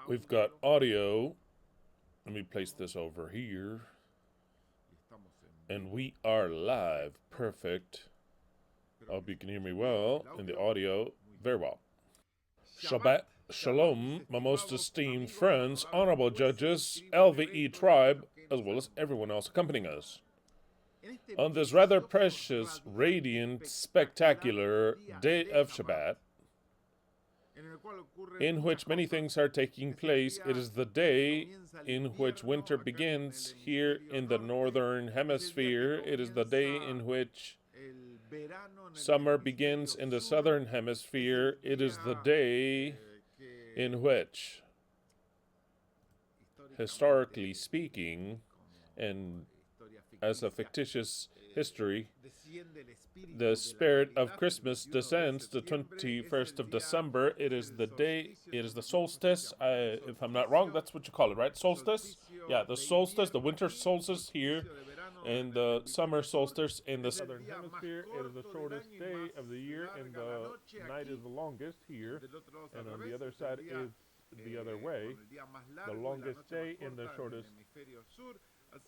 We've got audio. Let me place this over here. And we are live. Perfect. I hope you can hear me well in the audio. Very well. Shabbat Shalom, my most esteemed friends, honorable judges, LVE tribe, as well as everyone else accompanying us. On this rather precious, radiant, spectacular day of Shabbat, in which many things are taking place, it is the day in which winter begins here in the northern hemisphere. It is the day in which summer begins in the southern hemisphere. It is the day in which, historically speaking, and as a fictitious history, the spirit of Christmas descends the 21st of December. It is the day, it is the solstice. If I'm not wrong, that's what you call it, right? Solstice? Yeah, the solstice, the winter solstice here, and the summer solstice in the southern hemisphere. It is the shortest day of the year, and the night is the longest here. And on the other side is the other way. The longest day in the shortest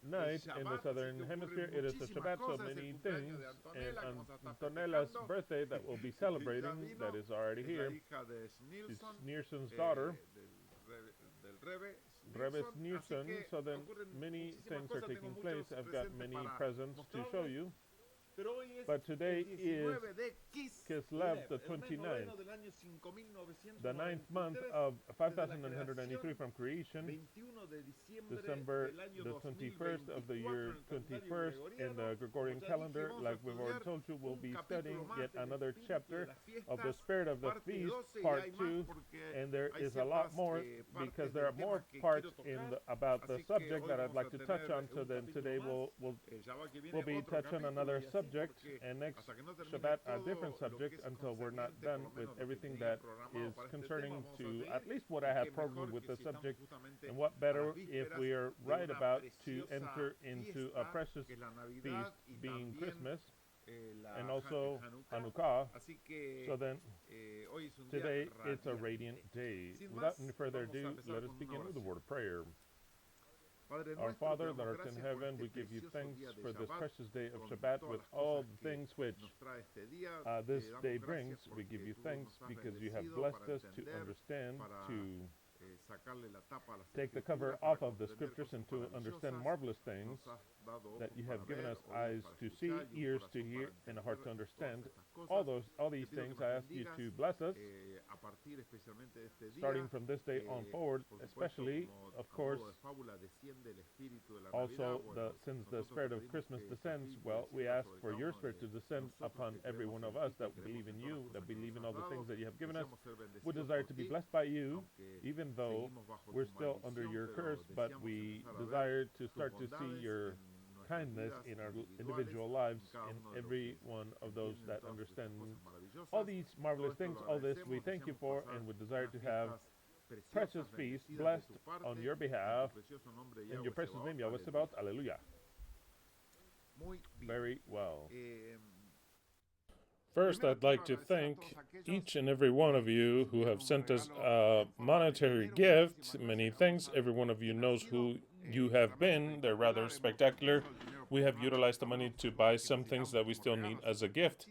night in the southern hemisphere. It is the Shabbat, so many things. And on Antonella's birthday that we'll be celebrating, that is already here, is Neerson's daughter, Rebbe Neerson. So then many things are taking place. I've got many presents to show you. But today is Kislev, the 29th, the 9th month of 5993 from creation, December the 21st of the year 21st in the Gregorian calendar. Like we've already told you, we'll be studying yet another chapter of the Spirit of the Feast, part 2, and there is a lot more because there are more parts about the subject that I'd like to touch on. So then today we'll be touching on another subject, and next Shabbat a different subject until we're not done with everything that is concerning to at least what I have programmed with the subject. And what better if we are right about to enter into a precious feast being Christmas and also Hanukkah. So then today it's a radiant day. Without any further ado, let us begin with a word of prayer. Our Father that art in heaven, we give you thanks for this precious day of Shabbat with all the things which this day brings. We give you thanks because you have blessed us to understand, to take the cover off of the scriptures and to understand marvelous things, that you have given us eyes to see, ears to hear, and a heart to understand. All these things I ask you to bless us, starting from this day on forward, especially, of course, also since the Spirit of Christmas descends, well, we ask for your Spirit to descend upon every one of us that believe in you, that believe in all the things that you have given us. We desire to be blessed by you, even though we're still under your curse, but we desire to start to see your kindness in our individual lives, in every one of those that understand all these marvelous things. All this we thank you for, and we desire to have precious feast blessed on your behalf in your precious name, Yahweh Sabaoth. Alleluia. Very well. First, I'd like to thank each and every one of you who have sent us a monetary gift. Many thanks. Every one of you knows who you have been. They're rather spectacular. We have utilized the money to buy some things that we still need as a gift.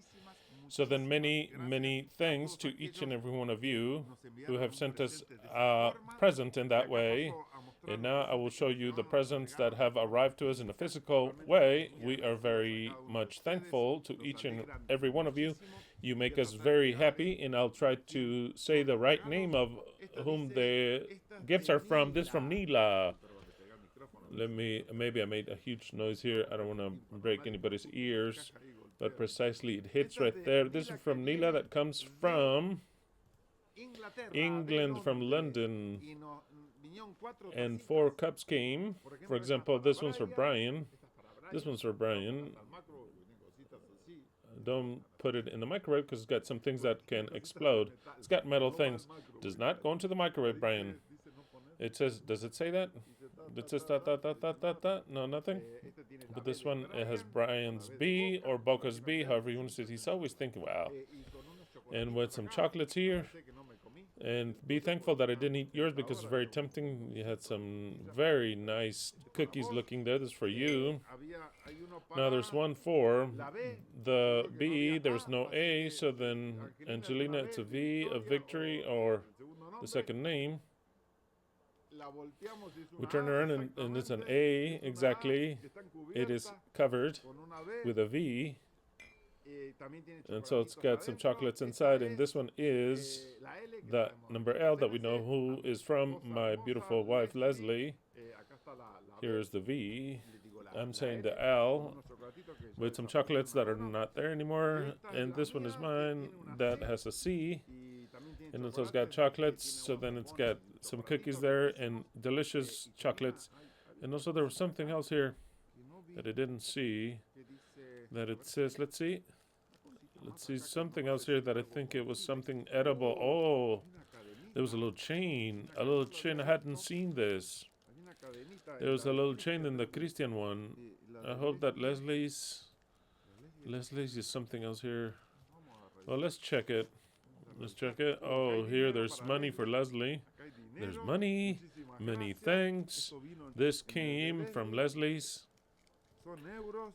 So then many, many thanks to each and every one of you who have sent us a present in that way. And now I will show you the presents that have arrived to us in a physical way. We are very much thankful to each and every one of you. You make us very happy, and I'll try to say the right name of whom the gifts are from. This is from Nila. Maybe I made a huge noise here. I don't want to break anybody's ears, but precisely it hits right there. This is from Nila that comes from England, from London. And 4 cups came. For example, this one's for Brian. This one's for Brian. Don't put it in the microwave because it's got some things that can explode. It's got metal things. Does not go into the microwave, Brian. It says, does it say that? It says no, nothing. But this one, it has Brian's B or Boca's B, however you want to say it. He's always thinking, wow. And with some chocolates here. And be thankful that I didn't eat yours because it's very tempting. You had some very nice cookies looking there. This is for you. Now there's one for the B. There's no A, so then Angelina, it's a V, a victory, or the second name. We turn around and it's an A, exactly. It is covered with a V. And so it's got some chocolates inside, and this one is the number L that we know who is from, my beautiful wife Leslie. Here's the V. I'm saying the L with some chocolates that are not there anymore, and this one is mine that has a C, and also it's got chocolates, so then it's got some cookies there and delicious chocolates, and also there was something else here that I didn't see that it says, let's see something else here that I think it was something edible. Oh, there was a little chain. I hadn't seen this. There was a little chain in the Christian one. I hope that Leslie's is something else here. Well, let's check it. Oh, here there's money for Leslie. There's money. Many thanks. This came from Leslie's.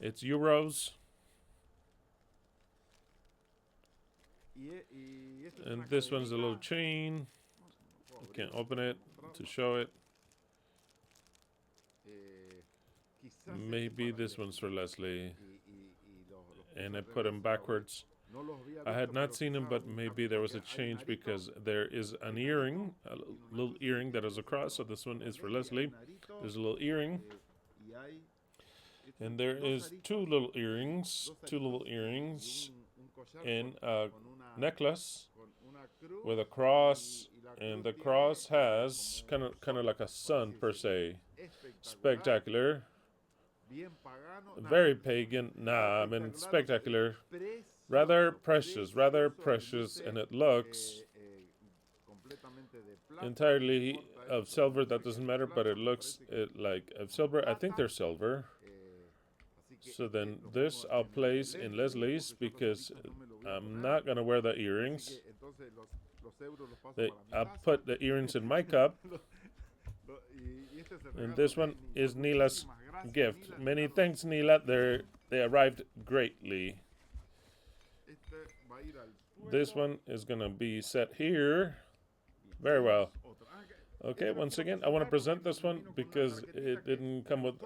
It's euros. And this one's a little chain. You can't open it to show it. Maybe this one's for Leslie. And I put them backwards. I had not seen them, but maybe there was a change because there is an earring, a little earring that is across. So this one is for Leslie. There's a little earring. And there is two little earrings, and a necklace with a cross, and the cross has kind of like a sun per se. Spectacular. Very pagan. Nah, I mean spectacular. Rather precious, and it looks entirely of silver. That doesn't matter, but it looks like of silver. I think they're silver. So then this I'll place in Leslie's because I'm not going to wear the earrings. I'll put the earrings in my cup. And this one is Nila's gift. Many thanks, Nila. They arrived greatly. This one is going to be set here. Very well. Okay, once again, I want to present this one because it didn't come with...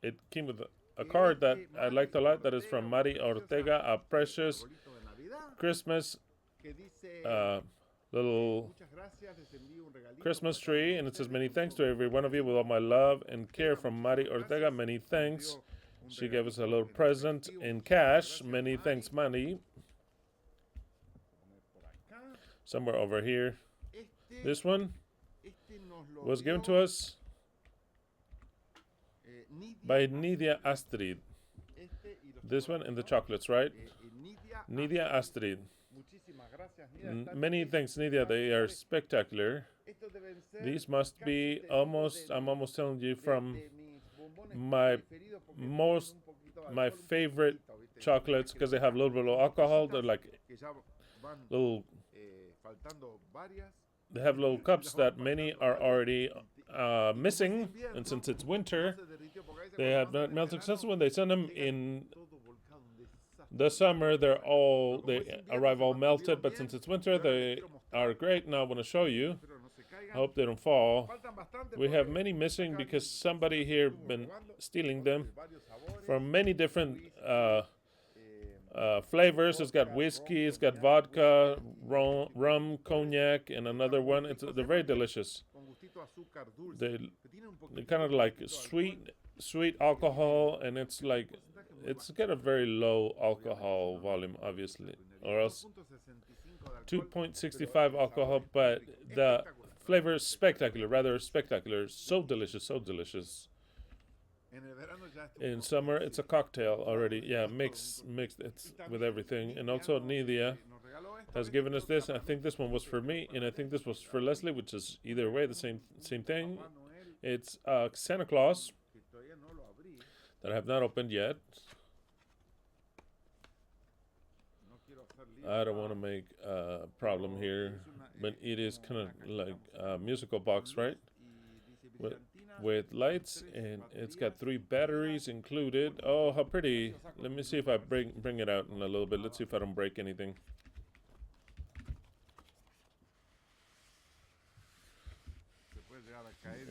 it came with a card that I liked a lot. That is from Mari Ortega, a precious Christmas little Christmas tree, and it says, many thanks to every one of you with all my love and care from Mari Ortega. Many thanks. She gave us a little present in cash. Many thanks, Mari. Somewhere over here. This one was given to us by Nidia Astrid. This one and the chocolates, right? Nidia Astrid. Many thanks, Nidia. They are spectacular. These must be I'm almost telling you, from my favorite chocolates, because they have a little bit of alcohol. They're like little... They have little cups that many are already missing, and since it's winter, they have not melted. Since when they send them in the summer, they arrive all melted. But since it's winter, they are great. Now I want to show you. I hope they don't fall. We have many missing because somebody here been stealing them from many different flavors. It's got whiskey, it's got vodka, rum, cognac, and another one. They're very delicious. They're kind of like sweet alcohol, and it's got a very low alcohol volume, obviously, or else 2.65 alcohol, but the flavor is spectacular, rather spectacular. So delicious, so delicious. In summer, it's a cocktail already. Yeah, mixed it's with everything. And also Nidia has given us this. I think this one was for me, and I think this was for Leslie, which is either way the same thing. It's Santa Claus that I have not opened yet. I don't want to make a problem here. but it is kind of like a musical box, right? With lights, and it's got 3 batteries included. Oh, how pretty. Let me see if I bring it out in a little bit. Let's see if I don't break anything.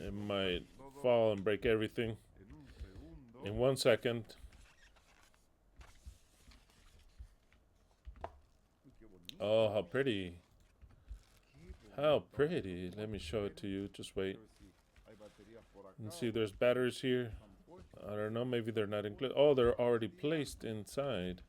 It might fall and break everything in 1 second. Oh, how pretty. How pretty. Let me show it to you. Just wait. And see, there's batteries here. I don't know, maybe they're not included. Oh, they're already placed inside.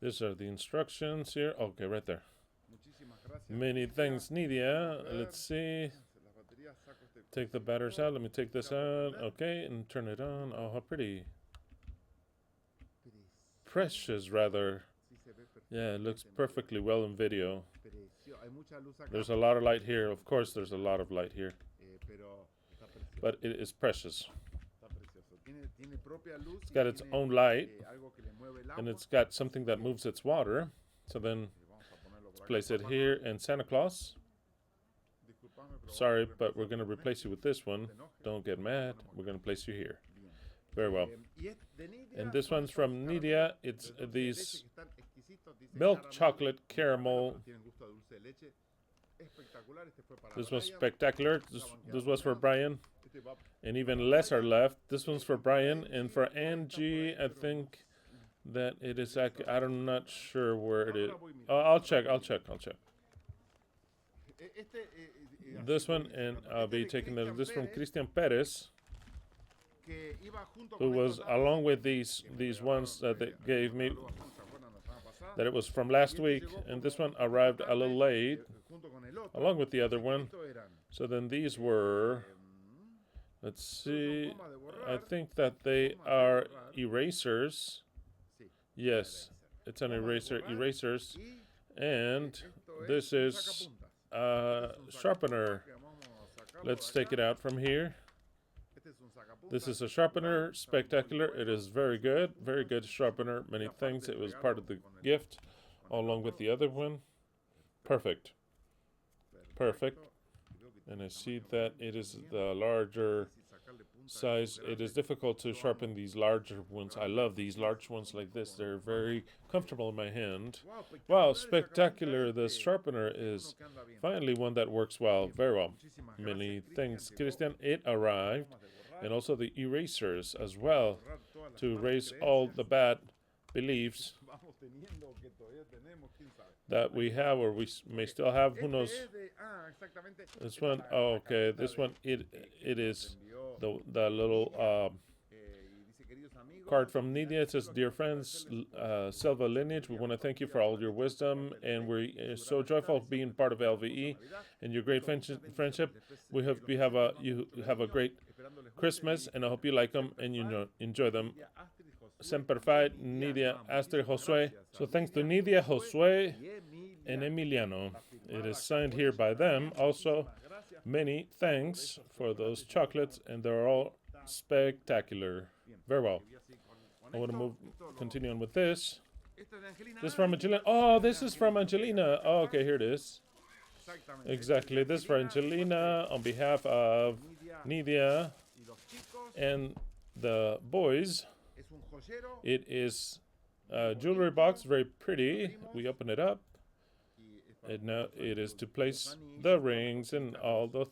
These are the instructions here. Okay, right there. Many thanks, Nidia. Let's see. Take the batteries out. Let me take this out. Okay, and turn it on. Oh, how pretty. Precious, rather. Yeah, it looks perfectly well in video. There's a lot of light here. Of course, there's a lot of light here. But it is precious. It's got its own light, and it's got something that moves its water. So then, let's place it here. And Santa Claus, sorry, but we're going to replace you with this one. Don't get mad. We're going to place you here. Very well. And this one's from Nidia. It's these milk chocolate caramel. This was spectacular. This was for Brian. And even less are left. This one's for Brian. And for Angie, I think that it is, I'm not sure where it is. I'll check. This one, and I'll be taking this from Christian Perez, who was along with these ones that they gave me, that it was from last week, and this one arrived a little late, along with the other one. So then these were, let's see, I think that they are erasers. Yes, it's an erasers, and this is sharpener. Let's take it out from here. This is a sharpener, spectacular. It is very good sharpener. Many thanks. It was part of the gift, along with the other one. Perfect. And I see that it is the larger size. It is difficult to sharpen these larger ones. I love these large ones like this. They're very comfortable in my hand. Wow, spectacular. The sharpener is finally one that works well, very well. Many thanks, Christian. It arrived. And also the erasers as well, to erase all the bad beliefs that we have, or we may still have. Who knows? This one, oh, okay. This one, it is the little card from Nidia. It says, "Dear friends, Selva lineage, we want to thank you for all your wisdom, and we're so joyful of being part of LVE and your great friendship. You have a great Christmas, and I hope you like them and you enjoy them. Semper Fi, Nidia, Astrid, Josue." So thanks to Nidia, Josue, and Emiliano. It is signed here by them. Also, many thanks for those chocolates, and they're all spectacular. Very well. I want to continue on with this. This is from Angelina. Oh, this is from Angelina. Oh, okay, here it is. Exactly. This is for Angelina on behalf of Nidia and the boys. It is a jewelry box, very pretty. We open it up, and now it is to place the rings and all the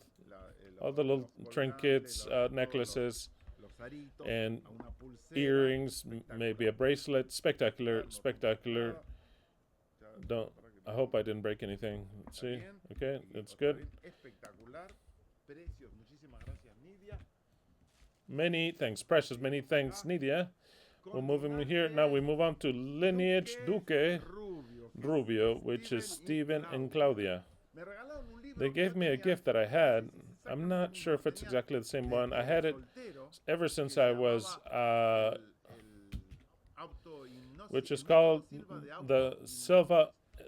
little trinkets, necklaces, and earrings, maybe a bracelet. Spectacular. I hope I didn't break anything. Let's see. Okay, that's good. Many thanks, precious. Many thanks, Nidia. We'll move him here. Now we move on to Lineage Duque Rubio, which is Steven and Claudia. They gave me a gift that I had. I'm not sure if it's exactly the same one. I had it ever since I was, which is called the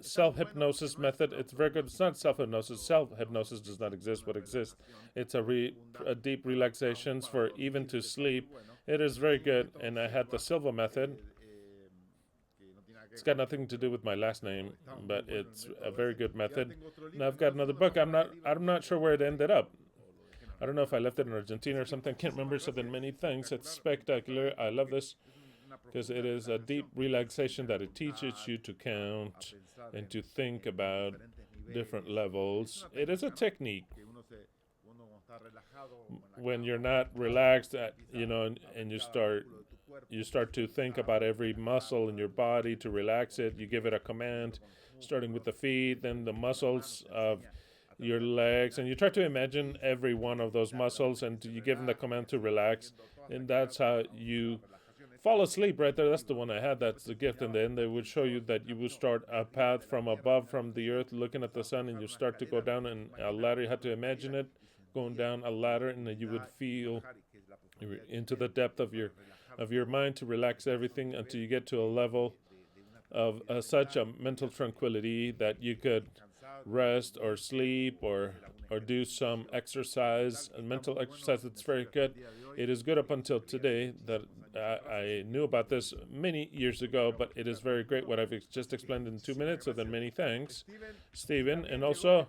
self-hypnosis method. It's very good. It's not self-hypnosis. Self-hypnosis does not exist. What exists, it's a deep relaxations for even to sleep. It is very good. And I had the Silva method. It's got nothing to do with my last name, but it's a very good method. Now I've got another book. I'm not sure where it ended up. I don't know if I left it in Argentina or something. I can't remember. So then many things. It's spectacular. I love this because it is a deep relaxation that it teaches you to count and to think about different levels. It is a technique. When you're not relaxed, and you start to think about every muscle in your body to relax it. You give it a command, starting with the feet, then the muscles of your legs, and you try to imagine every one of those muscles, and you give them the command to relax, and that's how you fall asleep right there. That's the one I had. That's the gift. And then they would show you that you would start a path from above, from the earth, looking at the sun, and you start to go down and a ladder. You had to imagine it going down a ladder, and then you would feel into the depth of your mind to relax everything until you get to a level of such a mental tranquility that you could rest or sleep or do some exercise, a mental exercise. It's very good. It is good up until today. That I knew about this many years ago, but it is very great what I've just explained in 2 minutes. So then many thanks, Stephen. And also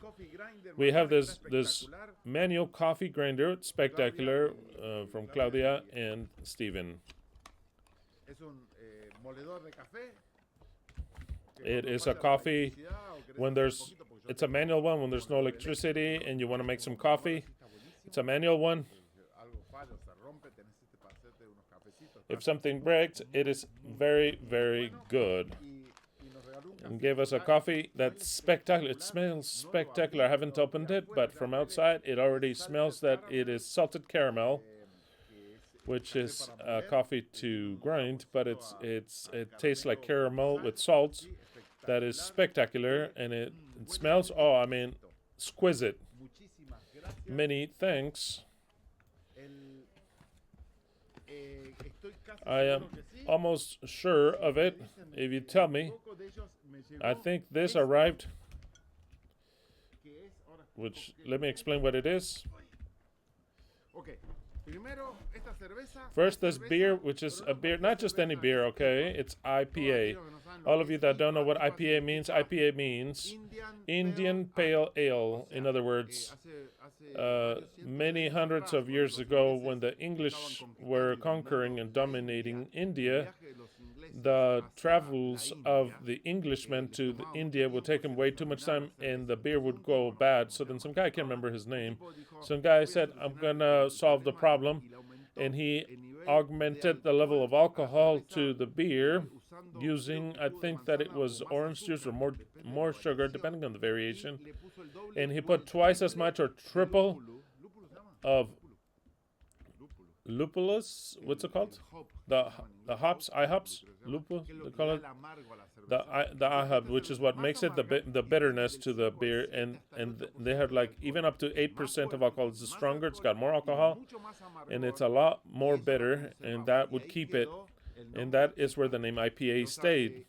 we have this manual coffee grinder. It's spectacular, from Claudia and Stephen. It is a coffee it's a manual one when there's no electricity and you want to make some coffee. It's a manual one. If something breaks, it is very, very good. And gave us a coffee that's spectacular. It smells spectacular. I haven't opened it, but from outside it already smells that it is salted caramel, which is coffee to grind, but it tastes like caramel with salt. That is spectacular, and it smells, exquisite. Many thanks. I am almost sure of it. If you tell me, I think this arrived, which, let me explain what it is. First, this beer, which is a beer, not just any beer, okay? It's IPA. All of you that don't know what IPA means Indian Pale Ale. In other words, many hundreds of years ago, when the English were conquering and dominating India, the travels of the Englishmen to India would take them way too much time, and the beer would go bad. So then some guy, I can't remember his name, some guy said, I'm going to solve the problem. And he augmented the level of alcohol to the beer using, I think that it was orange juice or more sugar, depending on the variation. And he put twice as much or triple of lupulus. What's it called? The hops, IHOPs, lupus, they call it. The IHOP, which is what makes it the bitterness to the beer, and they have like even up to 8% of alcohol. It's stronger. It's got more alcohol, and it's a lot more bitter, and that would keep it. And that is where the name IPA stayed.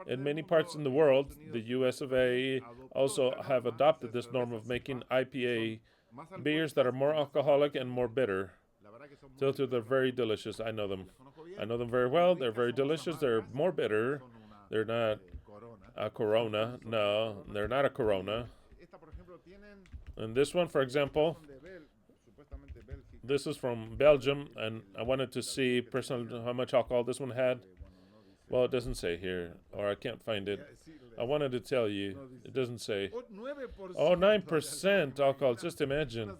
In many parts in the world, the US of A also have adopted this norm of making IPA beers that are more alcoholic and more bitter. So they're very delicious. I know them very well. They're very delicious. They're more bitter. They're not a Corona. No, they're not a Corona. And this one, for example, this is from Belgium, and I wanted to see personally how much alcohol this one had. Well, it doesn't say here, or I can't find it. I wanted to tell you. It doesn't say. Oh, 9% alcohol. Just imagine.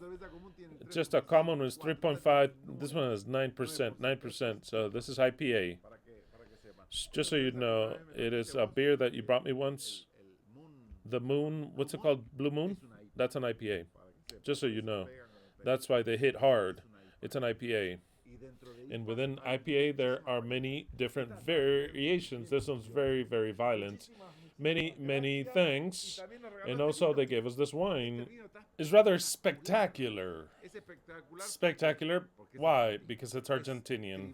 Just a common one is 3.5. This one is 9%. 9%. So this is IPA. Just so you know, it is a beer that you brought me once. The Moon, what's it called? Blue Moon? That's an IPA. Just so you know. That's why they hit hard. It's an IPA. And within IPA, there are many different variations. This one's very, very violent. Many, many things. And also they gave us this wine. It's rather spectacular. Spectacular Why? Because it's Argentinian.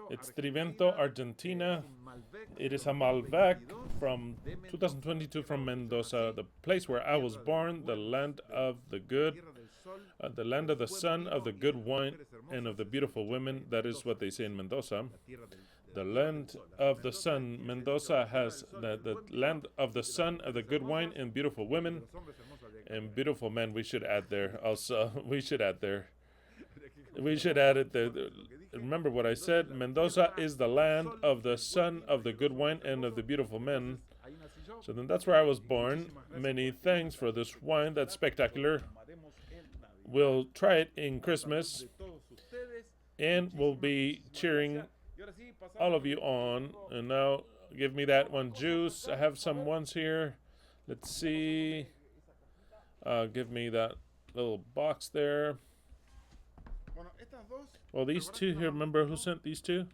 It's Trivento, Argentina. It is a Malbec from 2022 from Mendoza, the place where I was born, the land of the good, the land of the sun, of the good wine, and of the beautiful women. That is what they say in Mendoza. The land of the sun. Mendoza has the land of the sun, of the good wine, and beautiful women, and beautiful men. We should add there also. We should add there. We should add it there. Remember what I said. Mendoza is the land of the sun, of the good wine, and of the beautiful men. So then that's where I was born. Many thanks for this wine. That's spectacular. We'll try it in Christmas, and we'll be cheering all of you on. And now give me that one juice. I have some ones here. Let's see. Give me that little box there. Well, these two here, remember who sent these two?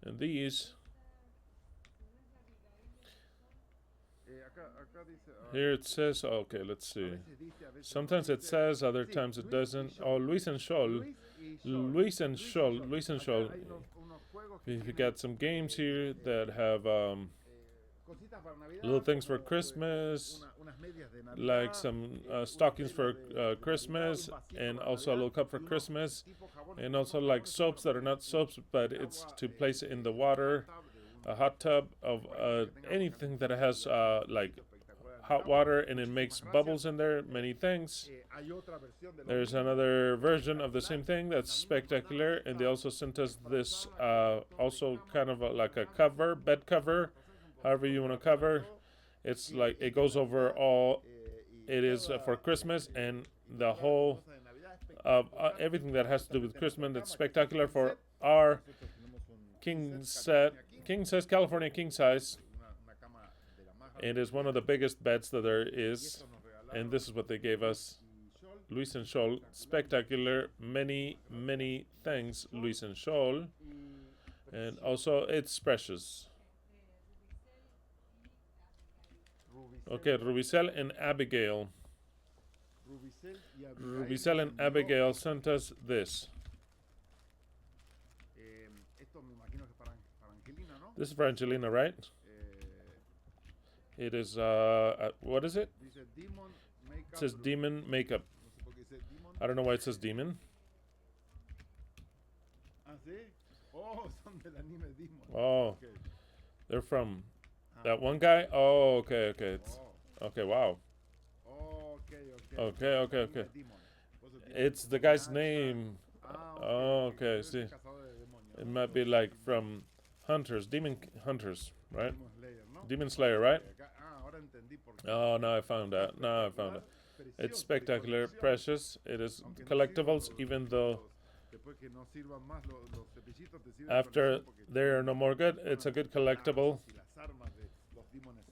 And these. Here it says, okay, let's see. Sometimes it says, other times it doesn't. Oh, Luis and Scholl. Luis and Scholl. Luis and Scholl. We got some games here that have little things for Christmas, like some stockings for Christmas, and also a little cup for Christmas, and also like soaps that are not soaps, but it's to place it in the water, a hot tub of anything that has like hot water and it makes bubbles in there, many things. There's another version of the same thing that's spectacular, and they also sent us this also kind of like a cover, bed cover, however you want to cover. It's like it goes over all. It is for Christmas and the whole of everything that has to do with Christmas. That's spectacular for our king size California king size. It is one of the biggest beds that there is, and this is what they gave us. Luis and Scholl, spectacular. Many thanks, Luis and Scholl, and also it's precious. Okay, Rubicel and Abigail. Rubicel and Abigail sent us this. This is for Angelina, right? It is, what is it? It says demon makeup. I don't know why it says demon. Oh, they're from that one guy? Oh, okay. Okay, wow. Okay. It's the guy's name. Oh, okay, see. It might be like from Hunters, Demon Hunters, right? Demon Slayer, right? Oh, now I found that. It's spectacular, precious. It is collectibles, even though after they are no more good, it's a good collectible.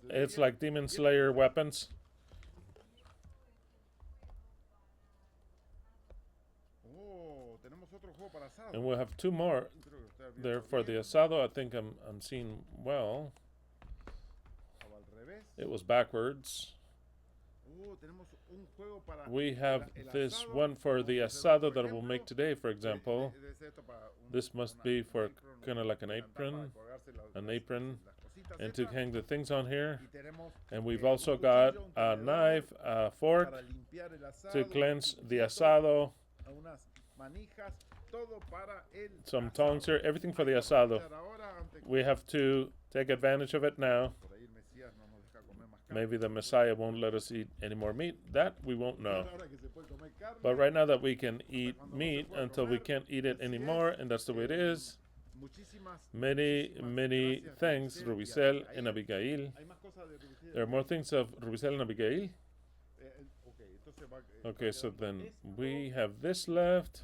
It's like Demon Slayer weapons. And we'll have two more there for the asado. I think I'm seeing well. It was backwards. We have this one for the asado that we'll make today, for example. This must be for kind of like an apron, and to hang the things on here. And we've also got a knife, a fork to cleanse the asado. Some tongs here, everything for the asado. We have to take advantage of it now. Maybe the Messiah won't let us eat any more meat. That we won't know. But right now that we can eat meat until we can't eat it anymore, and that's the way it is. Many thanks, Rubicel and Abigail. There are more things of Rubicel and Abigail. Okay, so then we have this left.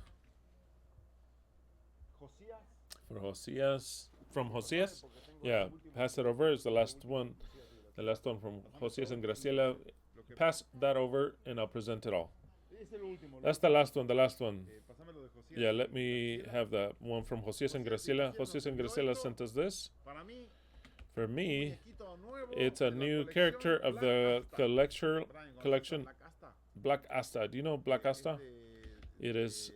For Josias. From Josias? Yeah, pass it over. It's the last one. The last one from Josias and Graciela. Pass that over and I'll present it all. That's the last one. Yeah, let me have the one from Josias and Graciela. Josias and Graciela sent us this. For me, it's a new character of the collection, Black Asta. Do you know Black Asta? It is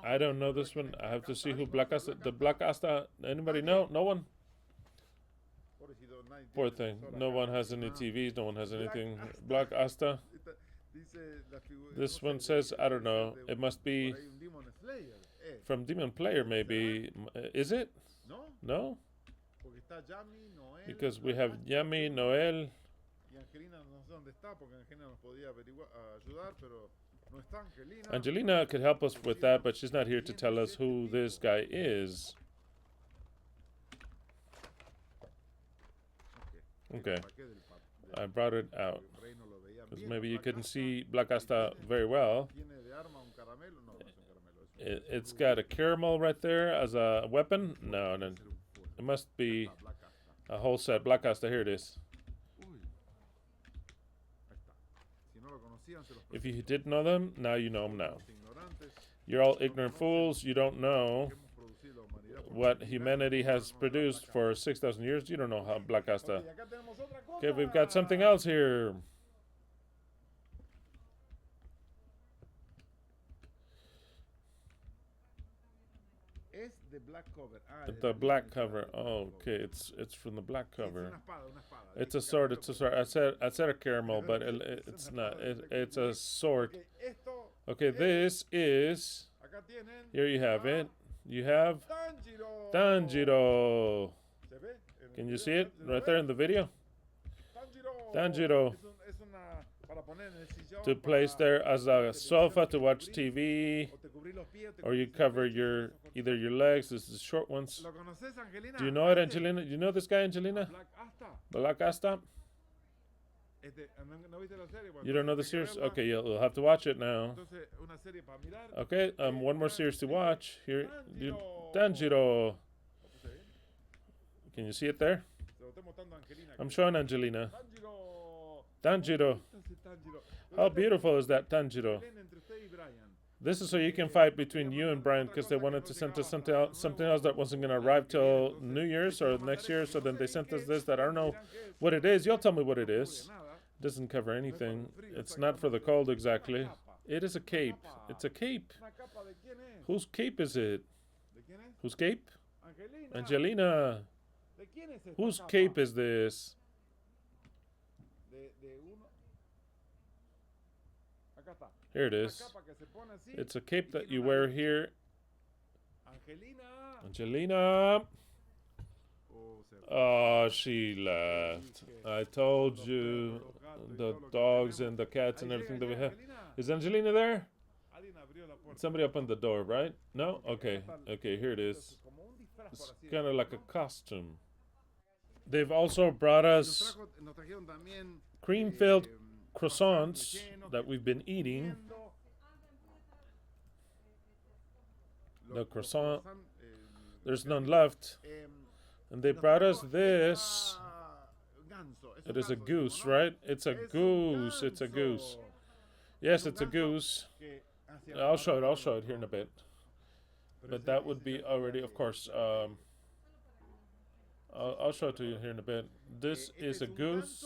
I don't know this one. I have to see who Black Asta. The Black Asta. Anybody know? No one. Poor thing. No one has any TVs. No one has anything. Black Asta. This one says, I don't know. It must be from Demon Player, maybe. Is it? No? Because we have Yami, Noel. Angelina could help us with that, but she's not here to tell us who this guy is. Okay. I brought it out. Because maybe you couldn't see Black Asta very well. It's got a caramel right there as a weapon. No. It must be a whole set. Black Asta, here it is. If you didn't know them, now you know them now. You're all ignorant fools. You don't know what humanity has produced for 6,000 years. You don't know how Black Asta. Okay, we've got something else here. The black cover. Oh, okay, it's from the black cover. It's a sword. It's a sword. I said a caramel, but it's not. It's a sword. Okay, this is. Here you have it. You have Tanjiro. Can you see it right there in the video? Tanjiro. To place there as a sofa to watch TV, or you cover either your legs. This is short ones. Do you know it, Angelina? Do you know this guy, Angelina? Black Asta? You don't know the series? Okay, you'll have to watch it now. Okay, one more series to watch. Here, Tanjiro. Can you see it there? I'm showing Angelina. Tanjiro. How beautiful is that Tanjiro? This is so you can fight between you and Brian, because they wanted to send us something else that wasn't going to arrive till New Year's or next year. So then they sent us this that I don't know what it is. You'll tell me what it is. It doesn't cover anything. It's not for the cold exactly. It is a cape. It's a cape. Whose cape is it? Whose cape? Angelina. Whose cape is this? Here it is. It's a cape that you wear here. Angelina. Oh, she left. I told you. The dogs and the cats and everything that we have. Is Angelina there? Somebody opened the door, right? No? Okay. Okay, here it is. It's kind of like a costume. They've also brought us cream-filled croissants that we've been eating. The croissant, there's none left. And they brought us this. It is a goose, right? It's a goose. It's a goose. Yes, it's a goose. I'll show it here in a bit. But that would be already, of course. I'll show it to you here in a bit. This is a goose.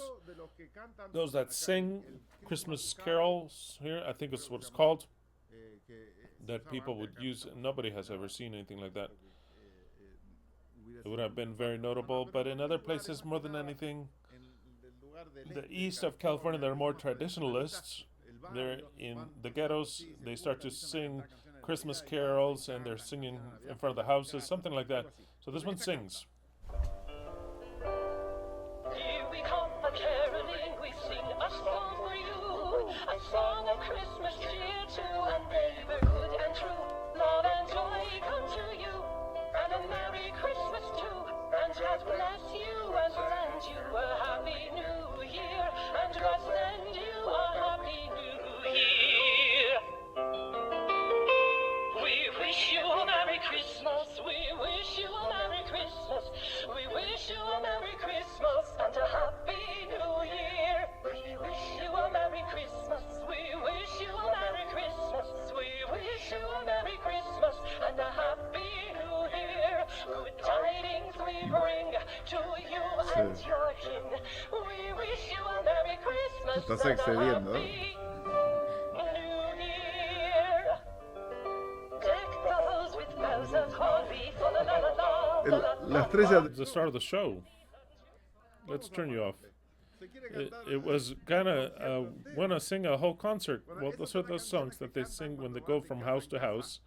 Those that sing Christmas carols here, I think it's what it's called. That people would use. Nobody has ever seen anything like that. It would have been very notable, but in other places, more than anything, the east of California, they're more traditionalists. They're in the ghettos. They start to sing Christmas carols, and they're singing in front of the houses, something like that. So this one sings. Here we come a-caroling, we sing a song for you, a song of Christmas cheer to a neighbor good and true. Love and joy come to you, and a Merry Christmas too. And God bless you and send you a Happy New Year, and God send you a Happy New Year. We wish you a Merry Christmas, we wish you a Merry Christmas, we wish you a Merry Christmas and a Happy New Year. We wish you a Merry Christmas, we wish you a Merry Christmas, we wish you a Merry Christmas and a Happy New Year. Good tidings we bring to you and your kin. We wish you a Merry Christmas and a Happy New Year. Deck the La estrella. It's the start of the show. Let's turn you off. It was gonna wanna sing a whole concert. Well, those are those songs that they sing when they go from house to house.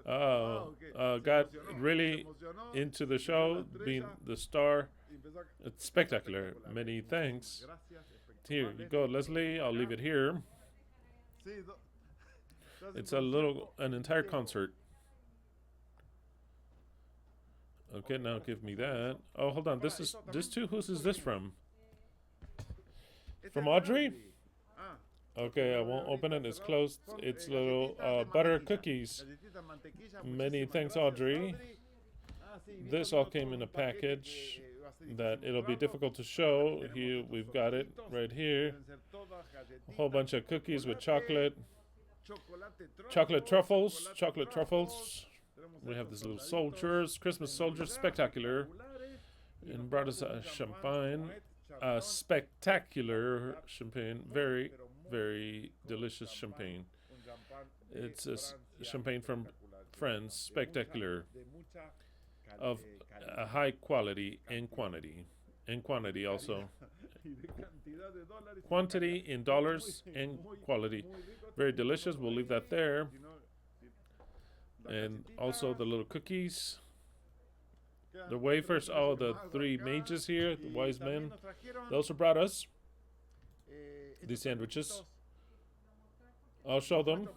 Got really into the show, being the star. It's spectacular. Many thanks. Here you go, Leslie. I'll leave it here. It's an entire concert. Okay, now give me that. Oh, hold on. This too. Whose is this from? From Audrey? Okay, I won't open it. It's closed. It's little butter cookies. Many thanks, Audrey. This all came in a package that it'll be difficult to show. Here we've got it right here. A whole bunch of cookies with chocolate truffles. We have these little soldiers, Christmas soldiers, spectacular, and brought us a champagne. Spectacular champagne, very, very delicious champagne. It's a champagne from France, spectacular, of a high quality and quantity also. Quantity in dollars and quality. Very delicious. We'll leave that there. And also the little cookies. The wafers, the three mages here, the wise men, they also brought us these sandwiches. I'll show them.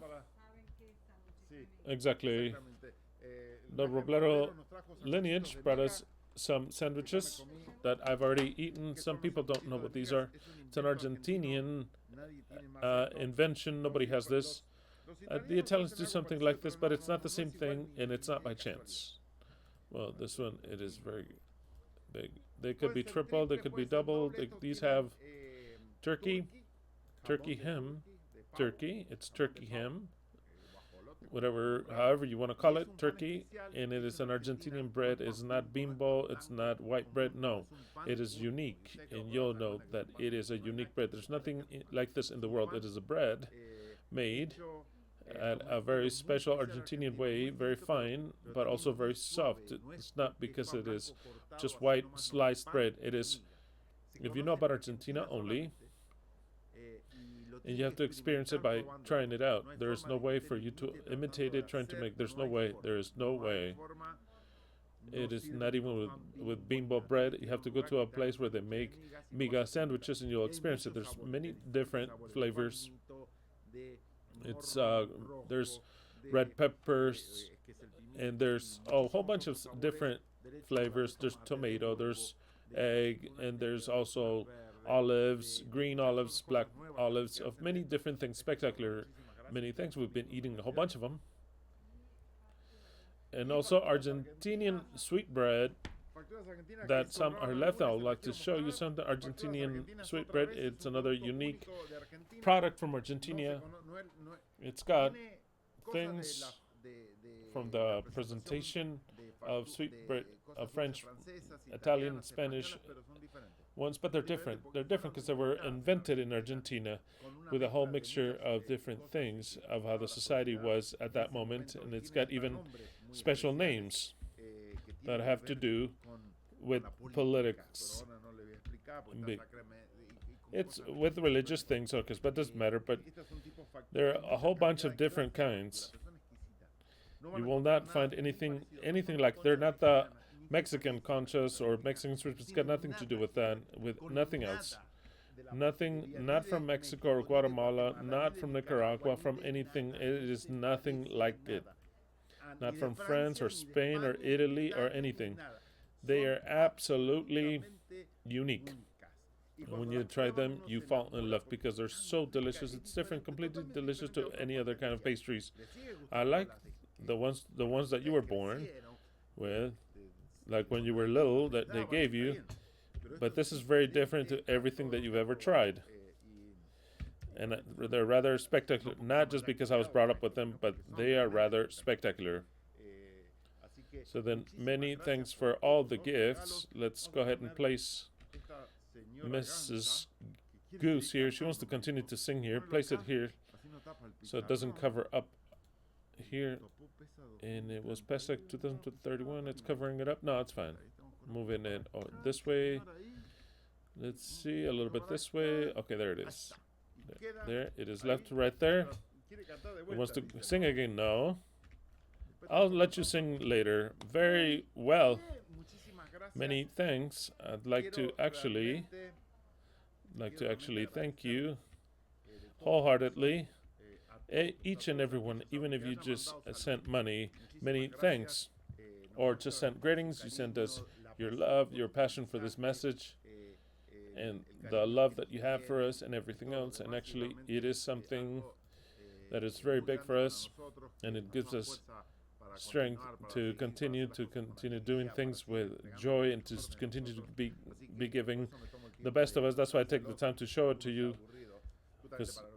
Exactly. The Robledo lineage brought us some sandwiches that I've already eaten. Some people don't know what these are. It's an Argentinian invention. Nobody has this. The Italians do something like this, but it's not the same thing, and it's not by chance. Well, this one, it is very big. They could be triple, they could be double. These have turkey ham, it's turkey ham, however you want to call it, turkey, and it is an Argentinian bread. It's not bimbo, it's not white bread, no. It is unique, and you'll know that it is a unique bread. There's nothing like this in the world. It is a bread made at a very special Argentinian way, very fine, but also very soft. It's not because it is just white sliced bread. It is, if you know about Argentina only, and you have to experience it by trying it out. There is no way for you to imitate it, trying to make, there is no way. It is not even with bimbo bread. You have to go to a place where they make miga sandwiches and you'll experience it. There's many different flavors. It's there's red peppers, and there's a whole bunch of different flavors. There's tomato, there's egg, and there's also olives, green olives, black olives, of many different things. Spectacular, many things. We've been eating a whole bunch of them. And also Argentinian sweet bread that some are left. I would like to show you some Argentinian sweet bread. It's another unique product from Argentina. It's got things from the presentation of sweet bread, of French, Italian, Spanish ones, but they're different. They're different because they were invented in Argentina with a whole mixture of different things of how the society was at that moment, and it's got even special names that have to do with politics. It's with religious things, okay, but it doesn't matter. But there are a whole bunch of different kinds. You will not find anything like, they're not the Mexican conchas or Mexican sweet. It's got nothing to do with that, with nothing else. Nothing, not from Mexico or Guatemala, not from Nicaragua, from anything. It is nothing like it. Not from France or Spain or Italy or anything. They are absolutely unique. And when you try them, you fall in love because they're so delicious. It's different, completely delicious to any other kind of pastries. I like the ones that you were born with, like when you were little, that they gave you. But this is very different to everything that you've ever tried. And they're rather spectacular, not just because I was brought up with them, but they are rather spectacular. So then, many thanks for all the gifts. Let's go ahead and place Mrs. Goose here. She wants to continue to sing here. Place it here so it doesn't cover up here, and it was Pesach 2031. It's covering it up. No, it's fine. Moving it this way. Let's see, a little bit this way. Okay, there it is. There, it is left to right there. It wants to sing again? No. I'll let you sing later. Very well. Many thanks. I'd like to actually thank you wholeheartedly. Each and every one, even if you just sent money, many thanks. Or just sent greetings, you sent us your love, your passion for this message, and the love that you have for us and everything else. And actually, it is something that is very big for us, and it gives us strength to continue doing things with joy and to continue to be giving the best of us. That's why I take the time to show it to you,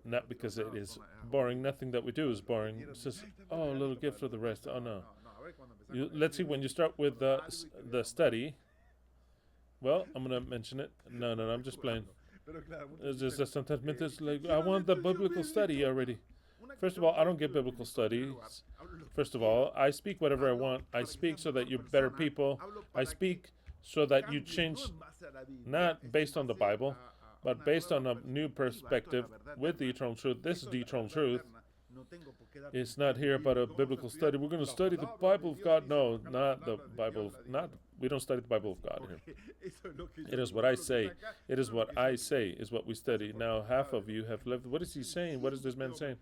not because it is boring. Nothing that we do is boring. It's just, oh, a little gift for the rest. Oh no. Let's see, when you start with the study. Well, I'm gonna mention it. No, I'm just playing. It's just that sometimes it's like, I want the biblical study already. First of all, I don't get biblical studies. First of all, I speak whatever I want. I speak so that you're better people. I speak so that you change, not based on the Bible, but based on a new perspective with the eternal truth. This is the eternal truth. It's not here about a biblical study. We're going to study the Bible of God. No, not the Bible. We don't study the Bible of God here. It is what I say. It is what I say is what we study. Now, half of you have left. What is he saying? What is this man saying?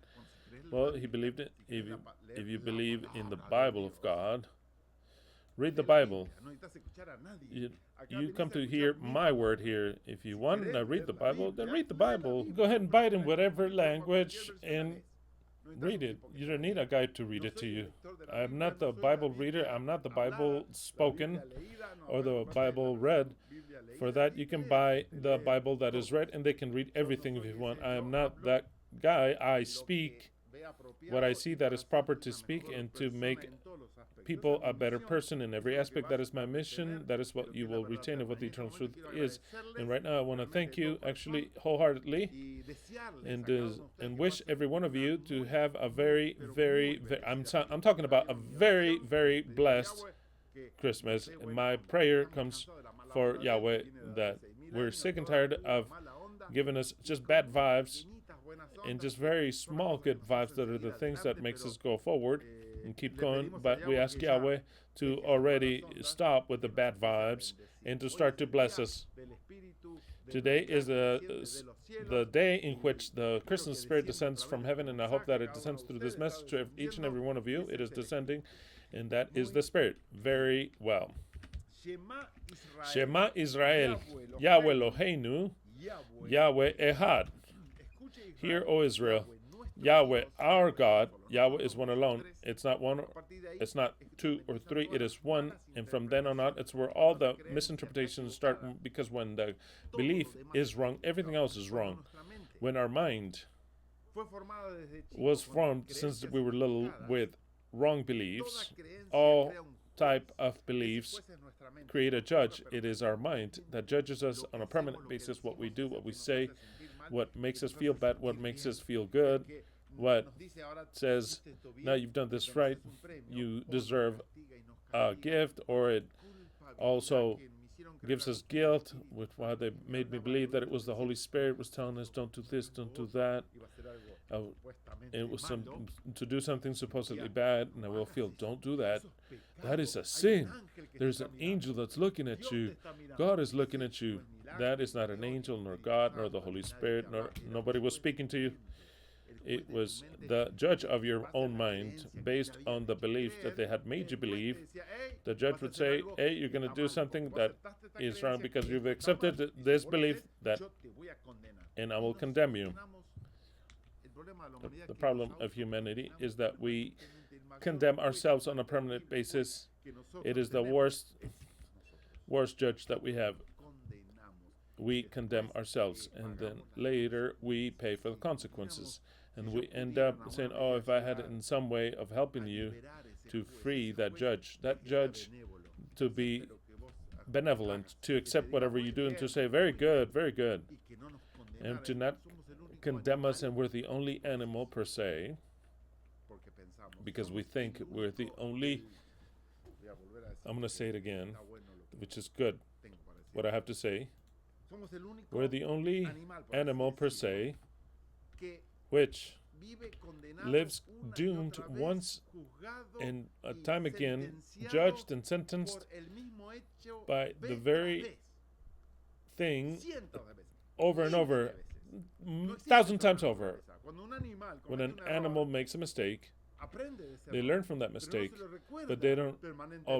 Well, he believed it. If you believe in the Bible of God, read the Bible. You come to hear my word here. If you want to read the Bible, then read the Bible. Go ahead and buy it in whatever language and read it. You don't need a guide to read it to you. I'm not the Bible reader. I'm not the Bible spoken or the Bible read. For that, you can buy the Bible that is read, and they can read everything if you want. I am not that guy. I speak what I see that is proper to speak and to make people a better person in every aspect. That is my mission. That is what you will retain of what the eternal truth is. And right now I want to thank you actually wholeheartedly and wish every one of you to have a very, very, I'm talking about a very, very blessed Christmas. And my prayer comes for Yahweh that we're sick and tired of giving us just bad vibes and just very small good vibes that are the things that makes us go forward and keep going. But we ask Yahweh to already stop with the bad vibes and to start to bless us. Today is the day in which the Christian spirit descends from heaven, and I hope that it descends through this message to each and every one of you. It is descending, and that is the spirit. Very well. Shema Israel, Yahweh Eloheinu, Yahweh Ekhad. Hear, O Israel, Yahweh, our God, Yahweh is one alone. It's not one, it's not two or three, it is one. And from then on out, it's where all the misinterpretations start, because when the belief is wrong, everything else is wrong. When our mind was formed since we were little with wrong beliefs, all type of beliefs create a judge. It is our mind that judges us on a permanent basis, what we do, what we say, what makes us feel bad, what makes us feel good, what says, now you've done this right, you deserve a gift, or it also gives us guilt, with why they made me believe that it was the Holy Spirit was telling us, don't do this, don't do that. It was to do something supposedly bad, and I will feel, don't do that. That is a sin. There's an angel that's looking at you. God is looking at you. That is not an angel, nor God, nor the Holy Spirit, nor nobody was speaking to you. It was the judge of your own mind, based on the belief that they had made you believe. The judge would say, hey, you're going to do something that is wrong because you've accepted this belief, and I will condemn you. The problem of humanity is that we condemn ourselves on a permanent basis. It is the worst judge that we have. We condemn ourselves, and then later we pay for the consequences. And we end up saying, oh, if I had it in some way of helping you to free that judge to be benevolent, to accept whatever you do, and to say, very good, and to not condemn us, and we're the only animal per se, because we think we're the only, I'm going to say it again, which is good, what I have to say. We're the only animal per se which lives doomed once and a time again, judged and sentenced by the very thing over and over, 1,000 times over. When an animal makes a mistake, they learn from that mistake, but they don't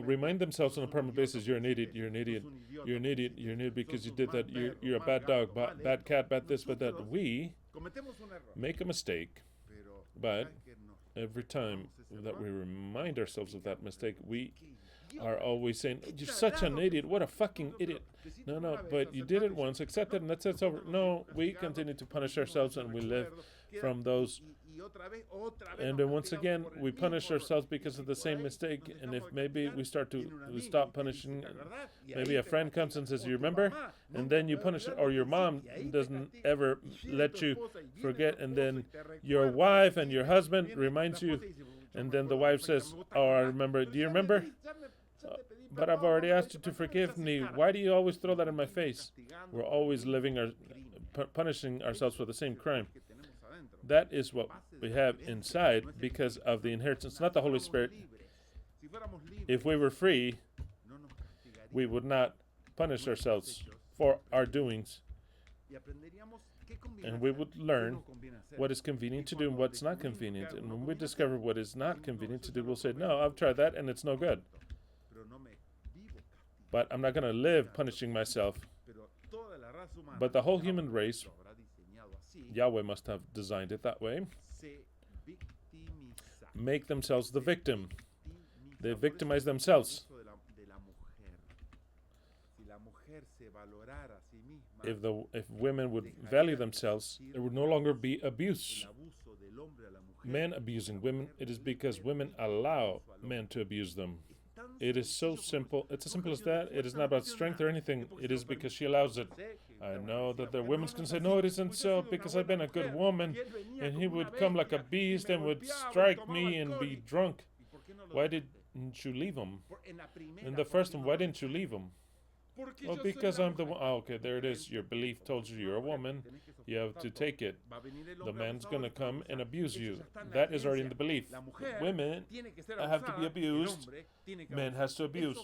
remind themselves on a permanent basis, you're an idiot, you're an idiot, you're an idiot, you're an idiot because you did that, you're a bad dog, bad cat, bad this, bad that. We make a mistake, but every time that we remind ourselves of that mistake, we are always saying, you're such an idiot, what a fucking idiot. No, but you did it once, accept it, and that's it, it's over. No, we continue to punish ourselves and we live from those. And then once again, we punish ourselves because of the same mistake. And if maybe we stop punishing, maybe a friend comes and says, you remember? And then you punish it, or your mom doesn't ever let you forget. And then your wife and your husband reminds you. And then the wife says, oh, I remember. Do you remember? But I've already asked you to forgive me. Why do you always throw that in my face? We're always punishing ourselves for the same crime. That is what we have inside because of the inheritance, not the Holy Spirit. If we were free, we would not punish ourselves for our doings. And we would learn what is convenient to do and what's not convenient. And when we discover what is not convenient to do, we'll say, no, I've tried that and it's no good. But I'm not going to live punishing myself. But the whole human race, Yahweh must have designed it that way, make themselves the victim. They victimize themselves. If women would value themselves, there would no longer be abuse. Men abusing women, it is because women allow men to abuse them. It is so simple. It's as simple as that. It is not about strength or anything. It is because she allows it. I know that the women's can say, no, it isn't so, because I've been a good woman, and he would come like a beast and would strike me and be drunk. Why didn't you leave him? In the first one, why didn't you leave him? Well, because I'm the one. Oh, okay, there it is. Your belief told you you're a woman. You have to take it. The man's going to come and abuse you. That is already in the belief. Women have to be abused. Men has to abuse.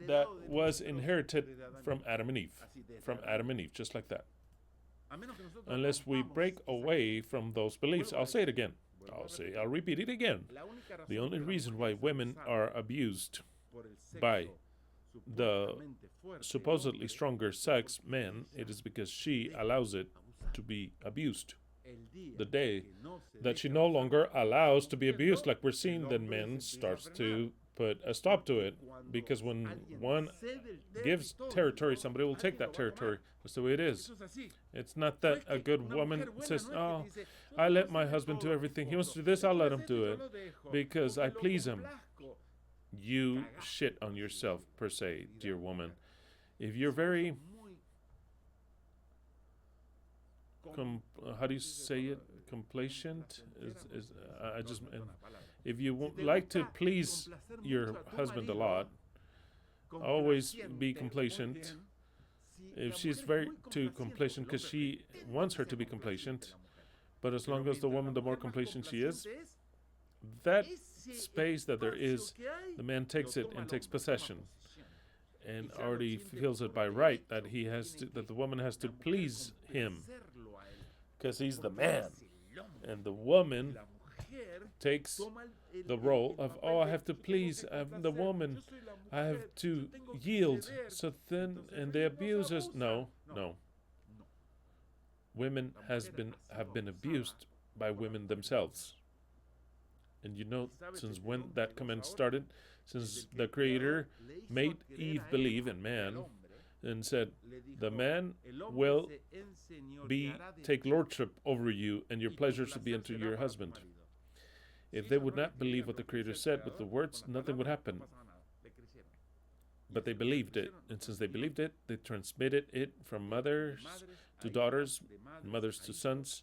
That was inherited from Adam and Eve. From Adam and Eve, just like that. Unless we break away from those beliefs. I'll say it again. I'll repeat it again. The only reason why women are abused by the supposedly stronger sex, man, it is because she allows it to be abused. The day that she no longer allows to be abused like we're seeing, then man starts to put a stop to it. Because when one gives territory, somebody will take that territory. That's the way it is. It's not that a good woman says, oh, I let my husband do everything. He wants to do this, I'll let him do it because I please him. You shit on yourself, per se, dear woman. If you're very, how do you say it? Complacent? If you like to please your husband a lot, always be complacent. If she's very too complacent, because she wants her to be complacent, but as long as the woman, the more complacent she is, that space that there is, the man takes it and takes possession, and already feels it by right that that the woman has to please him, because he's the man, and the woman takes the role of, oh, I have to please the woman, I have to yield. So then, and they abuse us. No. Women have been abused by women themselves. And you know, since when that command started, since the Creator made Eve believe in man and said, the man will take lordship over you and your pleasure should be unto your husband. If they would not believe what the Creator said with the words, nothing would happen. But they believed it. And since they believed it, they transmitted it from mothers to daughters, mothers to sons.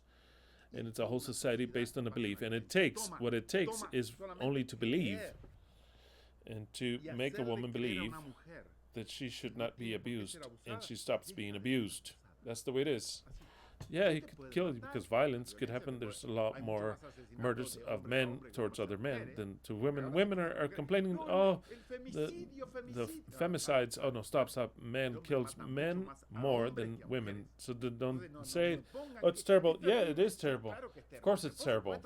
And it's a whole society based on a belief. And what it takes is only to believe and to make a woman believe that she should not be abused, and she stops being abused. That's the way it is. Yeah, he could kill you because violence could happen. There's a lot more murders of men towards other men than to women. Women are complaining, oh, the femicides. Oh, no, stop. Men kills men more than women. So don't say, oh, it's terrible. Yeah, it is terrible. Of course it's terrible.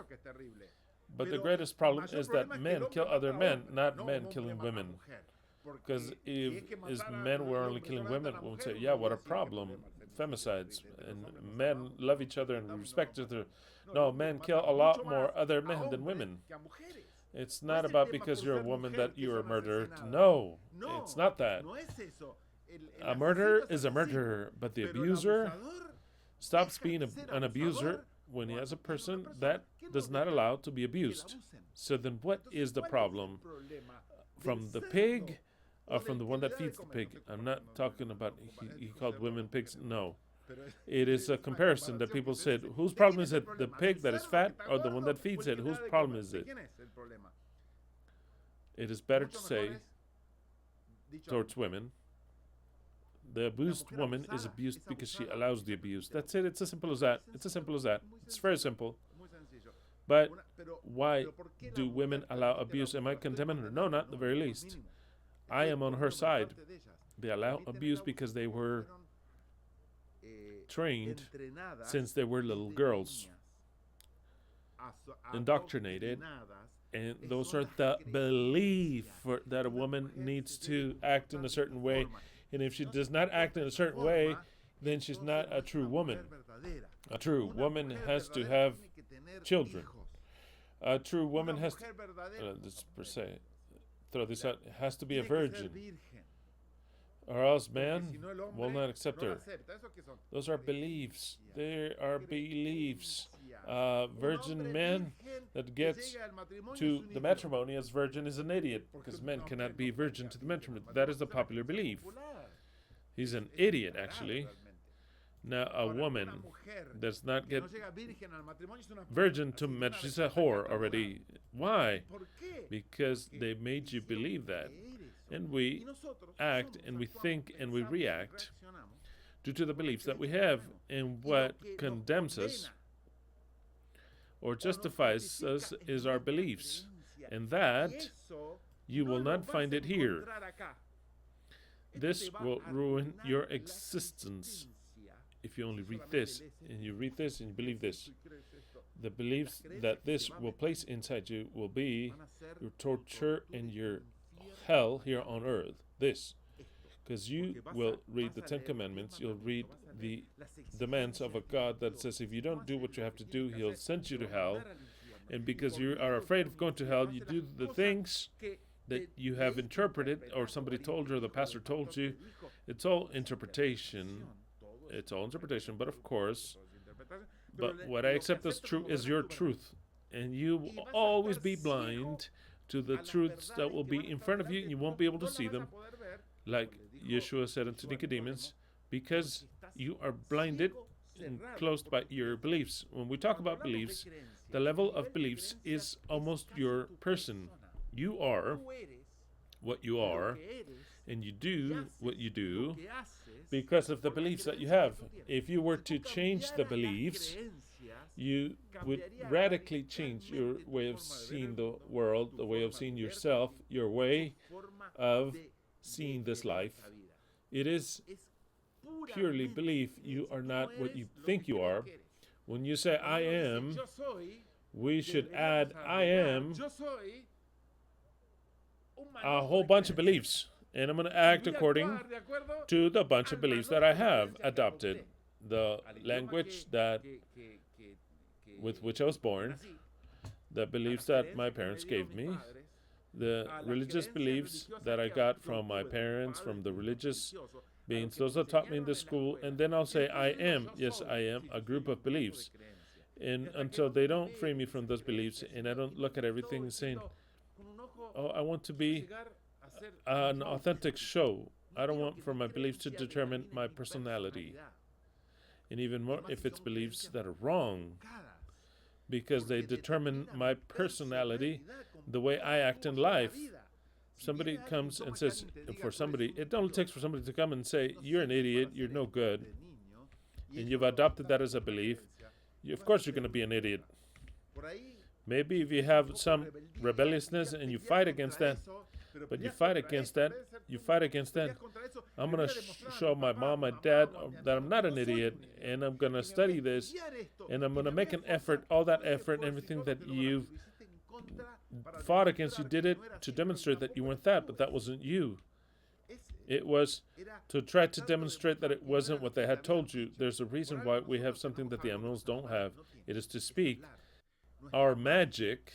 But the greatest problem is that men kill other men, not men killing women. Because if men were only killing women, we would say, yeah, what a problem. Femicides. And men love each other and respect each other. No, men kill a lot more other men than women. It's not about because you're a woman that you are murdered. No, it's not that. A murderer is a murderer, but the abuser stops being an abuser when he has a person that does not allow to be abused. So then what is the problem? From the pig or from the one that feeds the pig? I'm not talking about he called women pigs. No. It is a comparison that people said, whose problem is it? The pig that is fat or the one that feeds it? Whose problem is it? It is better to say towards women, the abused woman is abused because she allows the abuse. That's it. It's as simple as that. It's as simple as that. It's very simple. But why do women allow abuse? Am I condemning her? No, not the very least. I am on her side. They allow abuse because they were trained since they were little girls, indoctrinated, and those are the belief that a woman needs to act in a certain way, and if she does not act in a certain way, then she's not a true woman. A true woman has to have children. A true woman has to, this per se, throw this out, has to be a virgin, or else man will not accept her. Those are beliefs. There are beliefs. Virgin man that gets to the matrimony as virgin is an idiot, because men cannot be virgin to the matrimony. That is the popular belief. He's an idiot, actually. Now, a woman does not get virgin to matrimony. She's a whore already. Why? Because they made you believe that. And we act and we think and we react due to the beliefs that we have. And what condemns us or justifies us is our beliefs. And that, you will not find it here. This will ruin your existence if you only read this, and you read this and you believe this. The beliefs that this will place inside you will be your torture and your hell here on earth. This. Because you will read the Ten Commandments, you'll read the demands of a God that says if you don't do what you have to do, he'll send you to hell. And because you are afraid of going to hell, you do the things that you have interpreted, or somebody told you, or the pastor told you. It's all interpretation. It's all interpretation, but of course, but what I accept as true is your truth. And you will always be blind to the truths that will be in front of you, and you won't be able to see them. Like Yeshua said unto Nicodemus, because you are blinded and closed by your beliefs. When we talk about beliefs, the level of beliefs is almost your person. You are what you are, and you do what you do because of the beliefs that you have. If you were to change the beliefs, you would radically change your way of seeing the world, the way of seeing yourself, your way of seeing this life. It is purely belief. You are not what you think you are. When you say I am, we should add I am a whole bunch of beliefs. And I'm going to act according to the bunch of beliefs that I have adopted. The language that with which I was born, the beliefs that my parents gave me, the religious beliefs that I got from my parents, from the religious beings, those that taught me in the school, and then I'll say I am, yes, I am, a group of beliefs. And until they don't free me from those beliefs, and I don't look at everything saying, oh, I want to be an authentic show. I don't want for my beliefs to determine my personality. And even more, if it's beliefs that are wrong, because they determine my personality, the way I act in life. Somebody comes and says, for somebody, it only takes for somebody to come and say, you're an idiot, you're no good, and you've adopted that as a belief, of course you're going to be an idiot. Maybe if you have some rebelliousness and you fight against that, but you fight against that, I'm going to show my mom, my dad, that I'm not an idiot, and I'm going to study this, and I'm going to make an effort, all that effort, everything that you've fought against, you did it to demonstrate that you weren't that, but that wasn't you. It was to try to demonstrate that it wasn't what they had told you. There's a reason why we have something that the animals don't have. It is to speak. Our magic,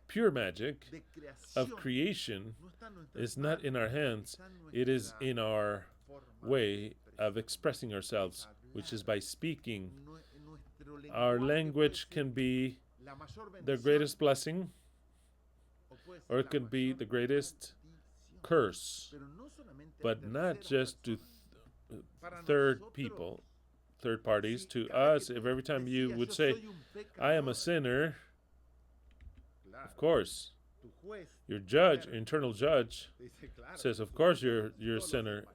pure magic of creation, is not in our hands. It is in our way of expressing ourselves, which is by speaking. Our language can be the greatest blessing, or it can be the greatest curse, but not just to third parties. To us, if every time you would say, I am a sinner, of course, your judge, internal judge, says, of course you're a sinner.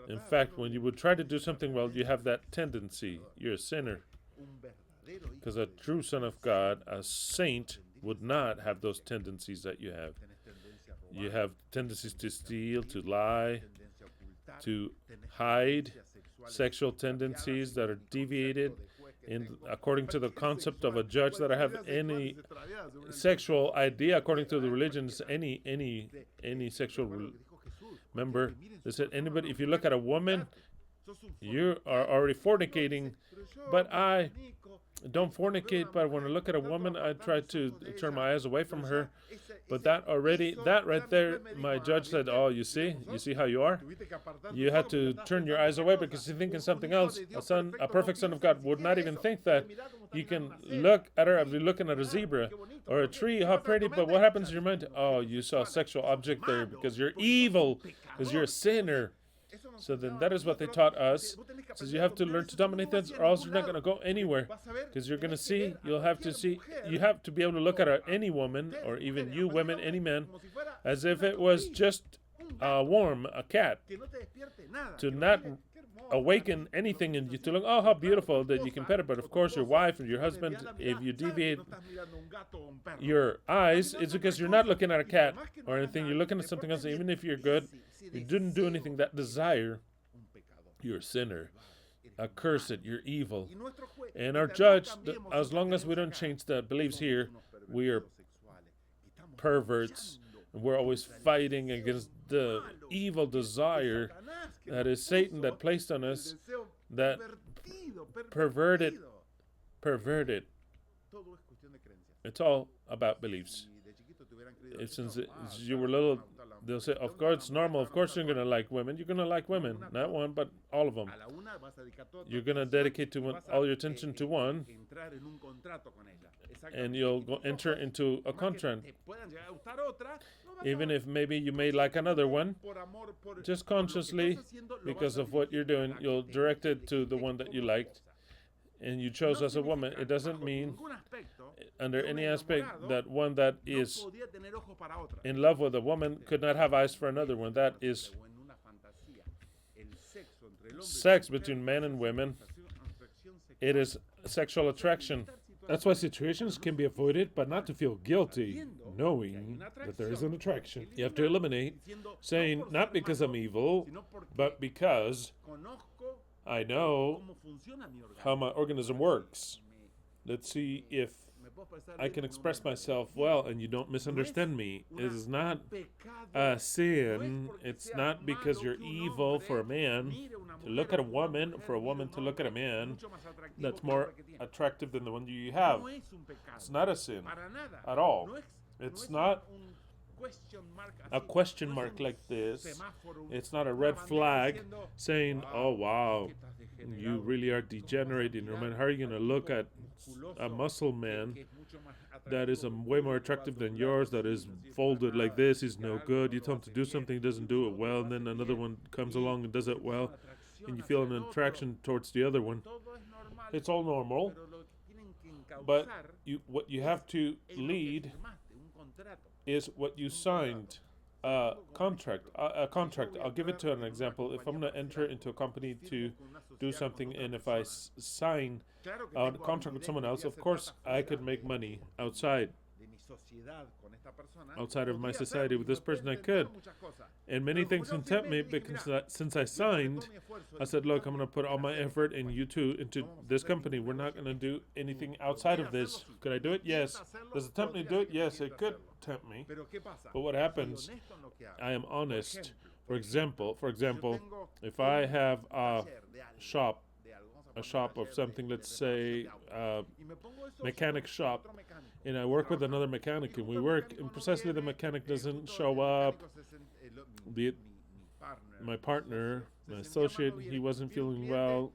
In fact, when you would try to do something well, you have that tendency. You're a sinner. Because a true son of God, a saint, would not have those tendencies that you have. You have tendencies to steal, to lie, to hide, sexual tendencies that are deviated according to the concept of a judge, that I have any sexual idea according to the religions, any sexual member. They said, anybody, if you look at a woman, you are already fornicating, but I don't fornicate, but when I look at a woman, I try to turn my eyes away from her. But that right there, my judge said, oh, you see how you are? You had to turn your eyes away because you're thinking something else. A perfect son of God would not even think that. You can look at her as you're looking at a zebra or a tree, how pretty, but what happens in your mind? Oh, you saw a sexual object there because you're evil, because you're a sinner. So then that is what they taught us. Says you have to learn to dominate that, or else you're not going to go anywhere. Because you're going to see, you have to be able to look at any woman, or even you women, any man, as if it was just a worm, a cat. To not awaken anything in you, to look, oh, how beautiful, that you can pet it. But of course, your wife or your husband, if you deviate your eyes, it's because you're not looking at a cat or anything. You're looking at something else. Even if you're good, you didn't do anything that desire, you're a sinner, accursed, you're evil. And our judge, as long as we don't change the beliefs here, we are perverts, and we're always fighting against the evil desire that is Satan that placed on us, that perverted. It's all about beliefs. Since you were little, they'll say, of course, it's normal. Of course you're going to like women. You're going to like women. Not one, but all of them. You're going to dedicate all your attention to one, and you'll enter into a contract. Even if maybe you may like another one, just consciously, because of what you're doing, you'll direct it to the one that you liked, and you chose as a woman. It doesn't mean, under any aspect, that one that is in love with a woman could not have eyes for another one. That is sex between men and women. It is sexual attraction. That's why situations can be avoided, but not to feel guilty, knowing that there is an attraction. You have to eliminate saying, not because I'm evil, but because I know how my organism works. Let's see if I can express myself well and you don't misunderstand me. It is not a sin. It's not because you're evil for a man to look at a woman, for a woman to look at a man that's more attractive than the one you have. It's not a sin at all. It's not a question mark like this. It's not a red flag saying, oh wow, you really are degenerating. How are you going to look at a muscle man that is way more attractive than yours, that is folded like this, is no good? You tell him to do something, he doesn't do it well, and then another one comes along and does it well, and you feel an attraction towards the other one. It's all normal, But what you have to lead is what you signed. Contract. A contract. I'll give it to an example. If I'm going to enter into a company to do something, and if I sign a contract with someone else, of course I could make money outside of my society with this person. I could, and many things can tempt me because since I signed, I said, look, I'm going to put all my effort and you too into this company. We're not going to do anything outside of this. Could I do it? Yes. Does it tempt me to do it? Yes, it could tempt me. But what happens, I am honest. For example, if I have a shop of something, let's say mechanic shop, and I work with another mechanic, and we work, and precisely the mechanic doesn't show up, be it my partner, my associate, he wasn't feeling well,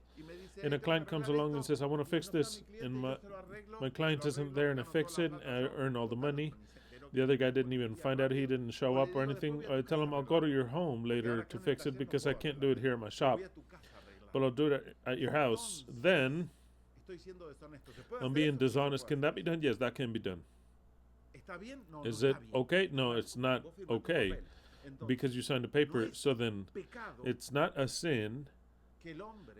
and a client comes along and says, I want to fix this, and my client isn't there, and I fix it, and I earn all the money. The other guy didn't even find out, he didn't show up or anything. I tell him, I'll go to your home later to fix it because I can't do it here at my shop, but I'll do it at your house. Then I'm being dishonest. Can that be done? Yes, that can be done. Is it okay? No, it's not okay, because you signed a paper. So then it's not a sin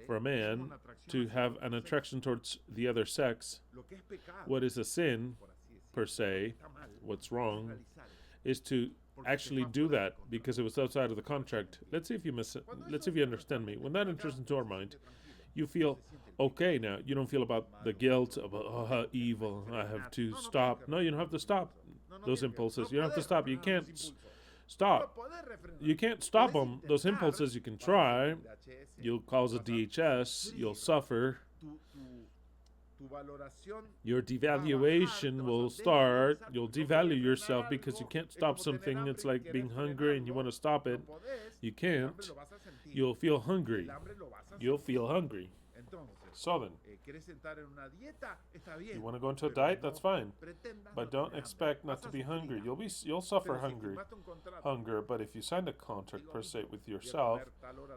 for a man to have an attraction towards the other sex. What is a sin, per se, what's wrong, is to actually do that because it was outside of the contract. Let's see if you understand me. When that enters into our mind, you feel okay now. You don't feel about the guilt of, oh, how evil, I have to stop. No, you don't have to stop those impulses. You don't have to stop. You can't stop. You can't stop them. Those impulses, you can try. You'll cause a DHS. You'll suffer. Your devaluation will start. You'll devalue yourself because you can't stop something. It's like being hungry and you want to stop it. You can't. You'll feel hungry. You'll feel hungry. So then, you want to go into a diet? That's fine. But don't expect not to be hungry. You'll suffer hunger. But if you sign a contract per se with yourself,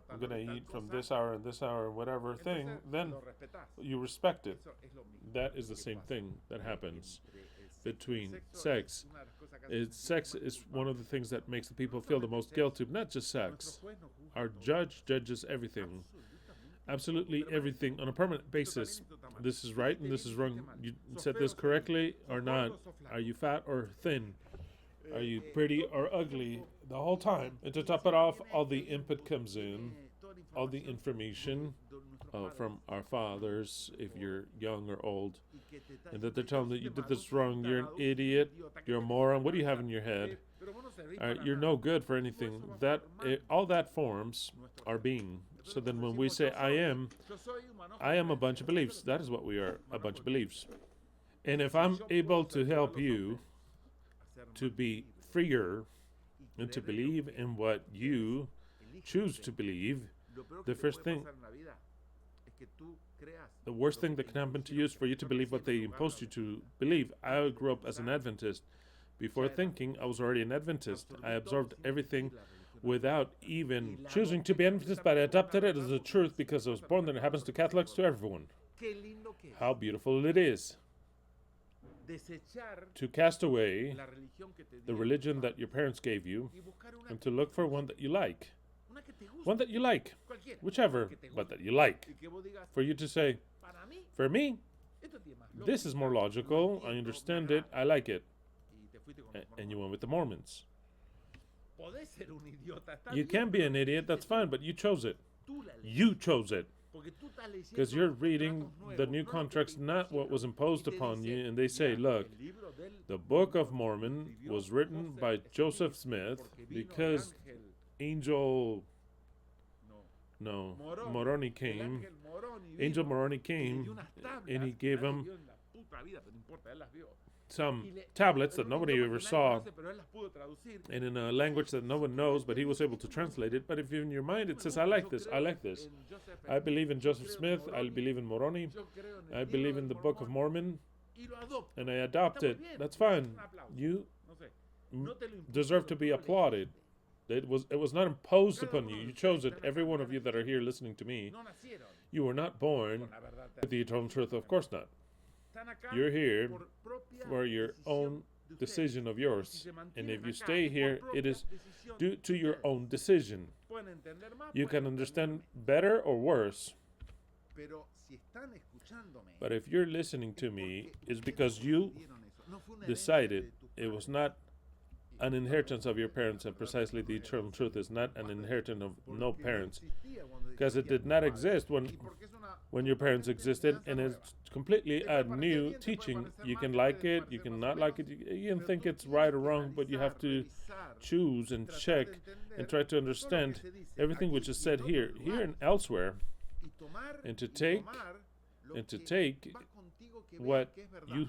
I'm going to eat from this hour and this hour and whatever thing, then you respect it. That is the same thing that happens between sex. Sex is one of the things that makes the people feel the most guilty, but not just sex. Our judge judges everything. Absolutely everything on a permanent basis. This is right and this is wrong. You said this correctly or not? Are you fat or thin? Are you pretty or ugly? The whole time. And to top it off, all the input comes in, all the information from our fathers, if you're young or old, and that they're telling that you did this wrong, you're an idiot, you're a moron. What do you have in your head? You're no good for anything. All that forms our being. So then when we say I am a bunch of beliefs. That is what we are, a bunch of beliefs. And if I'm able to help you to be freer and to believe in what you choose to believe, the worst thing that can happen to you is for you to believe what they imposed you to believe. I grew up as an Adventist. Before thinking, I was already an Adventist. I absorbed everything without even choosing to be Adventist, but I adopted it as a truth because I was born there. It happens to Catholics, to everyone. How beautiful it is to cast away the religion that your parents gave you and to look for one that you like. One that you like, whichever, but that you like. For you to say, for me, this is more logical, I understand it, I like it. And you went with the Mormons. You can be an idiot, that's fine, but you chose it. You chose it. Because you're reading the new contracts, not what was imposed upon you, and they say, look, the Book of Mormon was written by Joseph Smith because Moroni came. Angel Moroni came, and he gave him some tablets that nobody ever saw, and in a language that no one knows, but he was able to translate it. But if in your mind it says, I like this, I like this. I believe in Joseph Smith, I believe in Moroni, I believe in the Book of Mormon, and I adopt it. That's fine. You deserve to be applauded. It was not imposed upon you. You chose it. Every one of you that are here listening to me, you were not born with the eternal truth. Of course not. You're here for your own decision of yours. And if you stay here, it is due to your own decision. You can understand better or worse. But if you're listening to me, it's because you decided. It was not an inheritance of your parents, and precisely the eternal truth is not an inheritance of no parents, because it did not exist when your parents existed, and it's completely a new teaching. You can like it, you can not like it, you can think it's right or wrong, but you have to choose and check and try to understand everything which is said here and elsewhere, and to take what you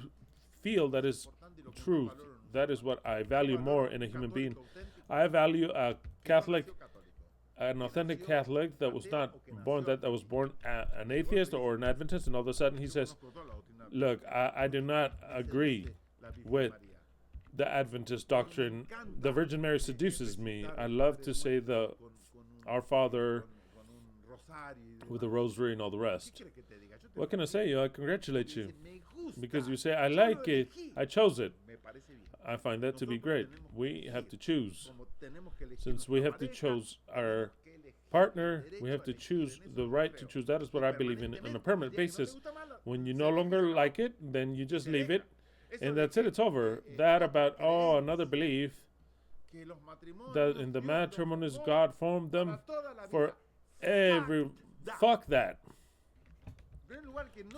feel that is truth. That is what I value more in a human being. I value a Catholic, an authentic Catholic that was not born, that was born an atheist or an Adventist, and all of a sudden he says, look, I do not agree with the Adventist doctrine. The Virgin Mary seduces me. I love to say Our Father with the rosary and all the rest. What can I say? I congratulate you. Because you say, I like it, I chose it. I find that to be great. We have to choose. Since we have to choose our partner, we have to choose the right to choose. That is what I believe in on a permanent basis. When you no longer like it, then you just leave it, and that's it, it's over. That about, another belief that in the matrimonies God formed them for every... Fuck that.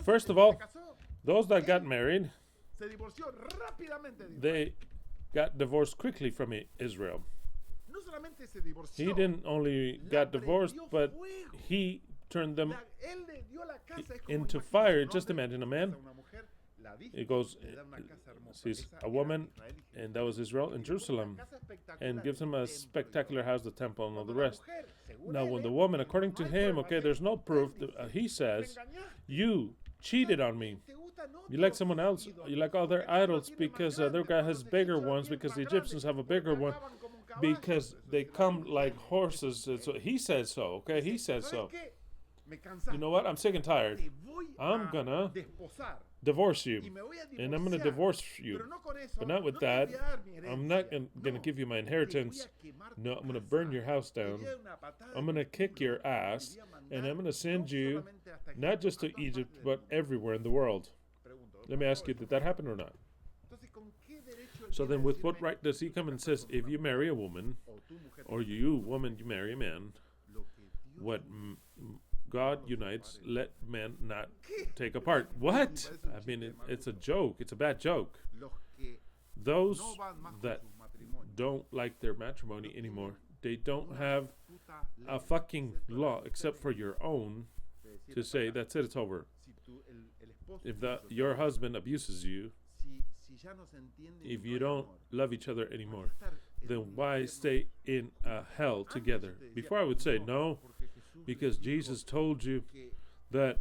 First of all, those that got married, they got divorced quickly from Israel. He didn't only got divorced, but he turned them into fire. Just imagine a man. He goes, sees a woman, and that was Israel in Jerusalem, and gives him a spectacular house, the temple, and all the rest. Now, when the woman, according to him, there's no proof, he says, you cheated on me. You like someone else, you like other idols because other guy has bigger ones, because the Egyptians have a bigger one, because they come like horses. So he says so, he says so. You know what? I'm sick and tired. I'm gonna divorce you, and I'm gonna divorce you, but not with that. I'm not gonna give you my inheritance. No, I'm gonna burn your house down. I'm gonna kick your ass, and I'm gonna send you not just to Egypt, but everywhere in the world. Let me ask you, did that happen or not? So then with what right does he come and says, if you marry a woman, or you, woman, you marry a man, what God unites, let man not take apart. What? I mean, it's a joke. It's a bad joke. Those that don't like their matrimony anymore, they don't have a fucking law except for your own to say, that's it, it's over. If your husband abuses you, if you don't love each other anymore, then why stay in a hell together? Before I would say no, because Jesus told you that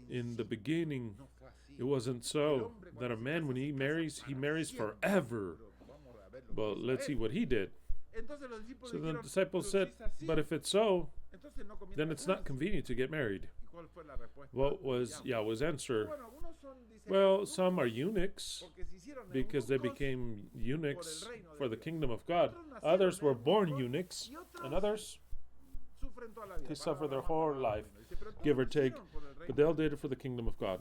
in the beginning it wasn't so, that a man, when he marries forever. Well, let's see what he did. So the disciples said, but if it's so, then it's not convenient to get married. What was Yahweh's answer? Well, some are eunuchs because they became eunuchs for the kingdom of God. Others were born eunuchs, and others, they suffer their whole life, give or take, but they all did it for the kingdom of God.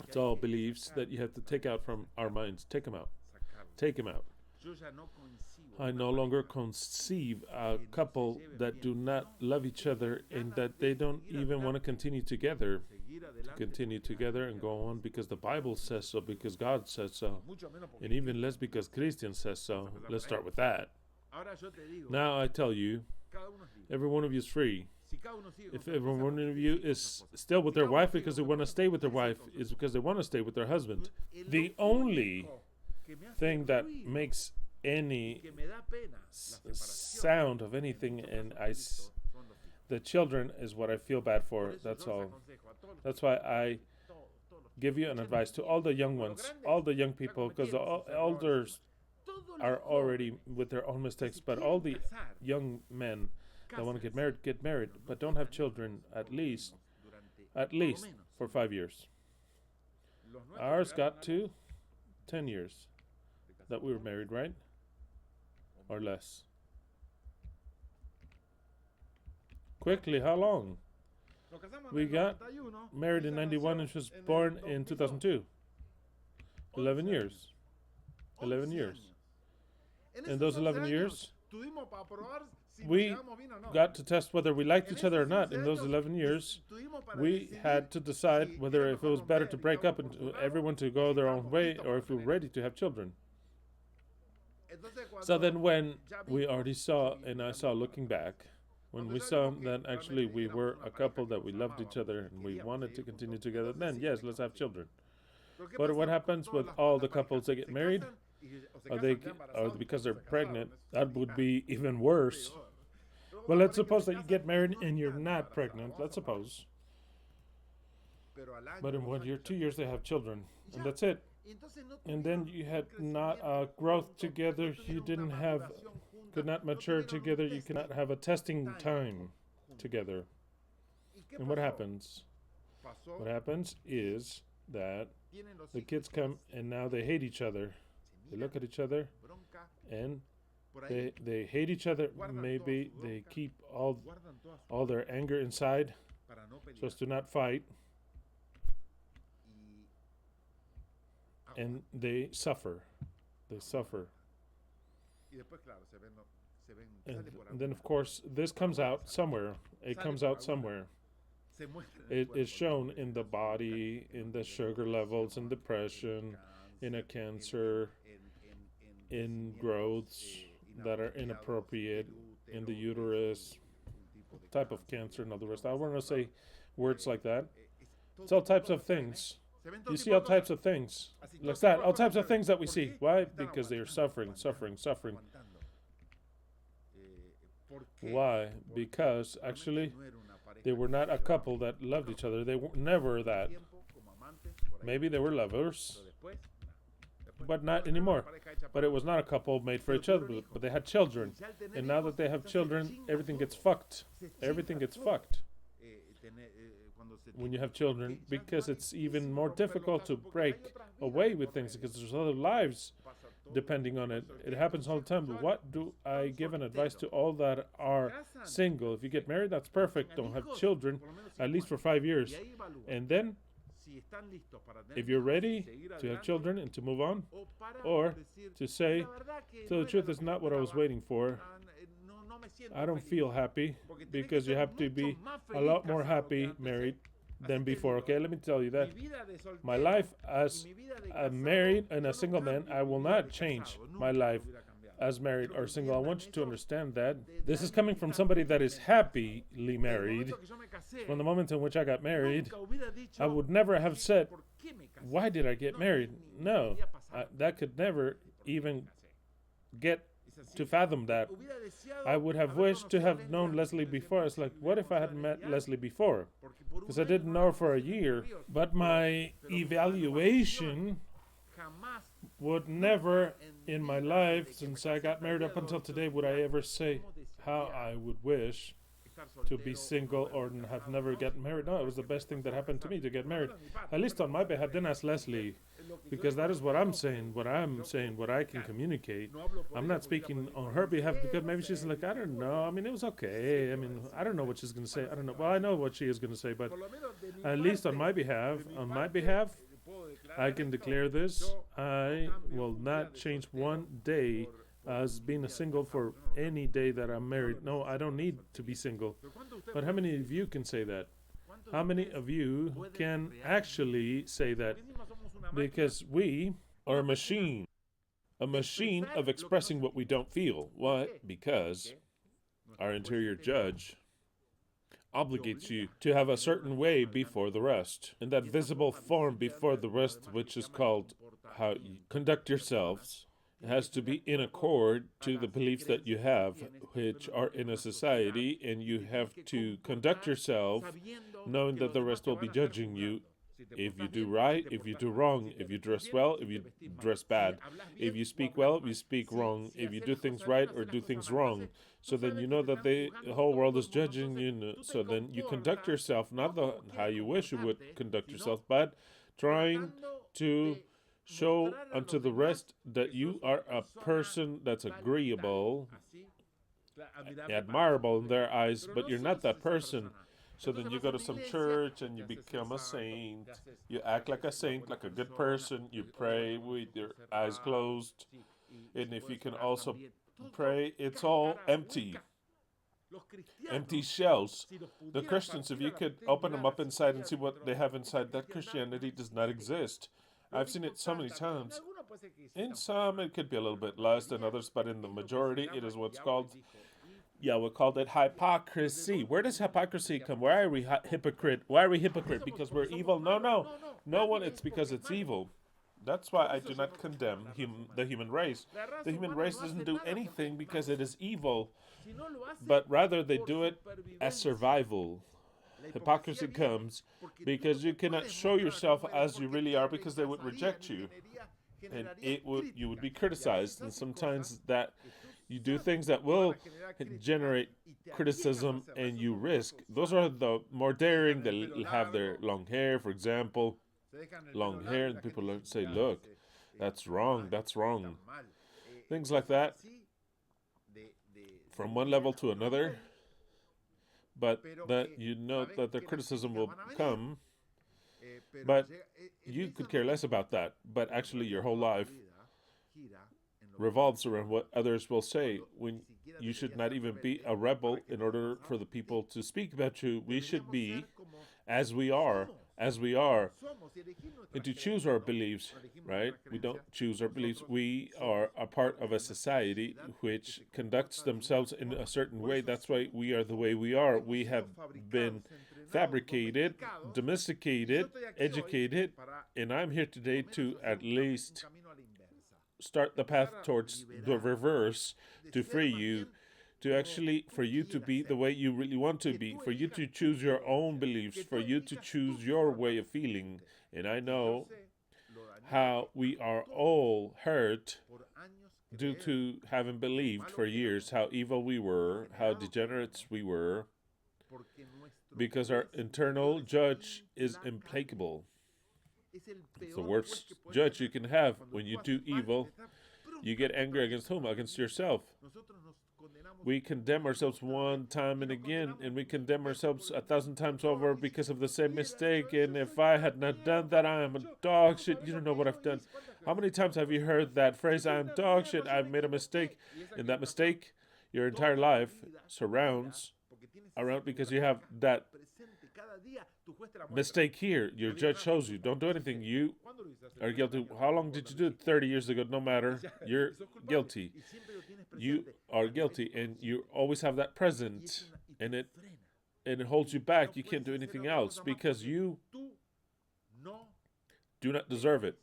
It's all beliefs that you have to take out from our minds. Take them out. Take them out. I no longer conceive a couple that do not love each other and that they don't even want to continue together and go on because the Bible says so, because God says so, and even less because Christian says so. Let's start with that. Now I tell you, every one of you is free. If every one of you is still with their wife because they want to stay with their wife, is because they want to stay with their husband. The only thing that makes any sound of anything, and the children is what I feel bad for. That's all. That's why I give you an advice to all the young ones, all the young people, because the elders are already with their own mistakes, but all the young men that want to get married, but don't have children at least for 5 years. Ours got to 10 years that we were married, right? Or less. Quickly, how long? We got married in 91 and she was born in 2002. 11 years. 11 years. In those 11 years, we got to test whether we liked each other or not. In those 11 years, we had to decide whether if it was better to break up and everyone to go their own way or if we were ready to have children. So then when we already saw, and I saw looking back, when we saw that actually we were a couple that we loved each other and we wanted to continue together, then yes, let's have children. But what happens with all the couples that get married? Or because they're pregnant, that would be even worse. Well, let's suppose that you get married and you're not pregnant, let's suppose. But in 1 year, 2 years, they have children, and that's it. And then you had not growth together, you could not mature together, you cannot have a testing time together. And what happens? What happens is that the kids come and now they hate each other. They look at each other and they hate each other. Maybe they keep all their anger inside so as to not fight. And they suffer. They suffer. And then, of course, this comes out somewhere. It comes out somewhere. It is shown in the body, in the sugar levels, in depression, in a cancer, in growths that are inappropriate, in the uterus, type of cancer and all the rest. I want to say words like that. It's all types of things. You see all types of things. Like that, all types of things that we see. Why? Because they are suffering, suffering, suffering. Why? Because actually they were not a couple that loved each other. They were never that. Maybe they were lovers, but not anymore. But it was not a couple made for each other, but they had children. And now that they have children, everything gets fucked. Everything gets fucked when you have children, because it's even more difficult to break away with things because there's other lives depending on it. It happens all the time. But what do I give an advice to all that are single? If you get married, that's perfect. Don't have children, at least for 5 years. And then, if you're ready to have children and to move on, or to say, so the truth is not what I was waiting for. I don't feel happy, because you have to be a lot more happy married than before. Okay, let me tell you that. My life as a married and a single man, I will not change my life as married or single. I want you to understand that. This is coming from somebody that is happily married. From the moment in which I got married, I would never have said, why did I get married? No, that could never even get to fathom that. I would have wished to have known Leslie before. It's like, what if I had met Leslie before? Because I didn't know her for a year. But my evaluation would never in my life, since I got married up until today, would I ever say how I would wish to be single or have never gotten married. No, it was the best thing that happened to me to get married. At least on my behalf. Then ask Leslie, because that is what I'm saying, what I can communicate. I'm not speaking on her behalf, because maybe she's like, I don't know. I mean, it was okay. I mean, I don't know what she's going to say. I don't know. Well, I know what she is going to say, but at least on my behalf, I can declare this. I will not change one day as being a single for any day that I'm married. No, I don't need to be single. But how many of you can say that? How many of you can actually say that? Because we are a machine of expressing what we don't feel. Why? Because our interior judge obligates you to have a certain way before the rest, in that visible form before the rest, which is called how you conduct yourselves. It has to be in accord to the beliefs that you have, which are in a society, and you have to conduct yourself knowing that the rest will be judging you. If you do right, if you do wrong, if you dress well, if you dress bad, if you speak well, if you speak wrong, if you do things right or do things wrong. So then you know that the whole world is judging you. So then you conduct yourself, not how you wish you would conduct yourself, but trying to show unto the rest that you are a person that's agreeable, admirable in their eyes, but you're not that person. So then you go to some church and you become a saint. You act like a saint, like a good person. You pray with your eyes closed. And if you can also pray, it's all empty. Empty shells. The Christians, if you could open them up inside and see what they have inside, that Christianity does not exist. I've seen it so many times. In some, it could be a little bit less than others, but in the majority, it is what's called, we called it hypocrisy. Where does hypocrisy come? Why are we hypocrite? Why are we hypocrite? Because we're evil? No one. It's because it's evil. That's why I do not condemn the human race. The human race doesn't do anything because it is evil, but rather they do it as survival. Hypocrisy comes because you cannot show yourself as you really are because they would reject you, and you would be criticized, and sometimes that you do things that will generate criticism and you risk. Those are the more daring. They have their long hair, for example. Long hair, and people say, look, that's wrong. Things like that, from one level to another. But that you know that the criticism will come, but you could care less about that. But actually your whole life revolves around what others will say. When you should not even be a rebel in order for the people to speak about you. We should be as we are, and to choose our beliefs, right? We don't choose our beliefs. We are a part of a society which conducts themselves in a certain way. That's why we are the way we are. We have been fabricated, domesticated, educated, and I'm here today to at least start the path towards the reverse, to free you, for you to be the way you really want to be, for you to choose your own beliefs, for you to choose your way of feeling. And I know how we are all hurt due to having believed for years how evil we were, how degenerates we were, because our internal judge is implacable. It's the worst judge you can have. When you do evil, you get angry against whom? Against yourself. We condemn ourselves one time and again, and we condemn ourselves 1,000 times over because of the same mistake. And if I had not done that, I am a dog shit. You don't know what I've done. How many times have you heard that phrase, I am dog shit, I've made a mistake? And that mistake, your entire life surrounds around because you have that mistake here. Your judge shows you, don't do anything. You are guilty. How long did you do it? 30 years ago. No matter. You're guilty. You are guilty, and you always have that present, and it holds you back. You can't do anything else because you do not deserve it,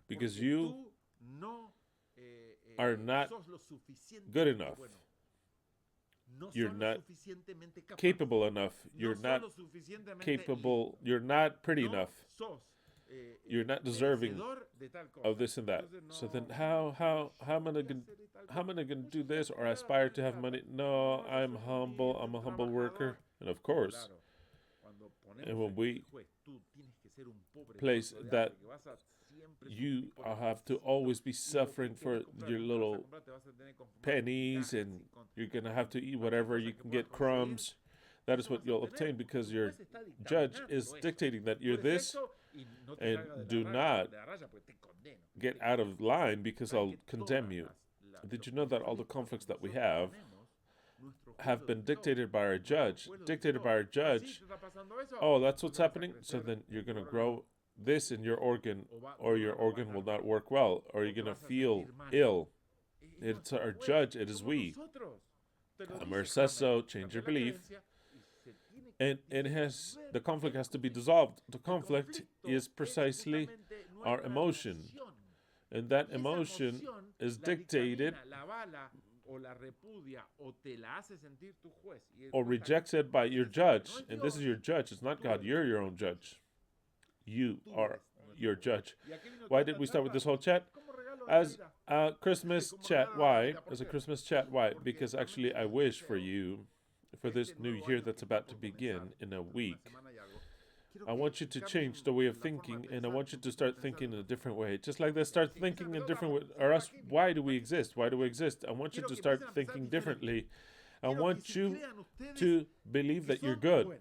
because you are not good enough. You're not capable enough. You're not capable. You're not pretty enough. You're not deserving of this and that. So then how am I going to do this or aspire to have money? No, I'm humble. I'm a humble worker. And of course, and when we place that you have to always be suffering for your little pennies, and you're going to have to eat whatever you can get, crumbs. That is what you'll obtain because your judge is dictating that you're this, and do not get out of line because I'll condemn you. Did you know that all the conflicts that we have been dictated by our judge? Oh, that's what's happening? So then you're going to grow this in your organ, or your organ will not work well, or you're going to feel ill. It's our judge, it is we. Amor says so, change your belief. And the conflict has to be dissolved. The conflict is precisely our emotion. And that emotion is dictated or rejected by your judge. And this is your judge. It's not God. You're your own judge. You are your judge. Why did we start with this whole chat? As a Christmas chat. Why? As a Christmas chat. Why? Because actually I wish for you, for this new year that's about to begin in a week, I want you to change the way of thinking, and I want you to start thinking in a different way. Just like that, start thinking in a different way. Or else, why do we exist? Why do we exist? I want you to start thinking differently. I want you to believe that you're good,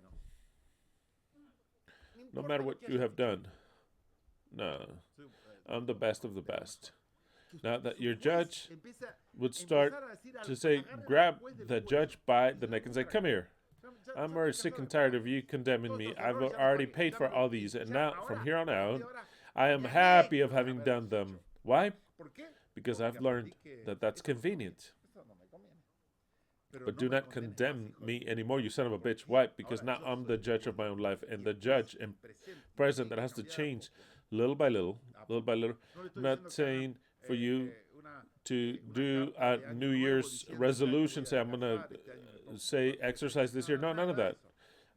no matter what you have done. No, I'm the best of the best. Now that your judge would start to say, grab the judge by the neck and say, come here. I'm very sick and tired of you condemning me. I've already paid for all these, and now, from here on out, I am happy of having done them. Why? Because I've learned that that's convenient. But do not condemn me anymore, you son of a bitch. Why? Because now I'm the judge of my own life, and the judge and president that has to change little by little, little by little. I'm not saying for you to do a New Year's resolution, say, I'm going to say exercise this year. No, none of that.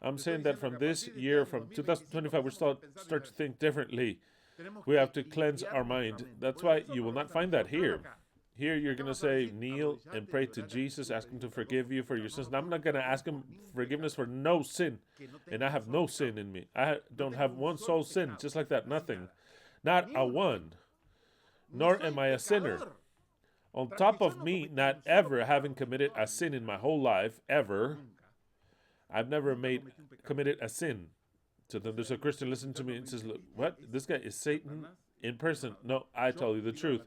I'm saying that from this year, from 2025, we start to think differently. We have to cleanse our mind. That's why you will not find that here. Here you're going to say, kneel and pray to Jesus, ask him to forgive you for your sins. And I'm not going to ask him forgiveness for no sin. And I have no sin in me. I don't have one sole sin, just like that, nothing. Not a one. Nor am I a sinner. On top of me not ever having committed a sin in my whole life, ever, I've never committed a sin. So then there's a Christian listen to me and says, look, what? This guy is Satan in person. No, I tell you the truth.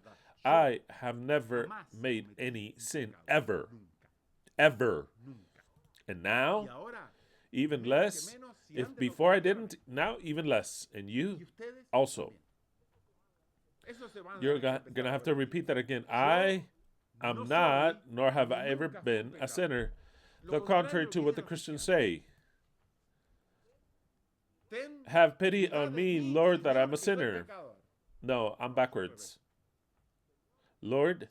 I have never made any sin, ever. Ever. And now, even less. If before I didn't, now even less. And you also. You're going to have to repeat that again. I am not, nor have I ever been, a sinner. The contrary to what the Christians say. Have pity on me, Lord, that I'm a sinner. No, I'm backwards. Lord,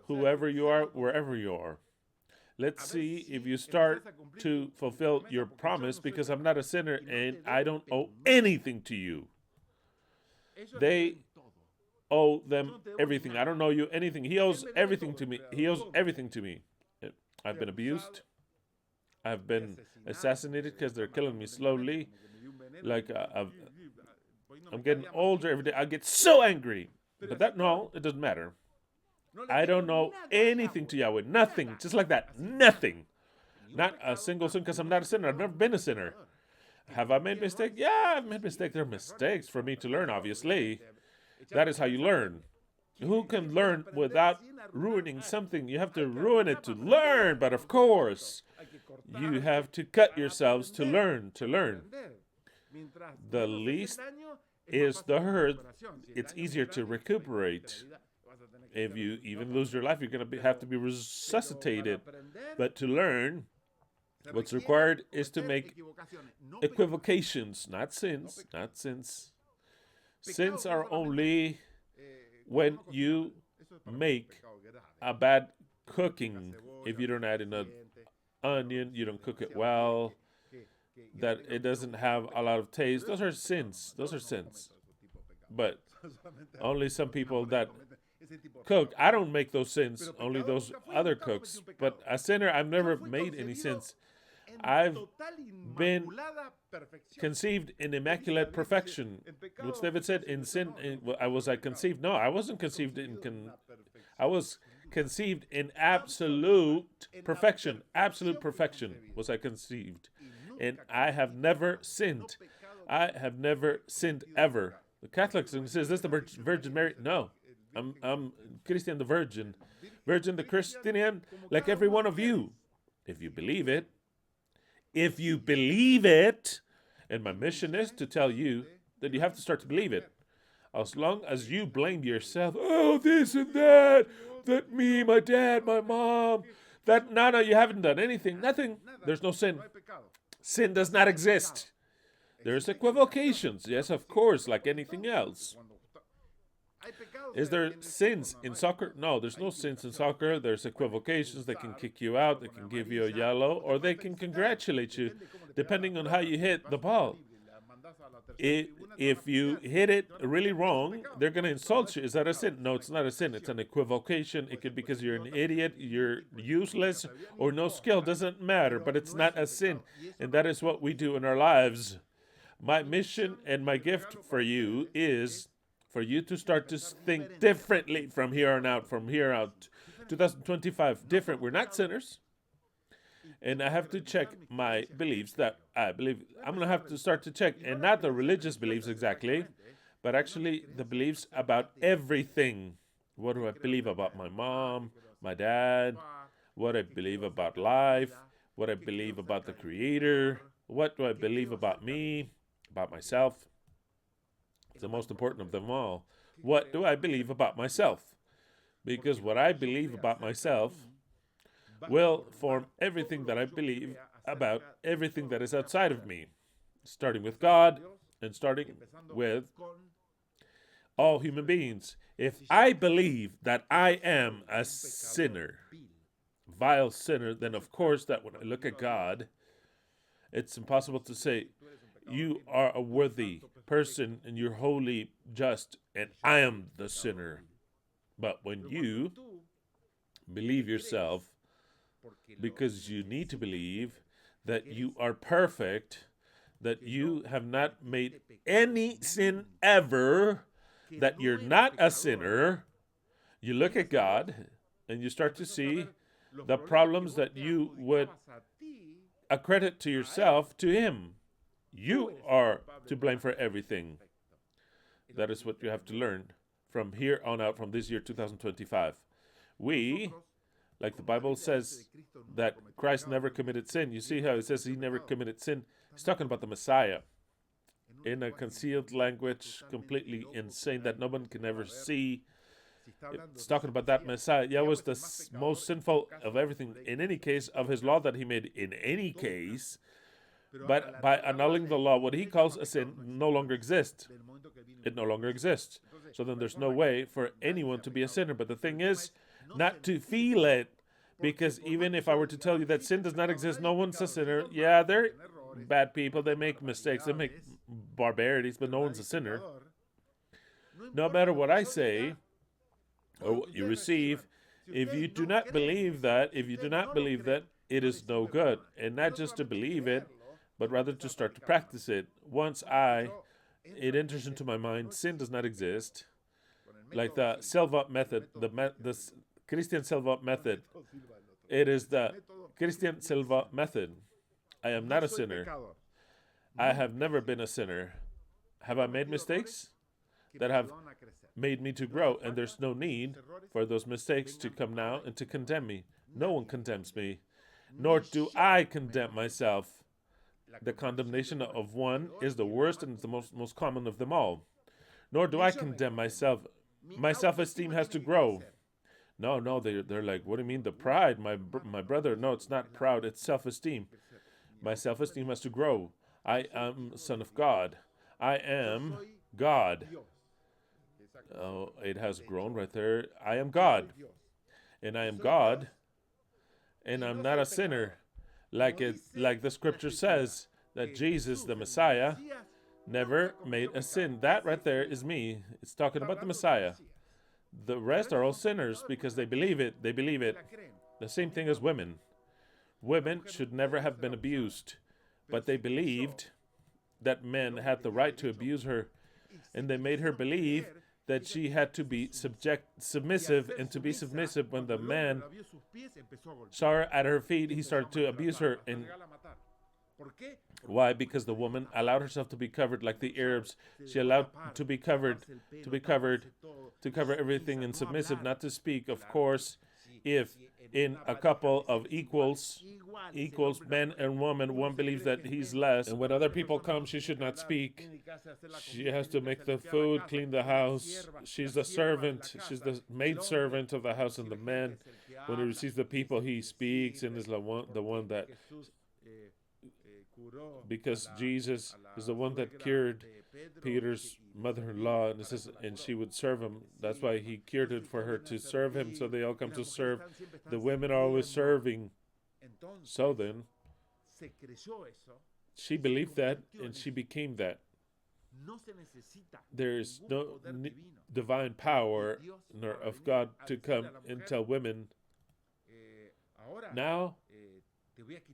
whoever you are, wherever you are. Let's see if you start to fulfill your promise, because I'm not a sinner and I don't owe anything to you. They owe them everything. I don't owe you anything. He owes everything to me. He owes everything to me. I've been abused. I've been assassinated because they're killing me slowly. Like, I'm getting older every day. I get so angry. But no, it doesn't matter. I don't know anything to Yahweh. Nothing. Just like that. Nothing. Not a single sin, because I'm not a sinner. I've never been a sinner. Have I made mistakes? Yeah, I've made mistakes. There are mistakes for me to learn, obviously. That is how you learn. Who can learn without ruining something? You have to ruin it to learn. But of course, you have to cut yourselves to learn. The least is the hurt. It's easier to recuperate. If you even lose your life, you're going to have to be resuscitated. But to learn, what's required is to make equivocations, not sins, not sins. Sins are only when you make a bad cooking. If you don't add in an onion, you don't cook it well, that it doesn't have a lot of taste. Those are sins. Those are sins. But only some people that cook. I don't make those sins. Only those other cooks. But a sinner, I've never made any sins. I've been conceived in immaculate perfection. Which David said, in sin, was I conceived? No, I wasn't conceived in... I was conceived in absolute perfection. Absolute perfection was I conceived. And I have never sinned. I have never sinned ever. The Catholics says, is this the Virgin Mary? No. I'm Christian the Virgin. Virgin the Christian, like every one of you. If you believe it. If you believe it. And my mission is to tell you that you have to start to believe it. As long as you blame yourself, oh, this and that me, my dad, my mom, no, you haven't done anything, nothing. There's no sin. Sin does not exist. There's equivocations, yes, of course, like anything else. Is there sins in soccer? No, there's no sins in soccer. There's equivocations. They can kick you out. They can give you a yellow, or they can congratulate you, depending on how you hit the ball. If you hit it really wrong, they're going to insult you. Is that a sin? No, it's not a sin. It's an equivocation. It could be because you're an idiot, you're useless, or no skill. Doesn't matter, but it's not a sin. And that is what we do in our lives. My mission and my gift for you is for you to start to think differently from here on out, 2025, different. We're not sinners. And I have to check my beliefs that I believe. I'm going to have to start to check, and not the religious beliefs exactly, but actually the beliefs about everything. What do I believe about my mom, my dad? What I believe about life? What I believe about the Creator? What do I believe about me, about myself? It's the most important of them all. What do I believe about myself? Because what I believe about myself will form everything that I believe about everything that is outside of me, starting with God and starting with all human beings. If I believe that I am a sinner, vile sinner, then of course that when I look at God, it's impossible to say, you are a worthy person and you're holy, just, and I am the sinner. But when you believe yourself, because you need to believe that you are perfect, that you have not made any sin ever, that you're not a sinner, you look at God and you start to see the problems that you would accredit to yourself to Him. You are to blame for everything. That is what you have to learn from here on out, from this year 2025. We, like the Bible says, that Christ never committed sin. You see how it says He never committed sin? He's talking about the Messiah in a concealed language, completely insane, that no one can ever see. It's talking about that Messiah. Yeah, was the most sinful of everything, in any case, of His law that He made, in any case. But by annulling the law, what He calls a sin no longer exists. It no longer exists. So then there's no way for anyone to be a sinner. But the thing is, not to feel it, because even if I were to tell you that sin does not exist, no one's a sinner. Yeah, they're bad people. They make mistakes. They make barbarities, but no one's a sinner. No matter what I say or what you receive, if you do not believe that, it is no good. And not just to believe it, but rather to start to practice it. Once it enters into my mind, sin does not exist. Like the Silva method, the Christian Silva method. It is the Christian Silva method. I am not a sinner. I have never been a sinner. Have I made mistakes that have made me to grow? And there's no need for those mistakes to come now and to condemn me. No one condemns me, nor do I condemn myself. The condemnation of one is the worst and it's the most common of them all. Nor do I condemn myself. My self-esteem has to grow. No, they're like, what do you mean, the pride, my brother? No, it's not proud, it's self-esteem. My self-esteem has to grow. I am a son of God. I am God. Oh, it has grown right there. I am God. And I am God. And I'm not a sinner. Like the scripture says, that Jesus, the Messiah, never made a sin. That right there is me. It's talking about the Messiah. The rest are all sinners because they believe it. They believe it. The same thing as women. Women should never have been abused, but they believed that men had the right to abuse her, and they made her believe that she had to be submissive, and to be submissive. When the man saw her at her feet, he started to abuse her. And why? Because the woman allowed herself to be covered like the Arabs. She allowed to be covered, to cover everything, and submissive, not to speak. Of course, if in a couple of equals, men and woman, one believes that he's less, and when other people come, she should not speak. She has to make the food, clean the house. She's the servant. She's the maid servant of the house, and the man, when he receives the people, he speaks and is the one that, because Jesus is the one that cured Peter's mother-in-law, and it says, and she would serve him. That's why he cured it, for her to serve him, so they all come to serve. The women are always serving. So then, she believed that, and she became that. There is no divine power nor of God to come and tell women. Now,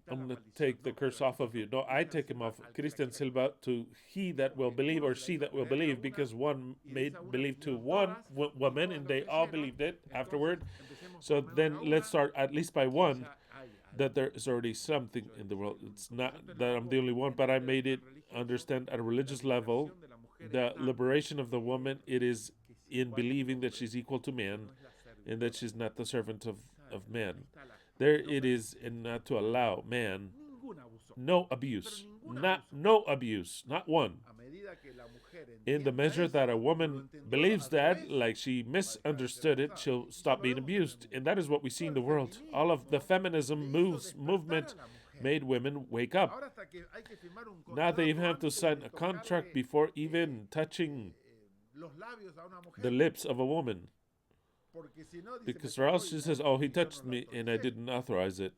I'm going to take the curse off of you. No, I take him off. Christian Silva, to he that will believe or she that will believe, because one made believe to one woman and they all believed it afterward. So then let's start at least by one, that there is already something in the world. It's not that I'm the only one, but I made it understand at a religious level the liberation of the woman. It is in believing that she's equal to man and that she's not the servant of man. There it is, and not to allow man no abuse, no abuse, not one. In the measure that a woman believes that, like she misunderstood it, she'll stop being abused. And that is what we see in the world. All of the feminism movement made women wake up. Now they even have to sign a contract before even touching the lips of a woman. Because or else she says, oh, he touched me and I didn't authorize it.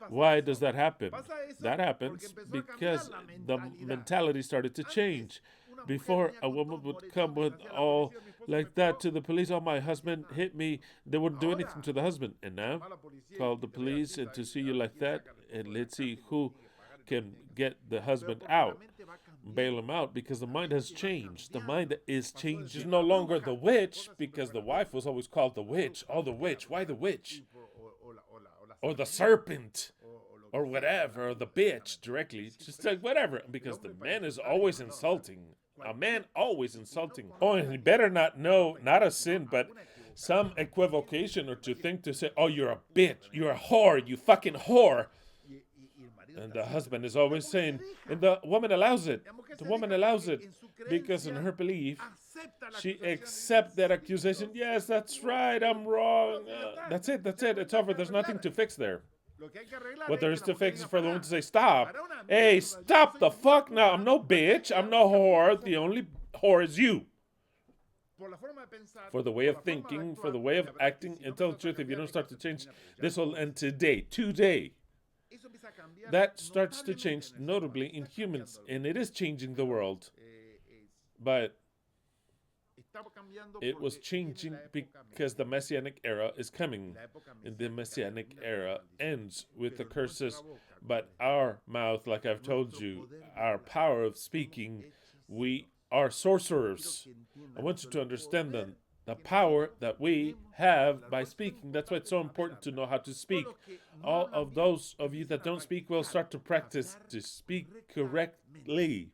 Why does that happen? That happens because the mentality started to change. Before, a woman would come with all like that to the police. Oh, my husband hit me. They wouldn't do anything to the husband. And now, call the police and to see you like that. And let's see who can get the husband out. Bail him out, because the mind has changed. The mind is changed. It's no longer the witch, because the wife was always called the witch. Oh, the witch. Why the witch? Or the serpent. Or whatever. Or the bitch directly. Just like whatever. Because the man is always insulting. A man always insulting. Oh, and he better not know, not a sin, but some equivocation or to think to say, oh, you're a bitch. You're a whore. You fucking whore. And the husband is always saying, and the woman allows it. The woman allows it because in her belief, she accepts that accusation. Yes, that's right. I'm wrong. That's it. It's over. There's nothing to fix there. What there is to fix is for the woman to say, stop. Hey, stop the fuck now. I'm no bitch. I'm no whore. The only whore is you. For the way of thinking, for the way of acting, and tell the truth, if you don't start to change, this will end today. Today. That starts to change notably in humans, and it is changing the world. But it was changing because the Messianic era is coming, and the Messianic era ends with the curses. But our mouth, like I've told you, our power of speaking, we are sorcerers. I want you to understand them. The power that we have by speaking. That's why it's so important to know how to speak. All of those of you that don't speak will start to practice to speak correctly.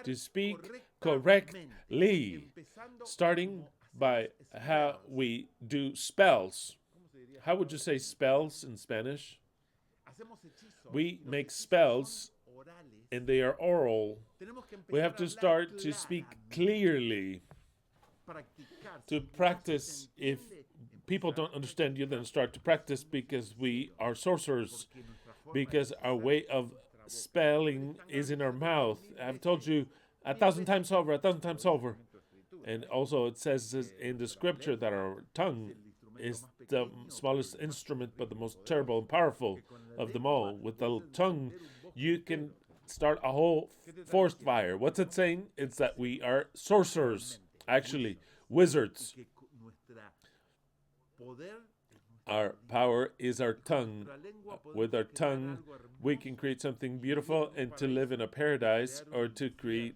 To speak correctly. Starting by how we do spells. How would you say spells in Spanish? We make spells and they are oral. We have to start to speak clearly. To practice. If people don't understand you, then start to practice, because we are sorcerers, because our way of spelling is in our mouth. I've told you 1,000 times over. And also it says in the scripture that our tongue is the smallest instrument, but the most terrible and powerful of them all. With the tongue, you can start a whole forest fire. What's it saying? It's that we are sorcerers. Actually, wizards. Our power is our tongue. With our tongue, we can create something beautiful and to live in a paradise, or to create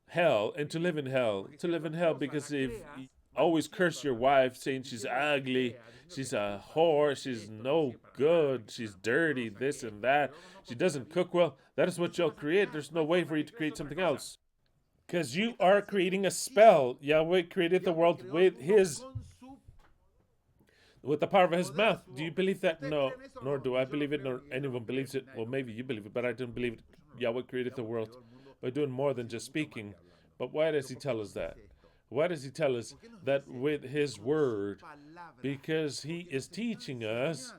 hell and to live in hell. To live in hell, because if you always curse your wife saying she's ugly, she's a whore, she's no good, she's dirty, this and that, she doesn't cook well, that is what you'll create. There's no way for you to create something else. Because you are creating a spell. Yahweh created the world with the power of his mouth. Do you believe that? No, nor do I believe it, nor anyone believes it. Well, maybe you believe it, but I don't believe it. Yahweh created the world by doing more than just speaking. But why does he tell us that? Why does he tell us that with his word? Because he is teaching us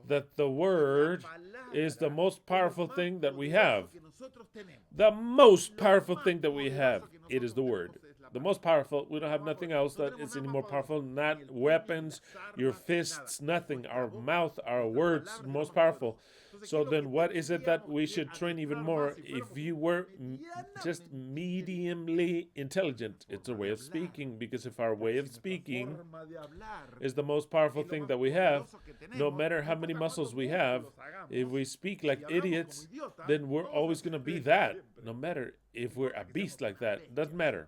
that the word is the most powerful thing that we have. The most powerful thing that we have. It is the word. The most powerful, we don't have nothing else that is any more powerful. Not weapons, your fists, nothing. Our mouth, our words, most powerful. So then what is it that we should train even more? If you were just mediumly intelligent, it's a way of speaking. Because if our way of speaking is the most powerful thing that we have, no matter how many muscles we have, if we speak like idiots, then we're always going to be that. No matter if we're a beast like that, it doesn't matter.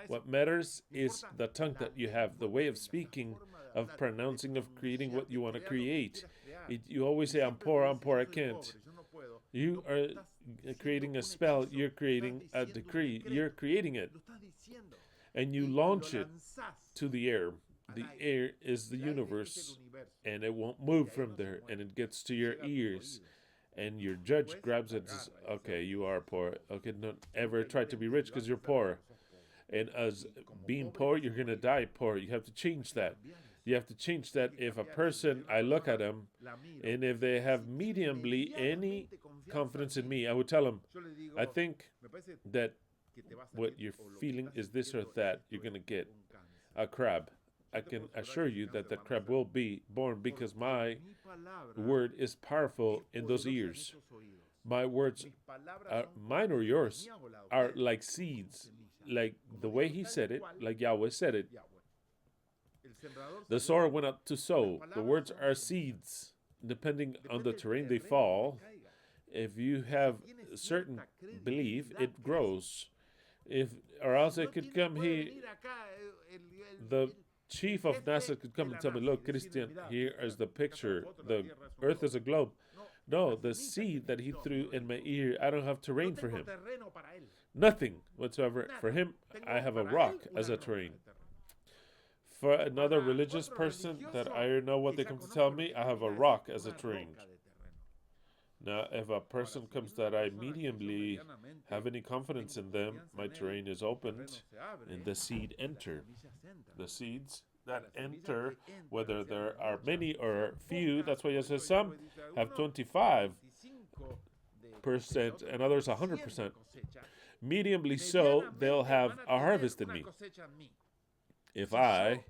What matters is the tongue that you have, the way of speaking, of pronouncing, of creating what you want to create. You always say, I'm poor, I can't. You are creating a spell, you're creating a decree, you're creating it. And you launch it to the air. The air is the universe, and it won't move from there, and it gets to your ears. And your judge grabs it and says, okay, you are poor. Okay, don't ever try to be rich because you're poor. And as being poor, you're going to die poor. You have to change that. You have to change that. If a person, I look at them, and if they have mediumly any confidence in me, I would tell them, I think that what you're feeling is this or that. You're going to get a crab. I can assure you that that crab will be born because my word is powerful in those ears. My words, mine or yours, are like seeds. Like the way he said it, like Yahweh said it. The sower went out to sow. The words are seeds. Depending on the terrain they fall, if you have a certain belief, it grows. Or else it could come here, the chief of NASA could come and tell me, look, Christian, here is the picture. The earth is a globe. No, the seed that he threw in my ear, I don't have terrain for him. Nothing whatsoever. For him, I have a rock as a terrain. For another religious person that I know what they come to tell me, I have a rock as a terrain. Now, if a person comes that I mediumly have any confidence in them, my terrain is opened, and the seed enter. The seeds that enter, whether there are many or few, that's why it says some have 25%, and others 100%. Mediumly so, they'll have a harvest in me. If I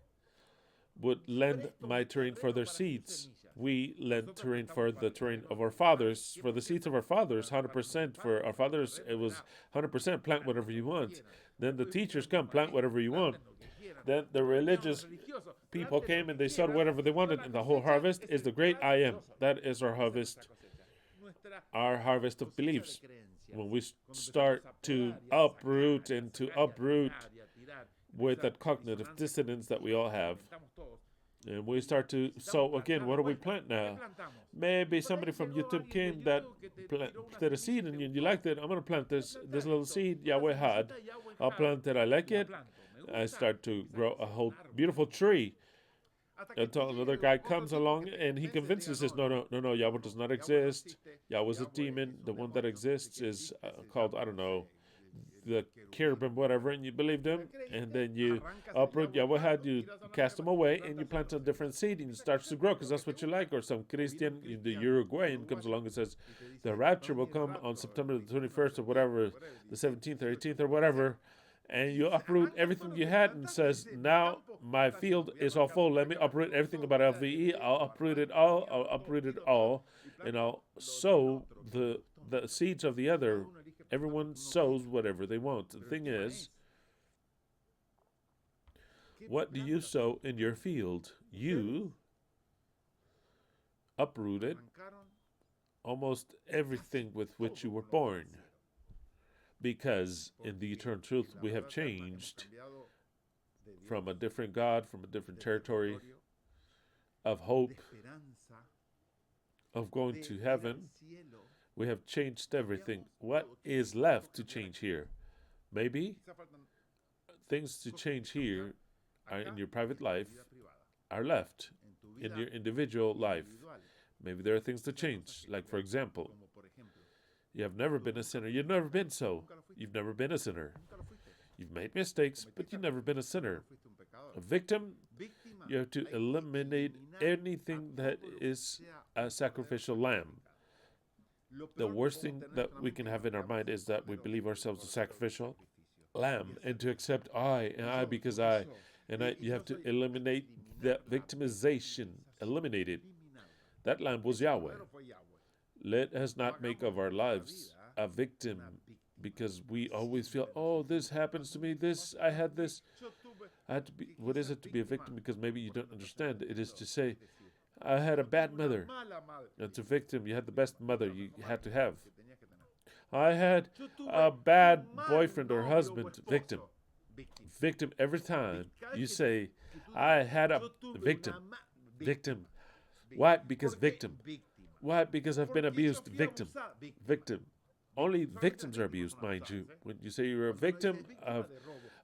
would lend my terrain for their seeds, we lend terrain for the terrain of our fathers, for the seeds of our fathers, 100%. For our fathers, it was 100%, plant whatever you want. Then the teachers come, plant whatever you want. Then the religious people came and they sowed whatever they wanted, and the whole harvest is the great I am. That is our harvest of beliefs. When we start to uproot with that cognitive dissonance that we all have, and we start to sow again, what do we plant now? Maybe somebody from YouTube came that planted a seed and you liked it. I'm going to plant this little seed, YHWH Ekhad. I'll plant it, I like it. I start to grow a whole beautiful tree. Until another guy comes along and he convinces us, no, Yahweh does not exist. Yahweh is a demon. The one that exists is called, I don't know, the cherubim, whatever, and you believe them, and then you uproot YHWH Ekhad, you cast them away, and you plant a different seed, and it starts to grow, because that's what you like. Or some Christian in the Uruguayan comes along and says, the rapture will come on September the 21st or whatever, the 17th or 18th or whatever, and you uproot everything you had and says, now my field is all full, let me uproot everything about LVE, I'll uproot it all, and I'll sow the seeds of the other. Everyone sows whatever they want. The thing is, what do you sow in your field? You uprooted almost everything with which you were born. Because in the eternal truth, we have changed from a different God, from a different territory of hope, of going to heaven. We have changed everything. What is left to change here? Maybe things to change here are in your private life are left in your individual life. Maybe there are things to change. Like, for example, you have never been a sinner. You've never been so. You've never been a sinner. You've made mistakes, but you've never been a sinner. A victim, you have to eliminate anything that is a sacrificial lamb. The worst thing that we can have in our mind is that we believe ourselves as sacrificial. lamb and to accept I because I. And you have to eliminate that victimization. Eliminate it. That lamb was Yahweh. Let us not make of our lives a victim because we always feel, oh, this happens to me, I had this. I had to be, what is it to be a victim? Because maybe you don't understand. It is to say, I had a bad mother. It's a victim. You had the best mother you had to have. I had a bad boyfriend or husband. Victim. Victim every time you say, I had a victim. Victim. Why? Because victim. Why? Because I've been abused. Victim. Victim. Only victims are abused, mind you. When you say you're a victim of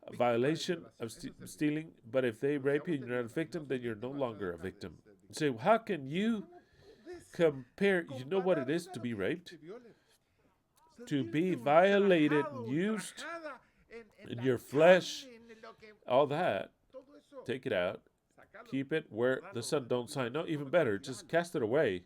a violation of stealing, but if they rape you and you're not a victim, then you're no longer a victim. You say, how can you compare? You know what it is to be raped? To be violated and used in your flesh, all that. Take it out. Keep it where the sun don't shine. No, even better, just cast it away.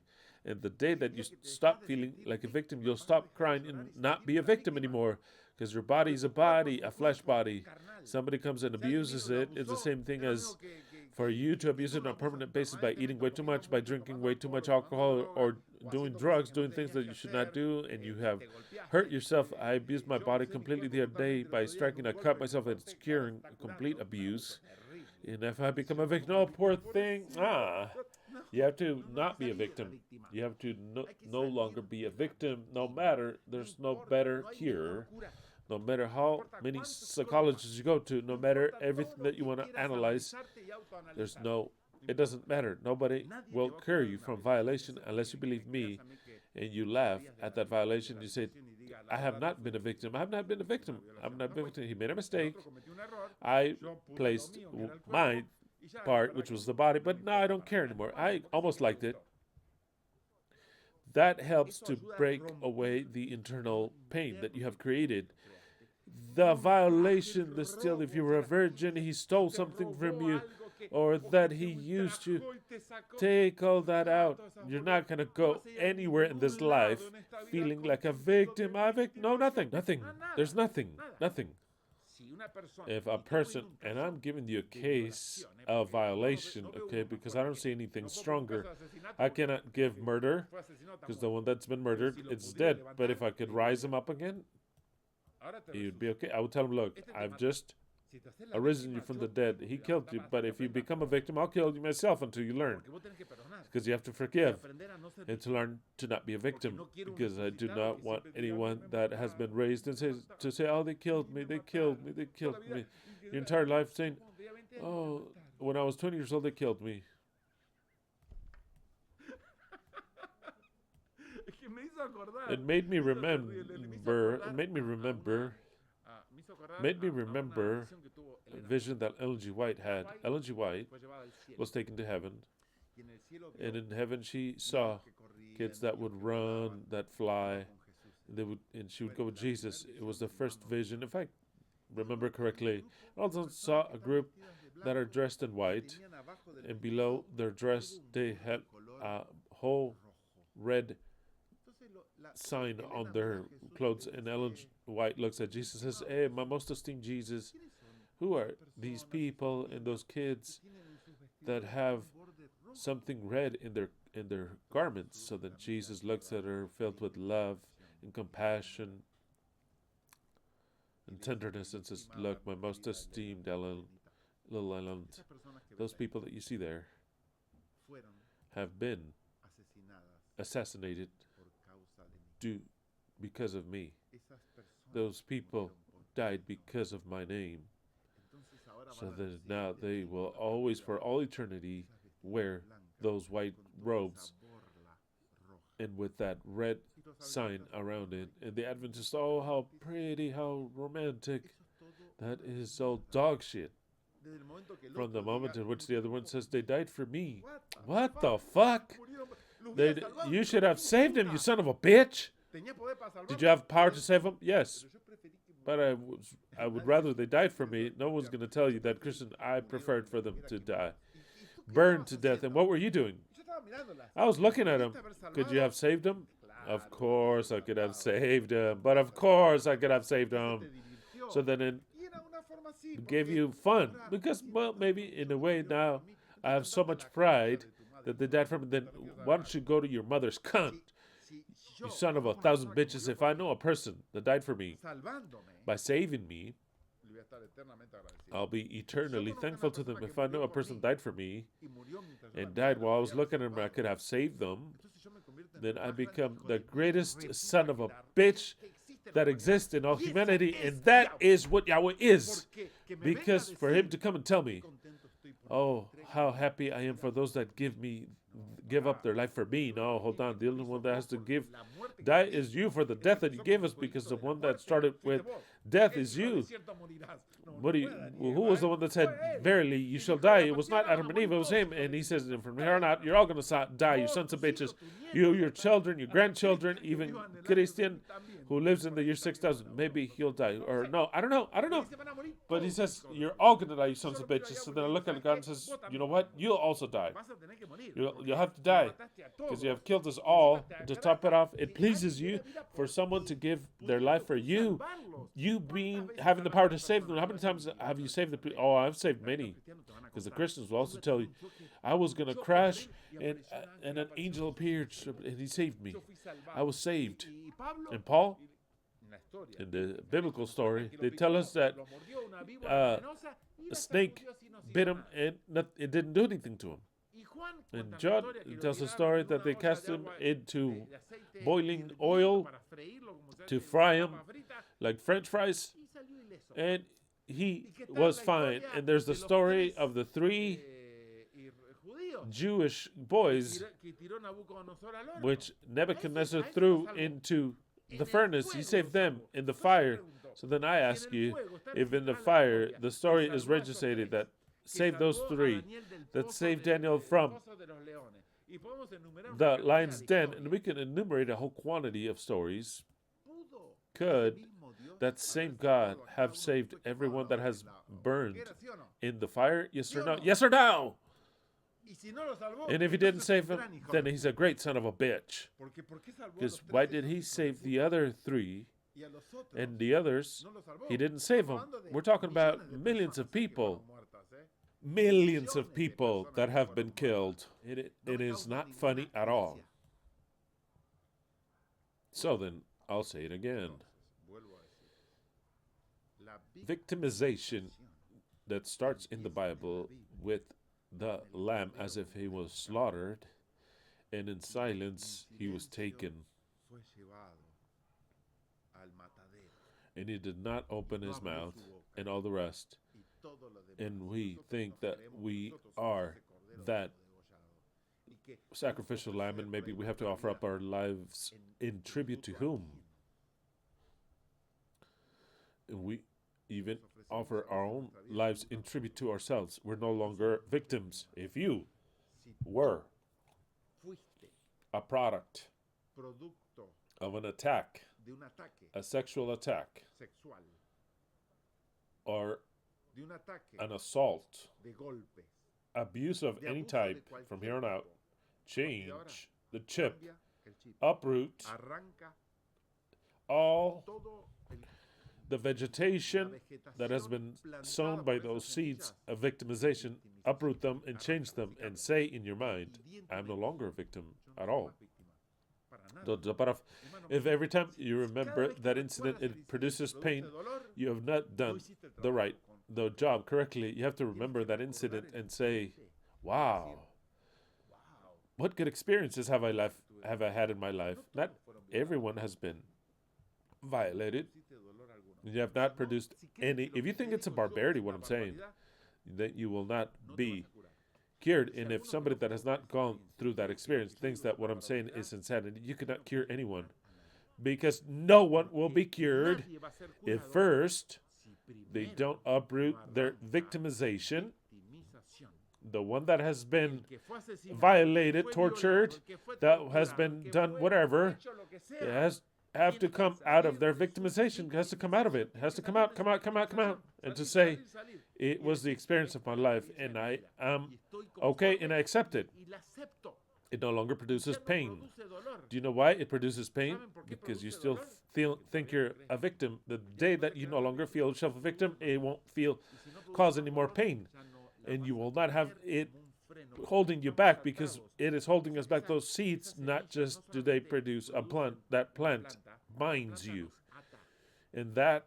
And the day that you stop feeling like a victim, you'll stop crying and not be a victim anymore. Because your body's a body, a flesh body. Somebody comes and abuses it. It's the same thing as for you to abuse it on a permanent basis by eating way too much, by drinking way too much alcohol, or doing drugs, doing things that you should not do, and you have hurt yourself. I abused my body completely the other day by striking. I cut myself. It's curing complete abuse. And if I become a victim, oh, poor thing. You have to not be a victim. You have to no longer be a victim. No matter, there's no better cure. No matter how many psychologists you go to, no matter everything that you want to analyze, it doesn't matter. Nobody will cure you from violation unless you believe me and you laugh at that violation. You say, I have not been a victim. I have not been a victim. I'm not a victim. He made a mistake. I placed my part, which was the body, but now I don't care anymore. I almost liked it. That helps to break away the internal pain that you have created. The violation, the steal, if you were a virgin, he stole something from you, or that he used you. Take all that out. You're not going to go anywhere in this life feeling like a victim. No, nothing. There's nothing. If a person, and I'm giving you a case of violation, okay, because I don't see anything stronger. I cannot give murder, because the one that's been murdered, it's dead. But if I could rise him up again, he would be okay. I would tell him, look, I've just arisen you from the dead. He killed you, but if you become a victim, I'll kill you myself until you learn. Because you have to forgive and to learn to not be a victim. Because I do not want anyone that has been raised and to say, oh, they killed me. Your entire life saying, oh, when I was 20 years old, they killed me. It made me remember a vision that Ellen G. White had. Ellen G. White was taken to heaven, and in heaven she saw kids that would run, that fly, and she would go with Jesus. It was the first vision, if I remember correctly. I also saw a group that are dressed in white, and below their dress they had a whole red sign on their clothes, and Ellen White looks at Jesus and says, hey, my most esteemed Jesus, who are these people and those kids that have something red in their garments? So then Jesus looks at her, filled with love and compassion and tenderness, and says, look, my most esteemed little Ellen, those people that you see there have been assassinated because of me. Those people died because of my name. So that now they will always, for all eternity, wear those white robes and with that red sign around it. And the Adventists, oh, how pretty, how romantic. That is all dog shit. From the moment in which the other one says they died for me. What the fuck? You should have saved him, you son of a bitch. Did you have power to save him? Yes. But I would rather they died for me. No one's going to tell you that, Christian. I preferred for them to die. Burned to death. And what were you doing? I was looking at him. Could you have saved him? Of course I could have saved him. But of course I could have saved him. So then gave you fun. Because, well, maybe in a way now I have so much pride that they died for me. Then why don't you go to your mother's cunt? You son of 1,000 bitches. If I know a person that died for me by saving me, I'll be eternally thankful to them. If I know a person died for me and died while I was looking at them, I could have saved them, then I become the greatest son of a bitch that exists in all humanity. And that is what Yahweh is. Because for him to come and tell me, oh, how happy I am for those that give up their life for me. No, hold on. The only one that has to die is you for the death that you gave us, because the one that started with death is you. Who was the one that said, verily you shall die? It was not Adam and Eve, it was him. And he says, from here on out, you're all going to die, you sons of bitches. You, your children, your grandchildren, even Christian who lives in the year 6000, maybe he'll die. Or no, I don't know. But he says, you're all going to die, you sons of bitches. So then I look at God and says, you know what? You'll also die. You'll have to die, because you have killed us all. To top it off, it pleases you for someone to give their life for you. You having the power to save them. How many times have you saved the people? Oh, I've saved many. Because the Christians will also tell you, I was going to crash and an angel appeared and he saved me. I was saved. And Paul, in the biblical story, they tell us that a snake bit him and it didn't do anything to him. And John tells a story that they cast him into boiling oil to fry him like French fries, and he was fine. And there's the story of the 3 Jewish boys which Nebuchadnezzar threw into the furnace. He saved them in the fire. So then I ask you, if in the fire the story is registered that saved those 3, that saved Daniel from the lion's den, and we can enumerate a whole quantity of stories, could that same God have saved everyone that has burned in the fire? Yes or no? Yes or no? And if he didn't save him, then he's a great son of a bitch. Because why did he save the other 3 and the others he didn't save them? We're talking about millions of people. Millions of people that have been killed. It is not funny at all. So then, I'll say it again. Victimization that starts in the Bible with the lamb as if he was slaughtered, and in silence he was taken. And he did not open his mouth, and all the rest. And we think that we are that sacrificial lamb, and maybe we have to offer up our lives in tribute to whom? And we even offer our own lives in tribute to ourselves. We're no longer victims. If you were a product of an attack, a sexual attack, or an assault, abuse of any type, from here on out, change the chip, uproot all the vegetation that has been sown by those seeds of victimization, uproot them and change them, and say in your mind, I'm no longer a victim at all. If every time you remember that incident, it produces pain, you have not done the job correctly. You have to remember that incident and say, wow, what good experiences have I had in my life? Not everyone has been violated. You have not produced any. If you think it's a barbarity, what I'm saying, that you will not be cured. And if somebody that has not gone through that experience thinks that what I'm saying is insanity, you cannot cure anyone. Because no one will be cured if first they don't uproot their victimization. The one that has been violated, tortured, that has been done whatever, it have to come out of their victimization. It has to come out of it. It has to come out. And to say, it was the experience of my life, and I am okay, and I accept it. It no longer produces pain. Do you know why it produces pain? Because you still think you're a victim. The day that you no longer feel yourself a victim, it won't cause any more pain. And you will not have it holding you back, because it is holding us back. Those seeds, not just do they produce a plant, that plant binds you. And that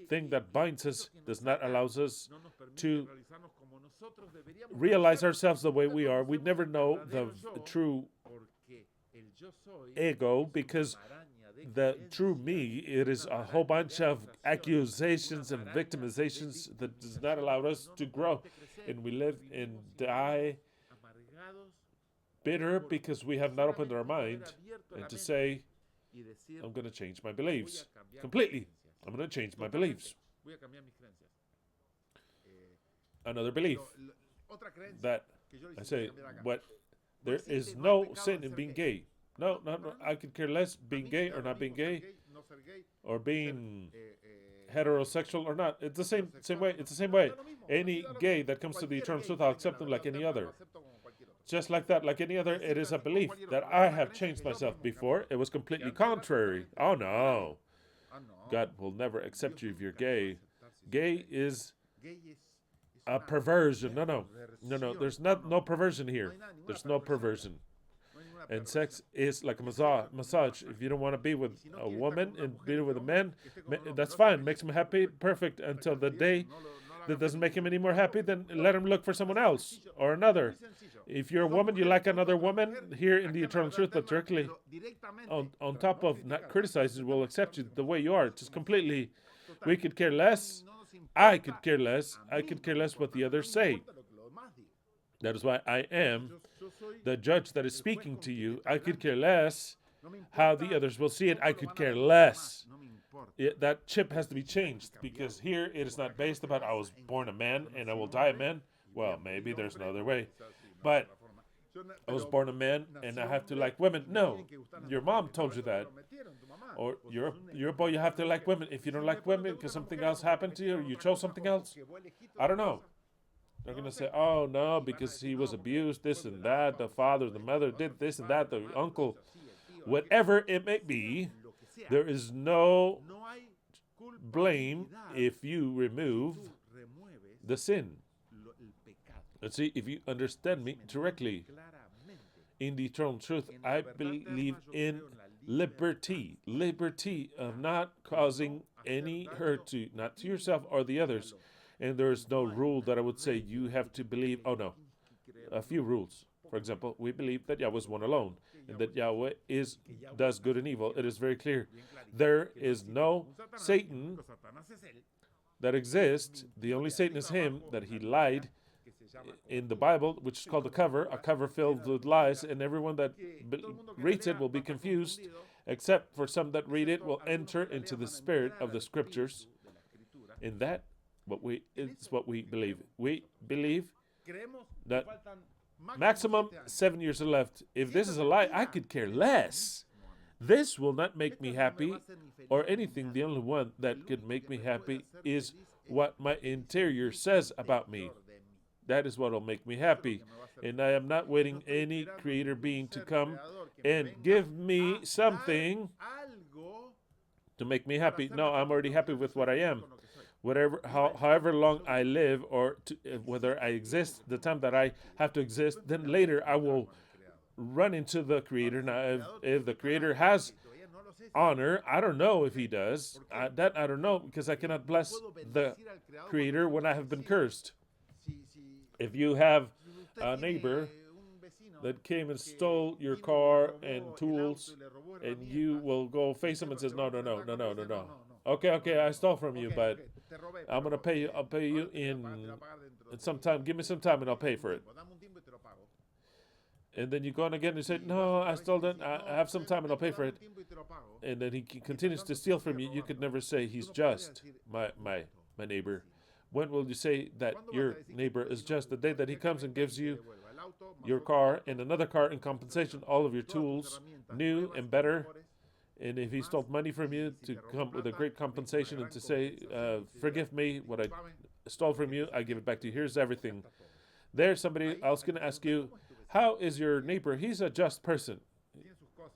thing that binds us does not allow us to realize ourselves the way we are. We never know the true ego, because the true me, it is a whole bunch of accusations and victimizations that does not allow us to grow. And we live and die bitter because we have not opened our mind and to say, I'm going to change my beliefs completely. I'm going to change my beliefs. Another belief that I say, what, there is no sin in being gay. No. I could care less being gay or not being gay, or being heterosexual or not. It's the same way. It's the same way. Any gay that comes to the eternal truth, I'll accept them like any other. Just like that, like any other, it is a belief that I have changed myself. Before, it was completely contrary. Oh no. God will never accept you if you're gay. Gay is a perversion. No. There's no perversion here. There's no perversion. And sex is like a massage. If you don't want to be with a woman and be with a man, that's fine. Makes him happy, perfect. Until the day that doesn't make him any more happy, then let him look for someone else or another. If you're a woman, you like another woman, here in the eternal truth, but directly on top of not criticizing, will accept you the way you are. Just completely. We could care less. I could care less. I could care less what the others say. That is why I am the judge that is speaking to you. I could care less how the others will see it. I could care less. That chip has to be changed, because here it is not based about I was born a man and I will die a man. Well, maybe there's another way. But I was born a man and I have to like women. No, your mom told you that. Or you're a boy, you have to like women. If you don't like women because something else happened to you or you chose something else, I don't know. They're going to say, oh no, because he was abused, this and that, the father, the mother did this and that, the uncle. Whatever it may be, there is no blame if you remove the sin. Let's see, if you understand me directly, in the eternal truth, I believe in liberty of not causing any hurt to, not to yourself or the others. And there is no rule that I would say you have to believe. Oh no, a few rules. For example, we believe that Yahweh is one alone, and that Yahweh does good and evil. It is very clear. There is no Satan that exists. The only Satan is him, that he lied in the Bible, which is called a cover filled with lies, and everyone that reads it will be confused, except for some that read it will enter into the spirit of the scriptures. In that, it's what we believe. We believe that maximum 7 years are left. If this is a lie, I could care less. This will not make me happy or anything. The only one that could make me happy is what my interior says about me. That is what will make me happy. And I am not waiting any creator being to come and give me something to make me happy. No, I'm already happy with what I am. However long I live, or whether I exist, the time that I have to exist, then later I will run into the Creator. Now, if the Creator has honor, I don't know if He does. That I don't know, because I cannot bless the Creator when I have been cursed. If you have a neighbor that came and stole your car and tools, and you will go face him and says, no. Okay, I stole from you, but I'm going to pay you. I'll pay you in some time. Give me some time and I'll pay for it. And then you go on again and you say, no, I stole that. I have some time and I'll pay for it. And then he continues to steal from you. You could never say he's just, my neighbor. When will you say that your neighbor is just? The day that he comes and gives you your car and another car in compensation, all of your tools, new and better. And if he stole money from you, to come with a great compensation and to say, forgive me, what I stole from you, I give it back to you. Here's everything. There's somebody else going to ask you, How is your neighbor? He's a just person.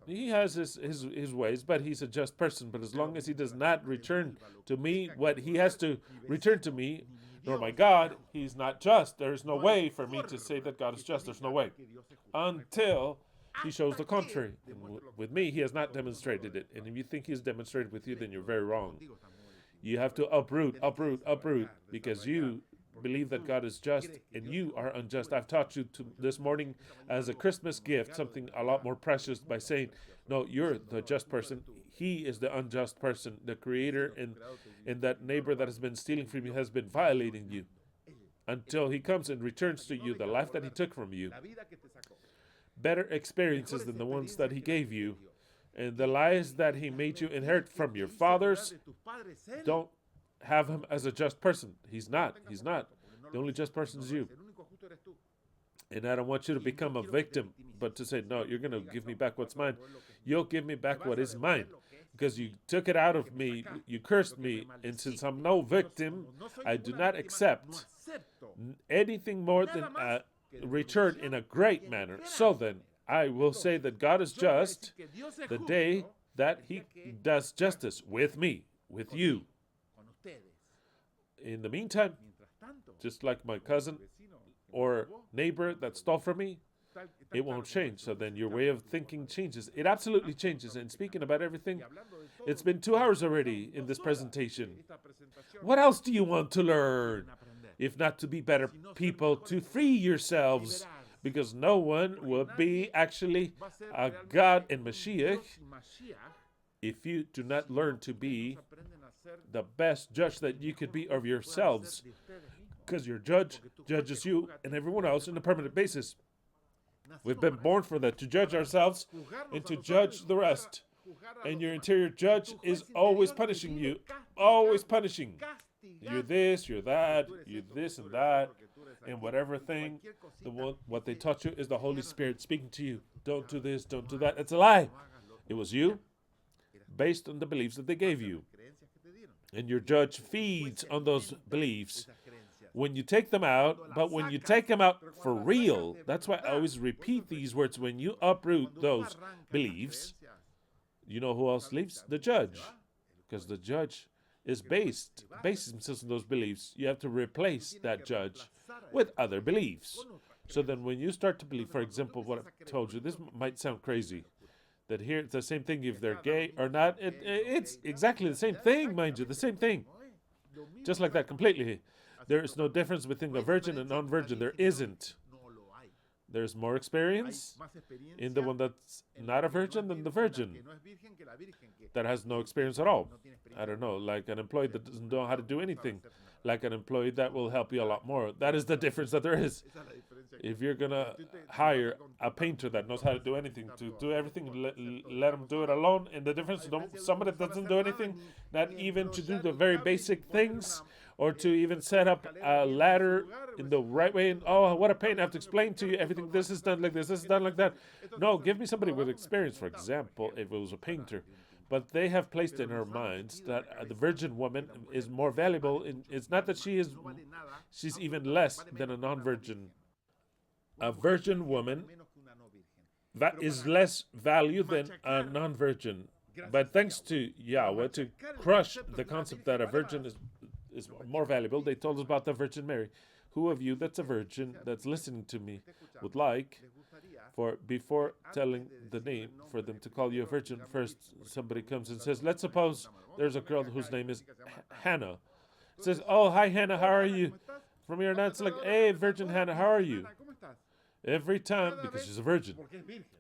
He has his ways, but he's a just person. But as long as he does not return to me what he has to return to me, nor my God, he's not just. There's no way for me to say that God is just. There's no way. Until he shows the contrary. And with me, he has not demonstrated it. And if you think he's demonstrated with you, then you're very wrong. You have to uproot, because you believe that God is just and you are unjust. I've taught you this morning as a Christmas gift something a lot more precious by saying, no, you're the just person. He is the unjust person. The creator and that neighbor that has been stealing from you has been violating you until he comes and returns to you the life that he took from you. Better experiences than the ones that he gave you. And the lies that he made you inherit from your fathers, don't have him as a just person. He's not. The only just person is you. And I don't want you to become a victim, but to say, no, you're going to give me back what's mine. You'll give me back what is mine. Because you took it out of me, you cursed me, and since I'm no victim, I do not accept anything more than a return in a great manner. So then, I will say that God is just the day that he does justice with me, with you. In the meantime, just like my cousin or neighbor that stole from me, it won't change. So then your way of thinking changes. It absolutely changes. And speaking about everything, it's been 2 hours already in this presentation. What else do you want to learn? If not to be better people, to free yourselves. Because no one will be actually a God in Mashiach if you do not learn to be the best judge that you could be of yourselves. Because your judge judges you and everyone else on a permanent basis. We've been born for that, to judge ourselves and to judge the rest. And your interior judge is always punishing you, always punishing. You're this, you're that, you're this and that, and whatever thing, what they taught you is the Holy Spirit speaking to you. Don't do this, don't do that. It's a lie. It was you, based on the beliefs that they gave you. And your judge feeds on those beliefs. When you take them out, but when you take them out for real, that's why I always repeat these words. When you uproot those beliefs, you know who else leaves? The judge. Because the judge is bases himself on those beliefs. You have to replace that judge with other beliefs. So then when you start to believe, for example, what I told you, this might sound crazy, that here it's the same thing if they're gay or not. It's exactly the same thing, mind you, the same thing. Just like that, completely. There is no difference between a virgin and non-virgin. There isn't. There's more experience in the one that's not a virgin than the virgin that has no experience at all. I don't know, like an employee that doesn't know how to do anything, like an employee that will help you a lot more. That is the difference that there is. If you're going to hire a painter that knows how to do anything, to do everything, let him do it alone. And the difference, somebody that doesn't do anything, not even to do the very basic things, or to even set up a ladder in the right way. And, oh, what a pain. I have to explain to you everything. This is done like this is done like that. No, give me somebody with experience, for example, if it was a painter. But they have placed in her minds that the virgin woman is more valuable. It's not that she's even less than a non-virgin. A virgin woman that is less value than a non-virgin. But thanks to Yahweh, to crush the concept that a virgin is more valuable, they told us about the Virgin Mary. Who of you that's a virgin, that's listening to me, would like, for before telling the name, for them to call you a virgin, first somebody comes and says, let's suppose there's a girl whose name is Hannah. It says, oh, hi Hannah, how are you? From here on out, it's like, hey, Virgin Hannah, how are you? Every time, because she's a virgin,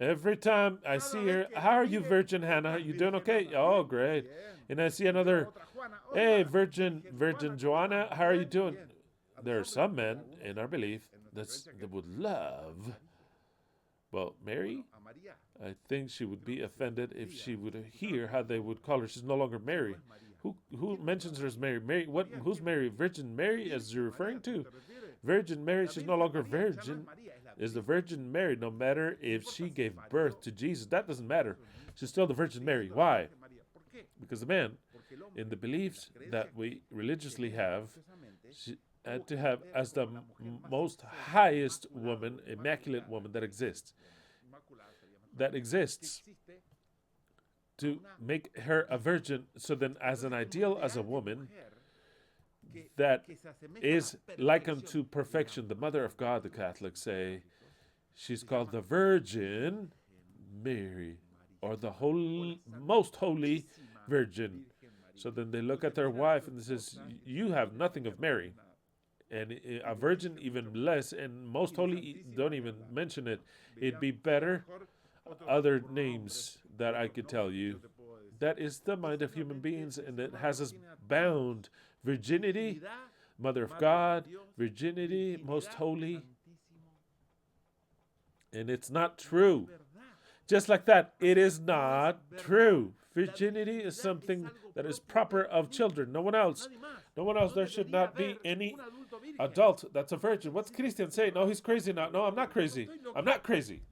every time I see her, how are you, Virgin Hannah? You doing okay? Oh, great. And I see another, hey, Virgin Joanna, how are you doing? There are some men in our belief that would love, well, Mary, I think she would be offended if she would hear how they would call her. She's no longer Mary. Who mentions her as Mary? Mary, what? Who's Mary? Virgin Mary, as you're referring to? Virgin Mary, she's no longer virgin. Is the Virgin Mary, no matter if she gave birth to Jesus, that doesn't matter. She's still the Virgin Mary. Why? Because the man, in the beliefs that we religiously have, to have as the most highest woman, immaculate woman that exists, to make her a virgin. So then, as an ideal, as a woman that is like unto perfection, the mother of God, the Catholics say, she's called the Virgin Mary, or the most holy Virgin. So then they look at their wife and they says, you have nothing of Mary. And a virgin even less, and most holy, don't even mention it. It'd be better other names that I could tell you. That is the mind of human beings, and it has us bound. Virginity, Mother of God, virginity, most holy. And it's not true. Just like that, it is not true. Virginity is something that is proper of children, no one else. No one else. There should not be any adult that's a virgin. What's Christian saying? No, he's crazy now. No, I'm not crazy. I'm not crazy.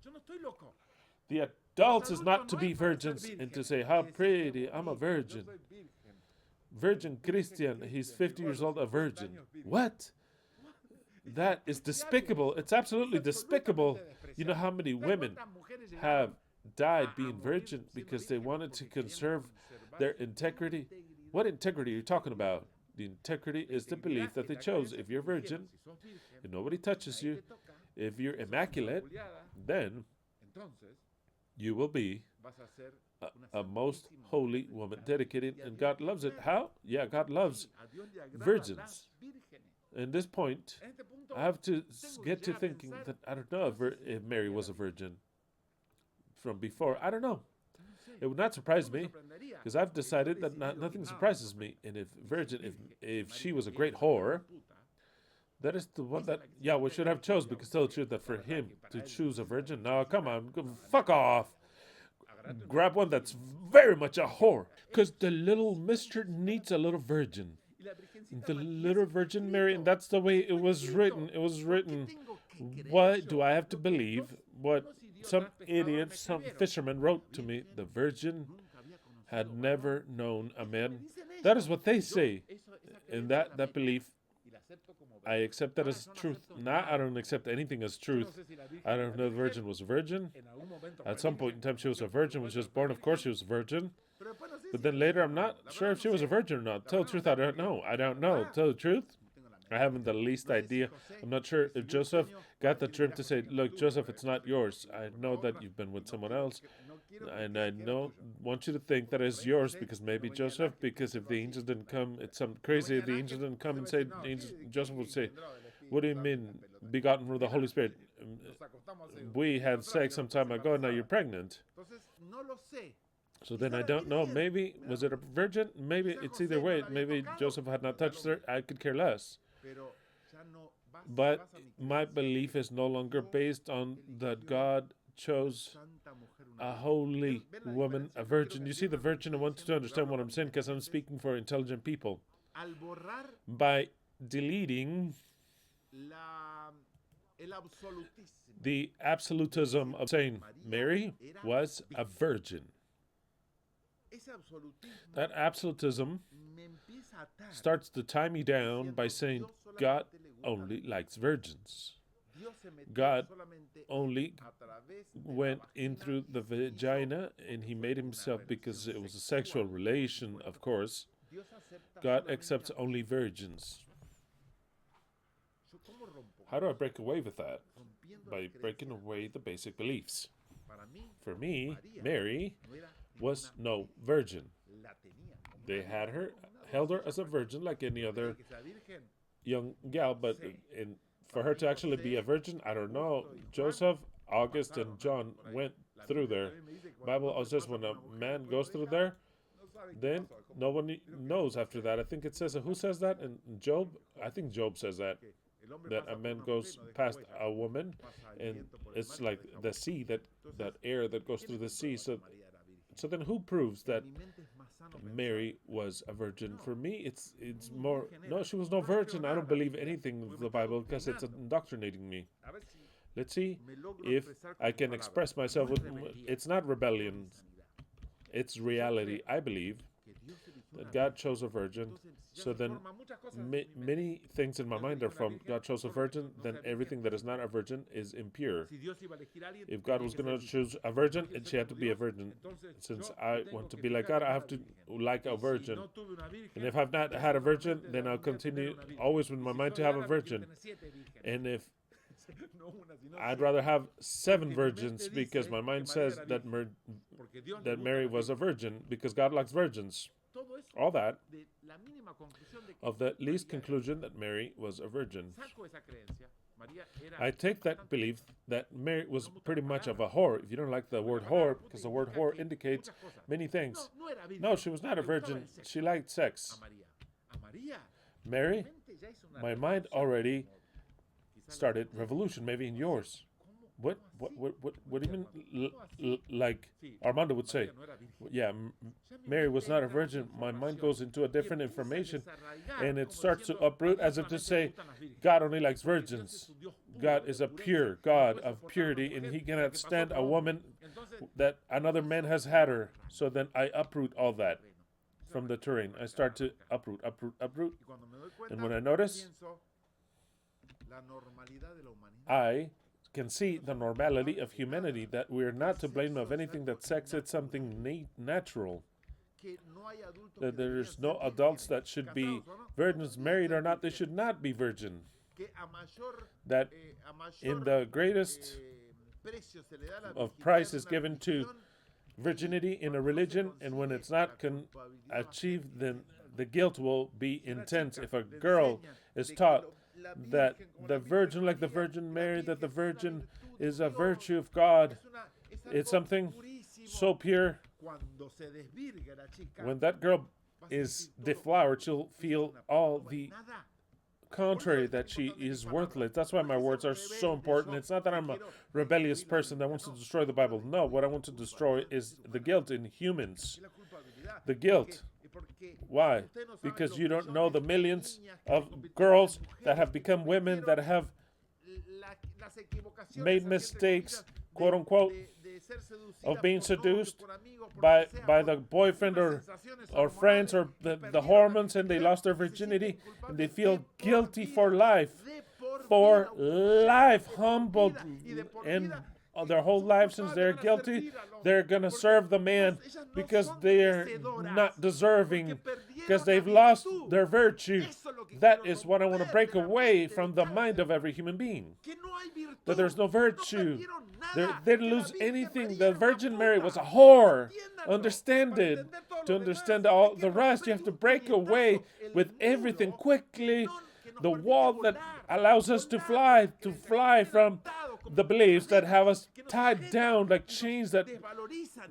The adults is not to be virgins and to say, how pretty, I'm a virgin. Virgin Christian, he's 50 years old, a virgin. What? That is despicable. It's absolutely despicable. You know how many women have died being virgin because they wanted to conserve their integrity? What integrity are you talking about? The integrity is the belief that they chose. If you're virgin, if nobody touches you, if you're immaculate, then you will be a most holy woman, dedicated, and God loves it. How? Yeah, God loves virgins. In this point, I have to get to thinking that I don't know if Mary was a virgin from before. I don't know. It would not surprise me, because I've decided that nothing surprises me. And if she was a great whore, that is the one that Yahweh should have chose, because tell the truth that for him to choose a virgin, no, come on, fuck off. Grab one that's very much a whore, because the little mister needs a little virgin. The little Virgin Mary, and that's the way it was written. It was written. Why do I have to believe what some idiot, some fisherman wrote to me? The Virgin had never known a man. That is what they say. And that belief, I accept that as truth. Now I don't accept anything as truth. I don't know the Virgin was a virgin. At some point in time she was a virgin, was just born. Of course she was a virgin. But then later I'm not sure if she was a virgin or not. Tell the truth, I don't know. I don't know. Tell the truth, I haven't the least idea. I'm not sure if Joseph got the trip to say, look, Joseph, it's not yours. I know that you've been with someone else. And I want you to think that it's yours, because maybe Joseph, because if the angels didn't come, it's some crazy. If the angels didn't come and say, Joseph would say, what do you mean, begotten from the Holy Spirit? We had sex some time ago, now you're pregnant. So then I don't know. Maybe, was it a virgin? Maybe it's either way. Maybe Joseph had not touched her. I could care less. But my belief is no longer based on that God chose a holy woman, a virgin. You see, the virgin, I want you to understand what I'm saying, because I'm speaking for intelligent people. By deleting the absolutism of saying Mary was a virgin. That absolutism starts to tie me down by saying God only likes virgins. God only went in through the vagina, and he made himself, because it was a sexual relation, of course. God accepts only virgins. How do I break away with that? By breaking away the basic beliefs. For me, Mary was no virgin. They had her, held her as a virgin like any other young gal, but for her to actually be a virgin, I don't know. Joseph, August, and John went through there. Bible says when a man goes through there, then no one knows after that. I think it says, who says that? And Job? I think Job says that a man goes past a woman, and it's like the sea, that air that goes through the sea. So then who proves that Mary was a virgin? For me, it's more, no, she was no virgin. I don't believe anything of the Bible, because it's indoctrinating me. Let's see if I can express myself with, it's not rebellion, it's reality. I believe that God chose a virgin. So then many things in my mind are from God chose a virgin, then everything that is not a virgin is impure. If God was going to choose a virgin, she had to be a virgin. Since I want to be like God, I have to like a virgin. And if I've not had a virgin, then I'll continue always with my mind to have a virgin. And if I'd rather have 7 virgins, because my mind says that Mary was a virgin, because God likes virgins. All that of the least conclusion that Mary was a virgin. I take that belief that Mary was pretty much of a whore. If you don't like the word whore, because the word whore indicates many things. No, she was not a virgin. She liked sex. Mary, my mind already started revolution, maybe in yours. What do you mean? Like Armando would say, yeah, Mary was not a virgin. My mind goes into a different information, and it starts to uproot as if to say, God only likes virgins. God is a pure God of purity, and He cannot stand a woman that another man has had her. So then I uproot all that from the terrain. I start to uproot. And when I notice, I can see the normality of humanity, that we are not to blame of anything that sex is something natural. That there's no adults that should be virgins, married or not, they should not be virgin. That in the greatest of price is given to virginity in a religion, and when it's not achieved, then the guilt will be intense. If a girl is taught that the virgin, like the Virgin Mary, that the virgin is a virtue of God, it's something so pure. When that girl is deflowered, she'll feel all the contrary, that she is worthless. That's why my words are so important. It's not that I'm a rebellious person that wants to destroy the Bible. No, what I want to destroy is the guilt in humans. The guilt. Why? Because you don't know the millions of girls that have become women, that have made mistakes, quote unquote, of being seduced by the boyfriend or friends or the hormones, and they lost their virginity, and they feel guilty for life, humbled, and their whole life, since they're guilty, they're going to serve the man because they're not deserving, because they've lost their virtue. That is what I want to break away from the mind of every human being. That there's no virtue. They didn't lose anything. The Virgin Mary was a whore. Understand it. To understand all the rest, you have to break away with everything quickly. The wall that allows us to fly from the beliefs that have us tied down like chains that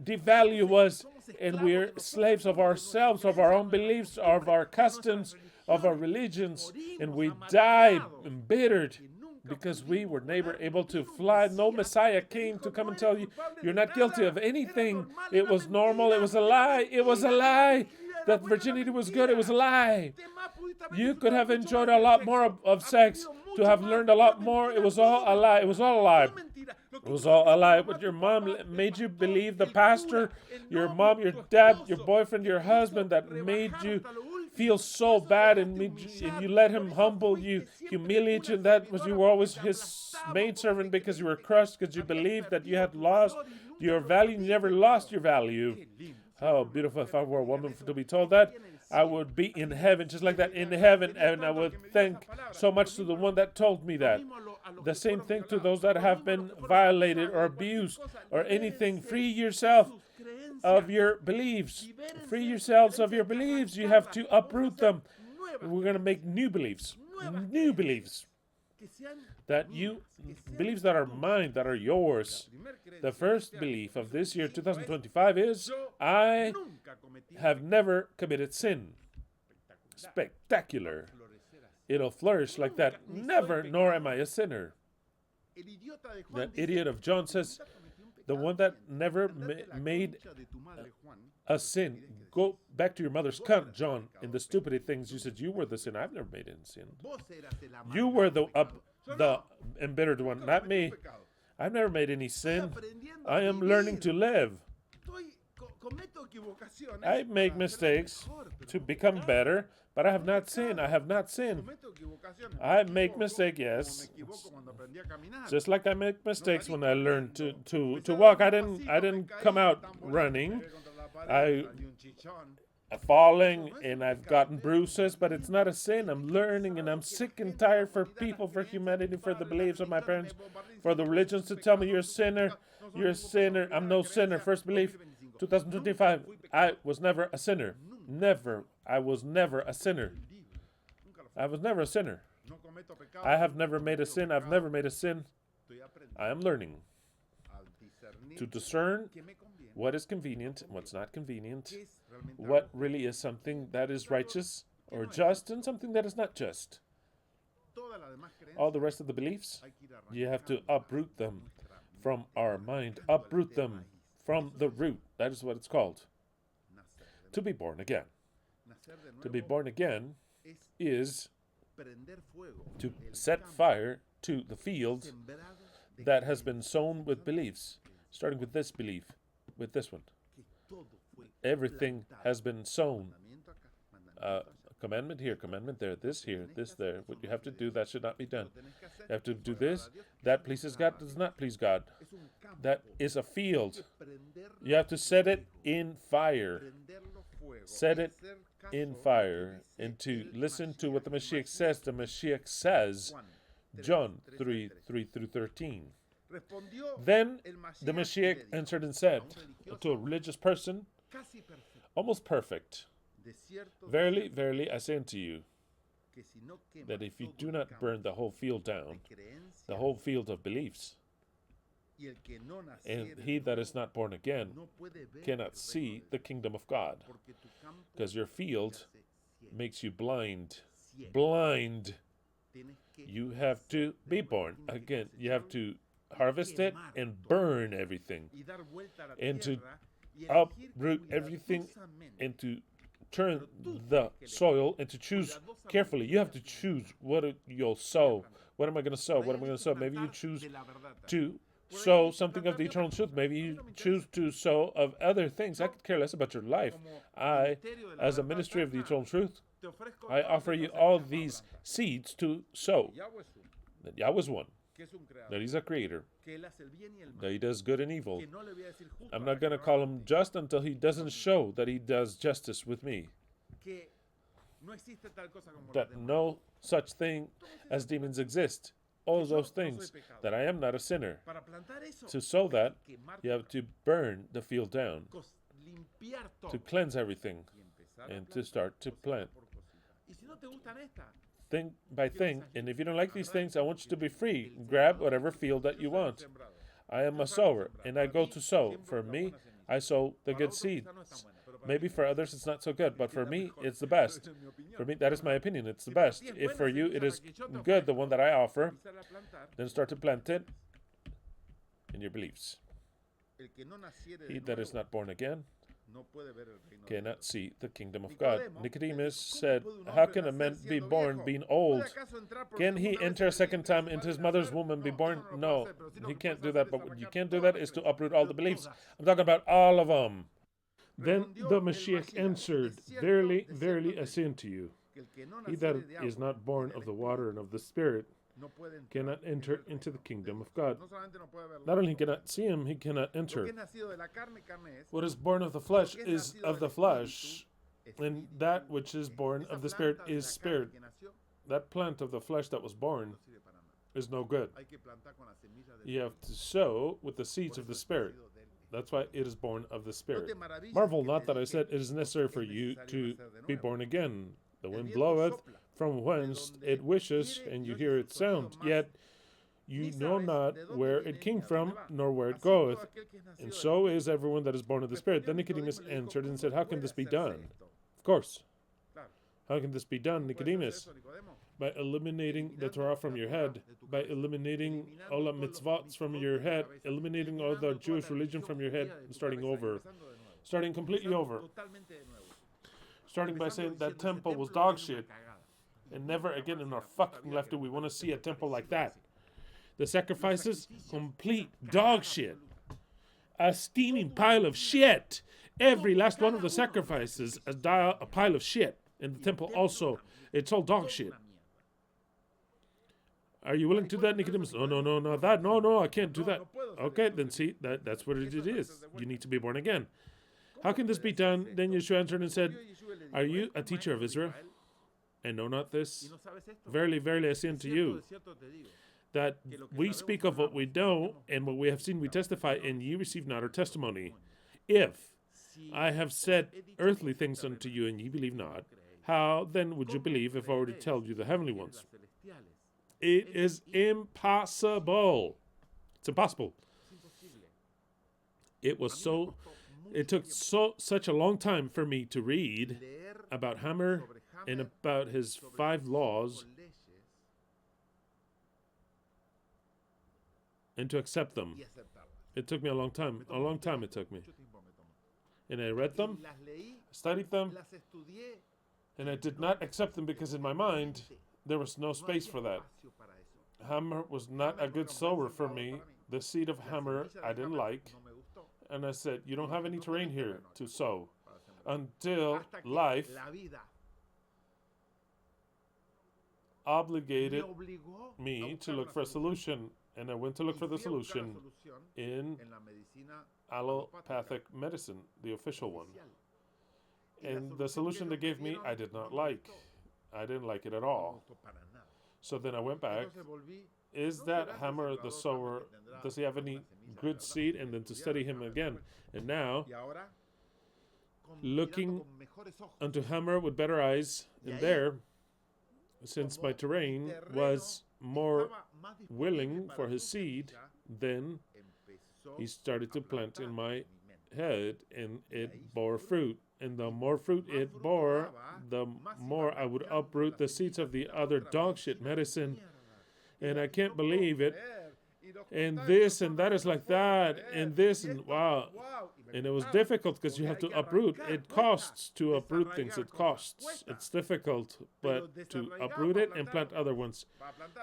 devalue us, and we're slaves of ourselves, of our own beliefs, of our customs, of our religions, and we die embittered because we were never able to fly. No Messiah came to come and tell you you're not guilty of anything. It was normal. It was a lie. It was a lie. That virginity was good. It was a lie. You could have enjoyed a lot more of sex, to have learned a lot more. It was all a lie. It was all a lie. It was all a lie. But your mom made you believe, the pastor, your mom, your dad, your boyfriend, your husband, that made you feel so bad, and you let him humble you, humiliate you. That was, you were always his maidservant because you were crushed, because you believed that you had lost your value. You never lost your value. Oh, beautiful. If I were a woman to be told that, I would be in heaven, just like that, in heaven, and I would thank so much to the one that told me that. The same thing to those that have been violated or abused or anything. Free yourself of your beliefs. Free yourselves of your beliefs. You have to uproot them. We're going to make new beliefs. New beliefs. Beliefs that are mine, that are yours. The first belief of this year, 2025, is I have never committed sin. Spectacular. It'll flourish like that. Never, nor am I a sinner. That idiot of John says, the one that never made a sin. Go back to your mother's cunt, John. In the stupid things you said, you were the sin. I've never made any sin. You were the embittered one, not me. I've never made any sin. I am learning to live. I make mistakes to become better, but I have not sinned. I have not sinned. I make mistakes, yes. Just like I make mistakes when I learned to walk. I didn't come out running. I falling and I've gotten bruises, but it's not a sin. I'm learning and I'm sick and tired for people, for humanity, for the beliefs of my parents, for the religions to tell me you're a sinner. You're a sinner. I'm no sinner. First belief, 2025. I was never a sinner. Never. I was never a sinner. I was never a sinner. I have never made a sin. I've never made a sin. I am learning to discern what is convenient and what's not convenient, what really is something that is righteous or just and something that is not just. All the rest of the beliefs, you have to uproot them from our mind, uproot them from the root. That is what it's called. To be born again. To be born again is to set fire to the field that has been sown with beliefs, starting with this belief, with this one. Everything has been sown. Commandment here, commandment there, this here, this there. What you have to do, that should not be done. You have to do this. That pleases God, does not please God. That is a field. You have to set it in fire. Set it in fire. And to listen to what the Mashiach says. The Mashiach says, John 3:3-13. Then the Mashiach answered and said to a religious person, almost perfect, verily, verily, I say unto you, that if you do not burn the whole field down, the whole field of beliefs, and he that is not born again cannot see the kingdom of God, because your field makes you blind. Blind. You have to be born again. You have to harvest it and burn everything, and to uproot everything, and to turn the soil, and to choose carefully. You have to choose what you'll sow. What am I going to sow? What am I going to sow? Maybe you choose to sow something of the eternal truth. Maybe you choose to sow of other things. I could care less about your life. I, as a ministry of the eternal truth, I offer you all these seeds to sow. That Yahweh is one. That he's a creator. That he does good and evil. I'm not going to call him just until he doesn't show that he does justice with me. That no such thing as demons exist. All those things. That I am not a sinner. To sow that, you have to burn the field down. To cleanse everything. And to start to plant. Thing by thing, and if you don't like these things, I want you to be free. Grab whatever field that you want. I am a sower, and I go to sow. For me, I sow the good seed. Maybe for others it's not so good, but for me, it's the best. For me, that is my opinion. It's the best. If for you it is good, the one that I offer, then start to plant it in your beliefs. He that is not born again cannot see the kingdom of God. Nicodemus said, how can a man be born being old? Can he enter a second time into his mother's womb and be born? No, he can't do that. But what you can't do that is to uproot all the beliefs. I'm talking about all of them. Then the Mashiach answered, verily, verily, I say unto you, he that is not born of the water and of the Spirit cannot enter into the kingdom of God. Not only cannot see him, he cannot enter. What is born of the flesh is of the flesh, and that which is born of the Spirit is spirit. That plant of the flesh that was born is no good. You have to sow with the seeds of the Spirit. That's why it is born of the Spirit. Marvel not that I said it is necessary for you to be born again. The wind bloweth from whence it wishes, and you hear its sound, yet you know not where it came from, nor where it goeth. And so is everyone that is born of the Spirit. Then Nicodemus answered and said, how can this be done? Of course. How can this be done, Nicodemus? By eliminating the Torah from your head, by eliminating all the mitzvot from your head, eliminating all the Jewish religion from your head, and starting over. Starting completely over. Starting by saying that temple was dog shit. And never again in our fucking life do we want to see a temple like that. The sacrifices, complete dog shit. A steaming pile of shit. Every last one of the sacrifices, a pile of shit. In the temple also, it's all dog shit. Are you willing to do that, Nicodemus? No, I can't do that. Okay, then see, that's what it is. You need to be born again. How can this be done? Then Yeshua answered and said, are you a teacher of Israel? And know not this? Verily, verily, I say unto you, that we speak of what we know, and what we have seen we testify, and ye receive not our testimony. If I have said earthly things unto you, and ye believe not, how then would you believe if I were to tell you the heavenly ones? It is impossible. It's impossible. It took such a long time for me to read about Hammer and about his 5 laws and to accept them. It took me a long time. A long time it took me. And I read them, studied them, and I did not accept them because in my mind there was no space for that. Hammer was not a good sower for me. The seed of Hammer I didn't like. And I said, you don't have any terrain here to sow until life obligated me to look for a solution. And I went to look for the solution in allopathic medicine, the official one. And the solution they gave me, I did not like. I didn't like it at all. So then I went back. Is that Hammer the sower? Does he have any good seed? And then to study him again. And now, looking unto Hammer with better eyes, and there, since my terrain was more willing for his seed, then he started to plant in my head, and it bore fruit. And the more fruit it bore, the more I would uproot the seeds of the other dog shit medicine. And I can't believe it. And this and that is like that. And this and wow. And it was difficult because you have to uproot. It costs to uproot things. It costs. It's difficult. But to uproot it and plant other ones.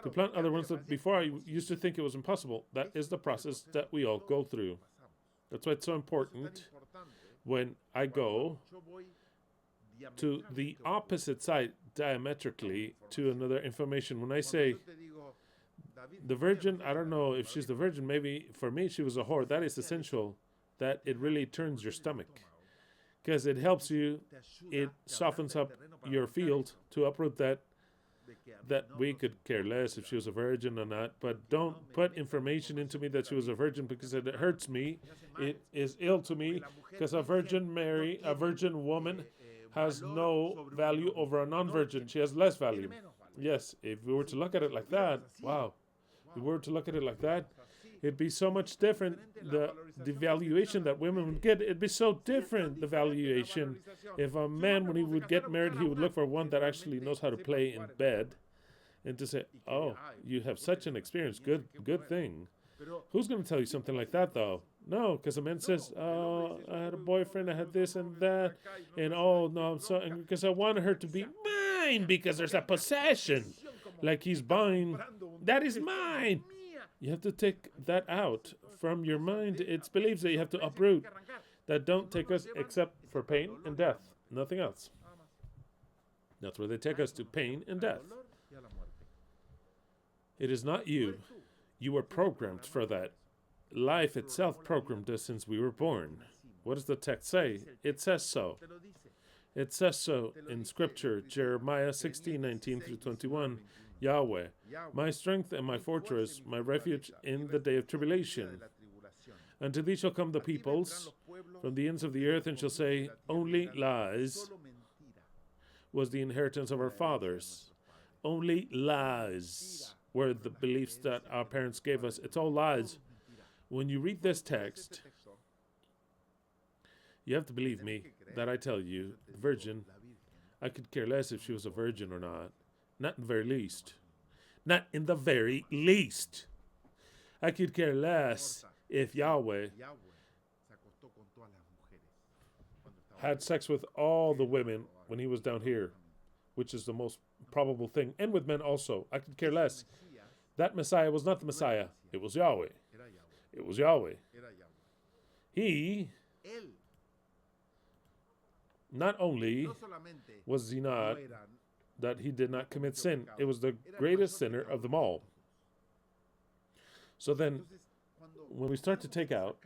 To plant other ones that before I used to think it was impossible. That is the process that we all go through. That's why it's so important when I go to the opposite side diametrically to another information. When I say the virgin, I don't know if she's the virgin. Maybe for me she was a whore. That is essential. That it really turns your stomach. Because it helps you. It softens up your field to uproot that we could care less if she was a virgin or not. But don't put information into me that she was a virgin because it hurts me. It is ill to me because a virgin woman has no value over a non-virgin. She has less value. Yes, if we were to look at it like that, wow. If we were to look at it like that, it'd be so much different. The valuation that women would get, it'd be so different, the valuation. If a man, when he would get married, he would look for one that actually knows how to play in bed. And to say, oh, you have such an experience, good thing. Who's going to tell you something like that, though? No, because a man says, oh, I had a boyfriend, I had this and that, and oh, no, I'm sorry, because I wanted her to be mine, because there's a possession. Like he's buying, that is mine. You have to take that out from your mind. It's beliefs that you have to uproot that don't take us except for pain and death, nothing else. That's where they take us, to pain and death. It is not you. You were programmed for that. Life itself programmed us since we were born. What does the text say? It says so. It says so in Scripture, Jeremiah 16:19 through 21. Yahweh, my strength and my fortress, my refuge in the day of tribulation. Unto thee shall come the peoples from the ends of the earth, and shall say, only lies was the inheritance of our fathers. Only lies were the beliefs that our parents gave us. It's all lies. When you read this text, you have to believe me that I tell you, the virgin, I could care less if she was a virgin or not. Not in the very least. Not in the very least. I could care less if Yahweh had sex with all the women when he was down here, which is the most probable thing, and with men also. I could care less. That Messiah was not the Messiah. It was Yahweh. It was Yahweh. He not only was he not that he did not commit sin, it was the greatest sinner of them all. So then, when we start to take out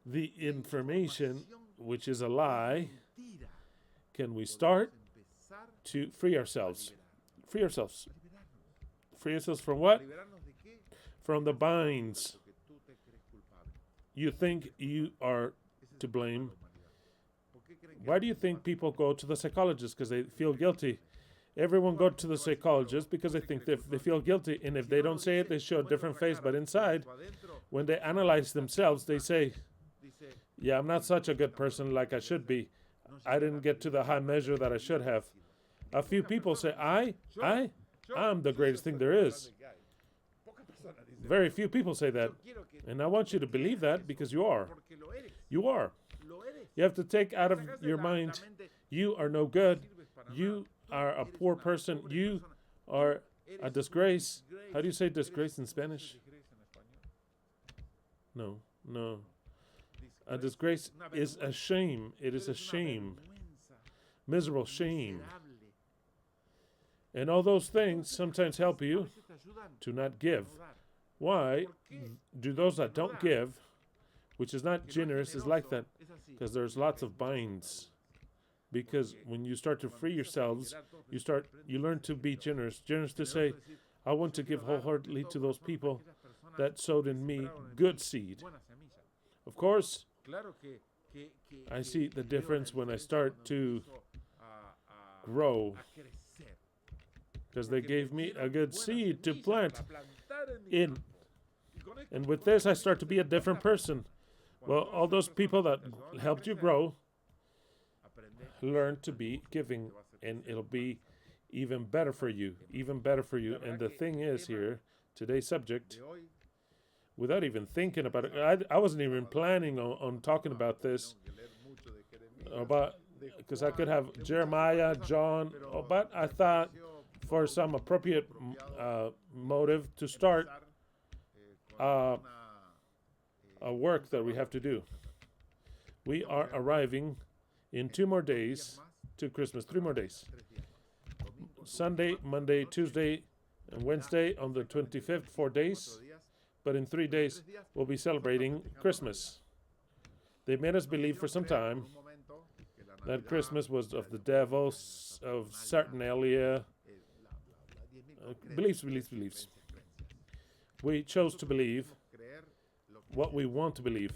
the information which is a lie, can we start to free ourselves? Free ourselves. Free ourselves from what? From the binds. You think you are to blame. Why do you think people go to the psychologist? Because they feel guilty. Everyone go to the psychologist because they think they feel guilty. And if they don't say it, they show a different face. But inside, when they analyze themselves, they say, yeah, I'm not such a good person like I should be. I didn't get to the high measure that I should have. A few people say, I'm the greatest thing there is. Very few people say that. And I want you to believe that because you are. You are. You have to take out of your mind, you are no good. You are a poor person. You are a disgrace. How do you say disgrace in Spanish? No. A disgrace is a shame. It is a shame. Miserable shame. And all those things sometimes help you to not give. Why do those that don't give, which is not generous, is like that? Because there's lots of binds. Because when you start to free yourselves, you learn to be generous. Generous to say, I want to give wholeheartedly to those people that sowed in me good seed. Of course, I see the difference when I start to grow. Because they gave me a good seed to plant in. And with this, I start to be a different person. Well, all those people that helped you grow, learn to be giving, and it'll be even better for you, even better for you. And the thing is here, today's subject, without even thinking about it, I wasn't even planning on talking about this, because I could have Jeremiah, John, but I thought for some appropriate motive to start a work that we have to do. We are arriving in 2 more days to Christmas, 3 more days. Sunday, Monday, Tuesday, and Wednesday on the 25th, 4 days. But in 3 days, we'll be celebrating Christmas. They made us believe for some time that Christmas was of the devil, of Saturnalia. Beliefs. We chose to believe what we want to believe,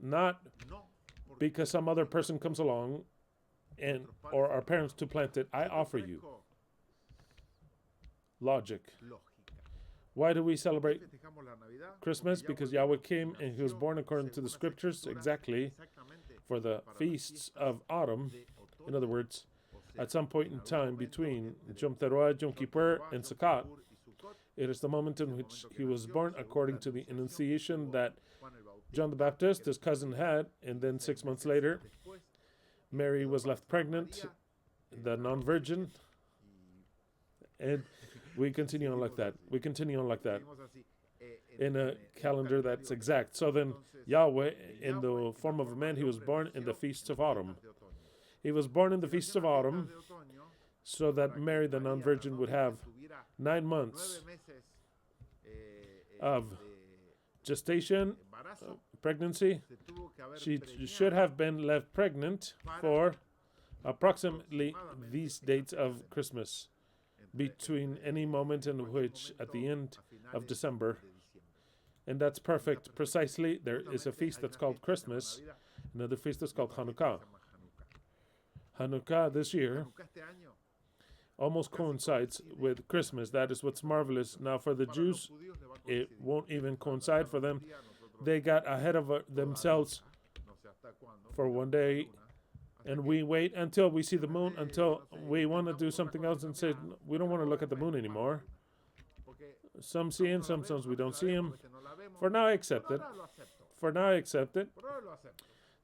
not because some other person comes along or our parents to plant it. I offer you logic. Why do we celebrate Christmas? Because Yahweh came and he was born according to the scriptures exactly for the feasts of autumn. In other words, at some point in time between Yom Teruah, Yom Kippur, and Sukkot, it is the moment in which he was born according to the Annunciation that John the Baptist, his cousin, had, and then 6 months later, Mary was left pregnant, the non-virgin, and we continue on like that. In a calendar that's exact. So then, Yahweh, in the form of a man, he was born in the feasts of autumn. He was born in the feasts of autumn so that Mary, the non-virgin, would have 9 months of gestation, pregnancy. She should have been left pregnant for approximately these dates of Christmas, between any moment in which, at the end of December, and that's perfect. Precisely, there is a feast that's called Christmas, another feast that's called Hanukkah. Hanukkah this year almost coincides with Christmas. That is what's marvelous. Now, for the Jews, it won't even coincide for them. They got ahead of themselves for 1 day, and we wait until we see the moon, until we want to do something else and say, we don't want to look at the moon anymore. Some see him, sometimes we don't see him. For now, I accept it.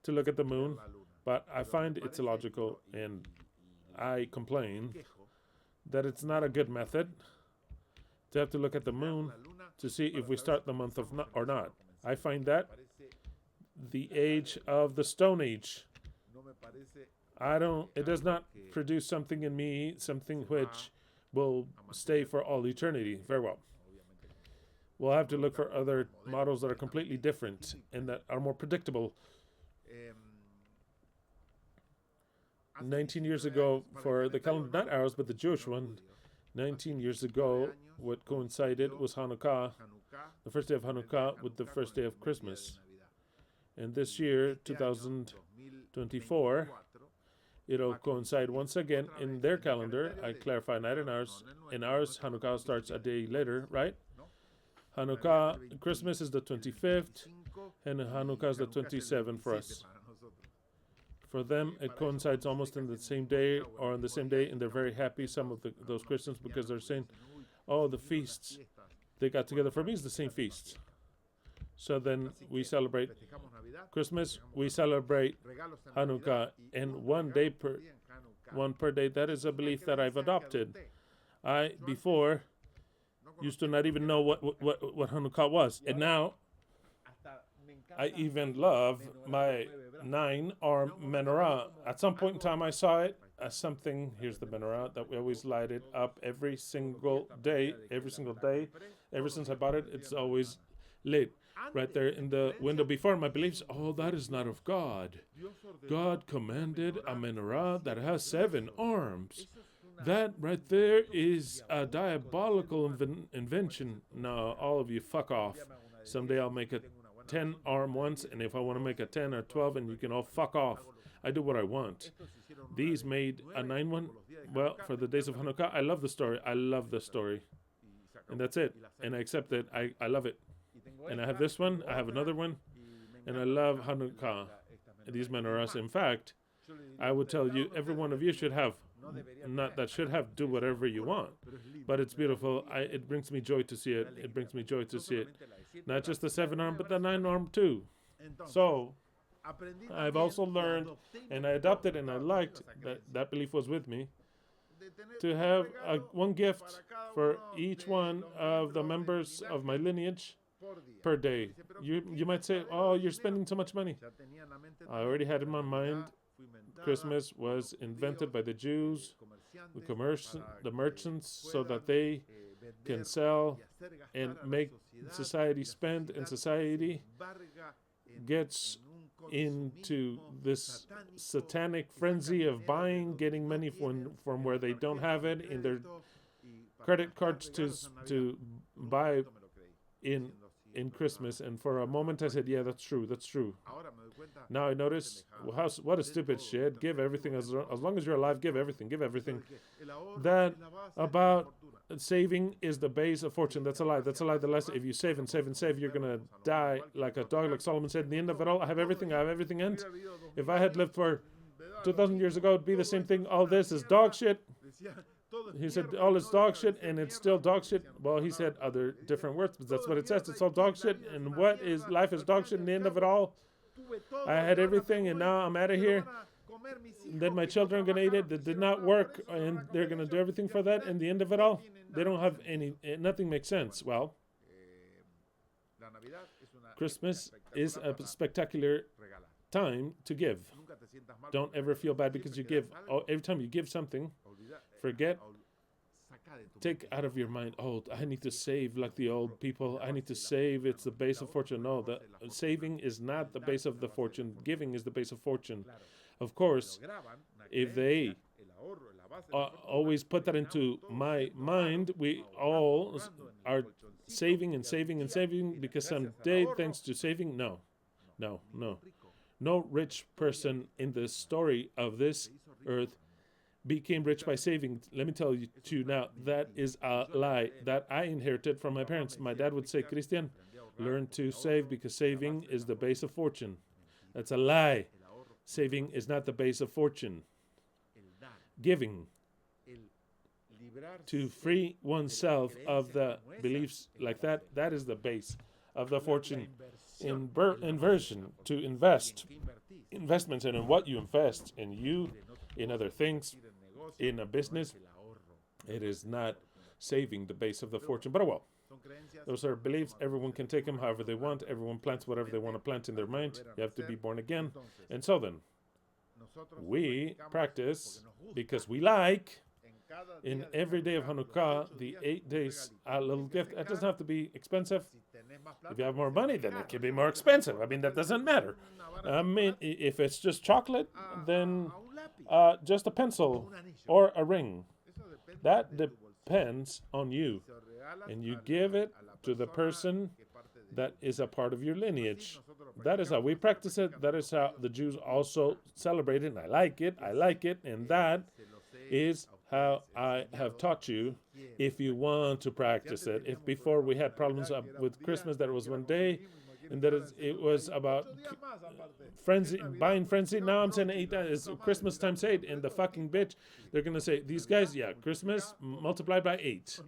To look at the moon, but I find it's illogical, and I complain that it's not a good method to have to look at the moon to see if we start the month or not. I find that the age of the Stone Age, it does not produce something in me, something which will stay for all eternity. Very well. We'll have to look for other models that are completely different and that are more predictable. 19 years ago, for the calendar, not ours, but the Jewish one, 19 years ago, what coincided was Hanukkah, the first day of Hanukkah with the first day of Christmas. And this year, 2024, it'll coincide once again in their calendar. I clarify, not in ours. In ours, Hanukkah starts a day later, right? Hanukkah, Christmas is the 25th, and Hanukkah is the 27th for us. For them, it coincides almost in the same day or on the same day, and they're very happy, some of those Christians, because they're saying, oh, the feasts, they got together. For me, it's the same feasts. So then we celebrate Christmas, we celebrate Hanukkah, and one per day. That is a belief that I've adopted. I, before, used to not even know what Hanukkah was. And now, I even love my 9-arm menorah. At some point in time, I saw it as something, here's the menorah, that we always light it up every single day. Ever since I bought it, it's always lit. Right there in the window before my beliefs, oh, that is not of God. God commanded a menorah that has 7 arms. That right there is a diabolical invention. Now, all of you, fuck off. Someday I'll make a 10-arm once, and if I want to make a 10 or 12, and you can all fuck off. I do what I want. These made a 9 one. Well, for the days of Hanukkah, I love the story. And that's it. And I accept it. I love it. And I have this one, I have another one, and I love Hanukkah. These menorahs. In fact, I would tell you, every one of you should have, do whatever you want. But it's beautiful. It brings me joy to see it. Not just the 7-arm, but the 9-arm too. So, I've also learned, and I adopted, and I liked, that belief was with me, to have one gift for each one of the members of my lineage per day. You might say, oh, you're spending too much money. I already had in my mind, Christmas was invented by the Jews, the merchants, so that they can sell and make society spend, and society gets into this satanic frenzy of buying, getting money from where they don't have it, in their credit cards to buy in Christmas. And for a moment I said, yeah, that's true. Now I notice, what a stupid shit. Give everything, as long as you're alive, give everything. That about saving is the base of fortune. That's a lie. The less, if you save and save, you're gonna die like a dog, like Solomon said. In the end of it all, I have everything, and if I had lived for 2,000 years ago, it'd be the same thing. All this is dog shit. He said, all it's dog shit, and it's still dog shit. Well, he said other different words, but that's what it says. It's all dog shit. And what is life is dog shit in the end of it all. I had everything, and now I'm out of here. And then my children are going to eat it. That did not work, and they're going to do everything for that. In the end of it all, they don't have nothing makes sense. Well, Christmas is a spectacular time to give. Don't ever feel bad because you give. Every time you give something, take out of your mind, oh, I need to save like the old people. I need to save. It's the base of fortune. No, the saving is not the base of the fortune. Giving is the base of fortune. Of course, if they always put that into my mind, we all are saving because someday, thanks to saving, no. No rich person in the story of this earth became rich by saving. Let me tell you now, that is a lie that I inherited from my parents. My dad would say, Christian, learn to save because saving is the base of fortune. That's a lie. Saving is not the base of fortune. Giving, to free oneself of the beliefs like that, that is the base of the fortune. Inversion, to investments, and in what you invest, in you, in other things, in a business, it is not saving the base of the fortune. But well, those are beliefs. Everyone can take them however they want. Everyone plants whatever they want to plant in their mind. You have to be born again. And so then, we practice because we like in every day of Hanukkah, the 8 days, a little gift. It doesn't have to be expensive. If you have more money, then it can be more expensive. I mean, that doesn't matter. I mean, if it's just chocolate, then just a pencil or a ring. That depends on you. And you give it to the person that is a part of your lineage. That is how we practice it. That is how the Jews also celebrate it. And I like it. I like it. And that is how I have taught you if you want to practice it. If before we had problems with Christmas, that it was one day, and that it was about frenzy, buying frenzy. Now I'm saying 8 days. It's Christmas times 8, and the fucking bitch, they're going to say, these guys, yeah, Christmas multiplied by 8.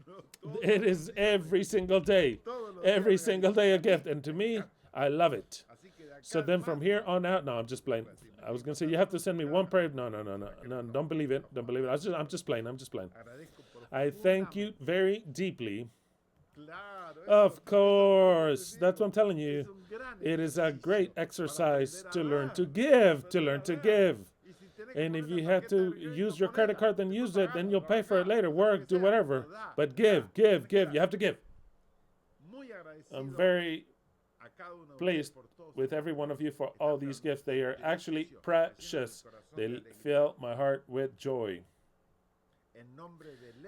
It is every single day a gift. And to me, I love it. So then from here on out, no, I'm just playing. I was going to say, you have to send me one prayer. No, don't believe it. Don't believe it. I'm just playing. I thank you very deeply. Of course. That's what I'm telling you. It is a great exercise to learn to give. And if you have to use your credit card, then use it. Then you'll pay for it later. Work, do whatever. But give. You have to give. I'm very pleased with every one of you for all these gifts. They are actually precious. They fill my heart with joy.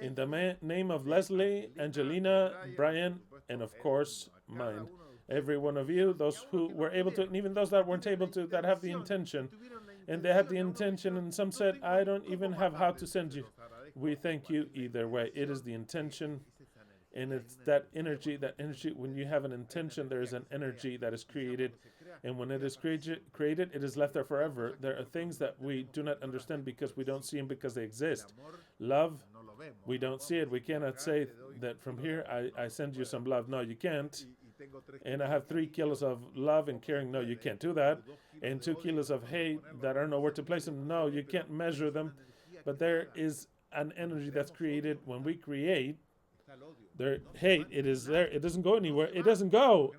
In the name of Leslie, Angelina, Brian, and of course mine, every one of you, those who were able to, and even those that weren't able to, that have the intention, and they had the intention, and some said, I don't even have how to send you. We thank you either way. It is the intention. And it's that energy, when you have an intention, there is an energy that is created. And when it is created, it is left there forever. There are things that we do not understand because we don't see them because they exist. Love, we don't see it. We cannot say that from here, I send you some love. No, you can't. And I have 3 kilos of love and caring. No, you can't do that. And 2 kilos of hate that I don't know where to place them. No, you can't measure them. But there is an energy that's created when we create. There, hate, it is there. It doesn't go anywhere. It doesn't go.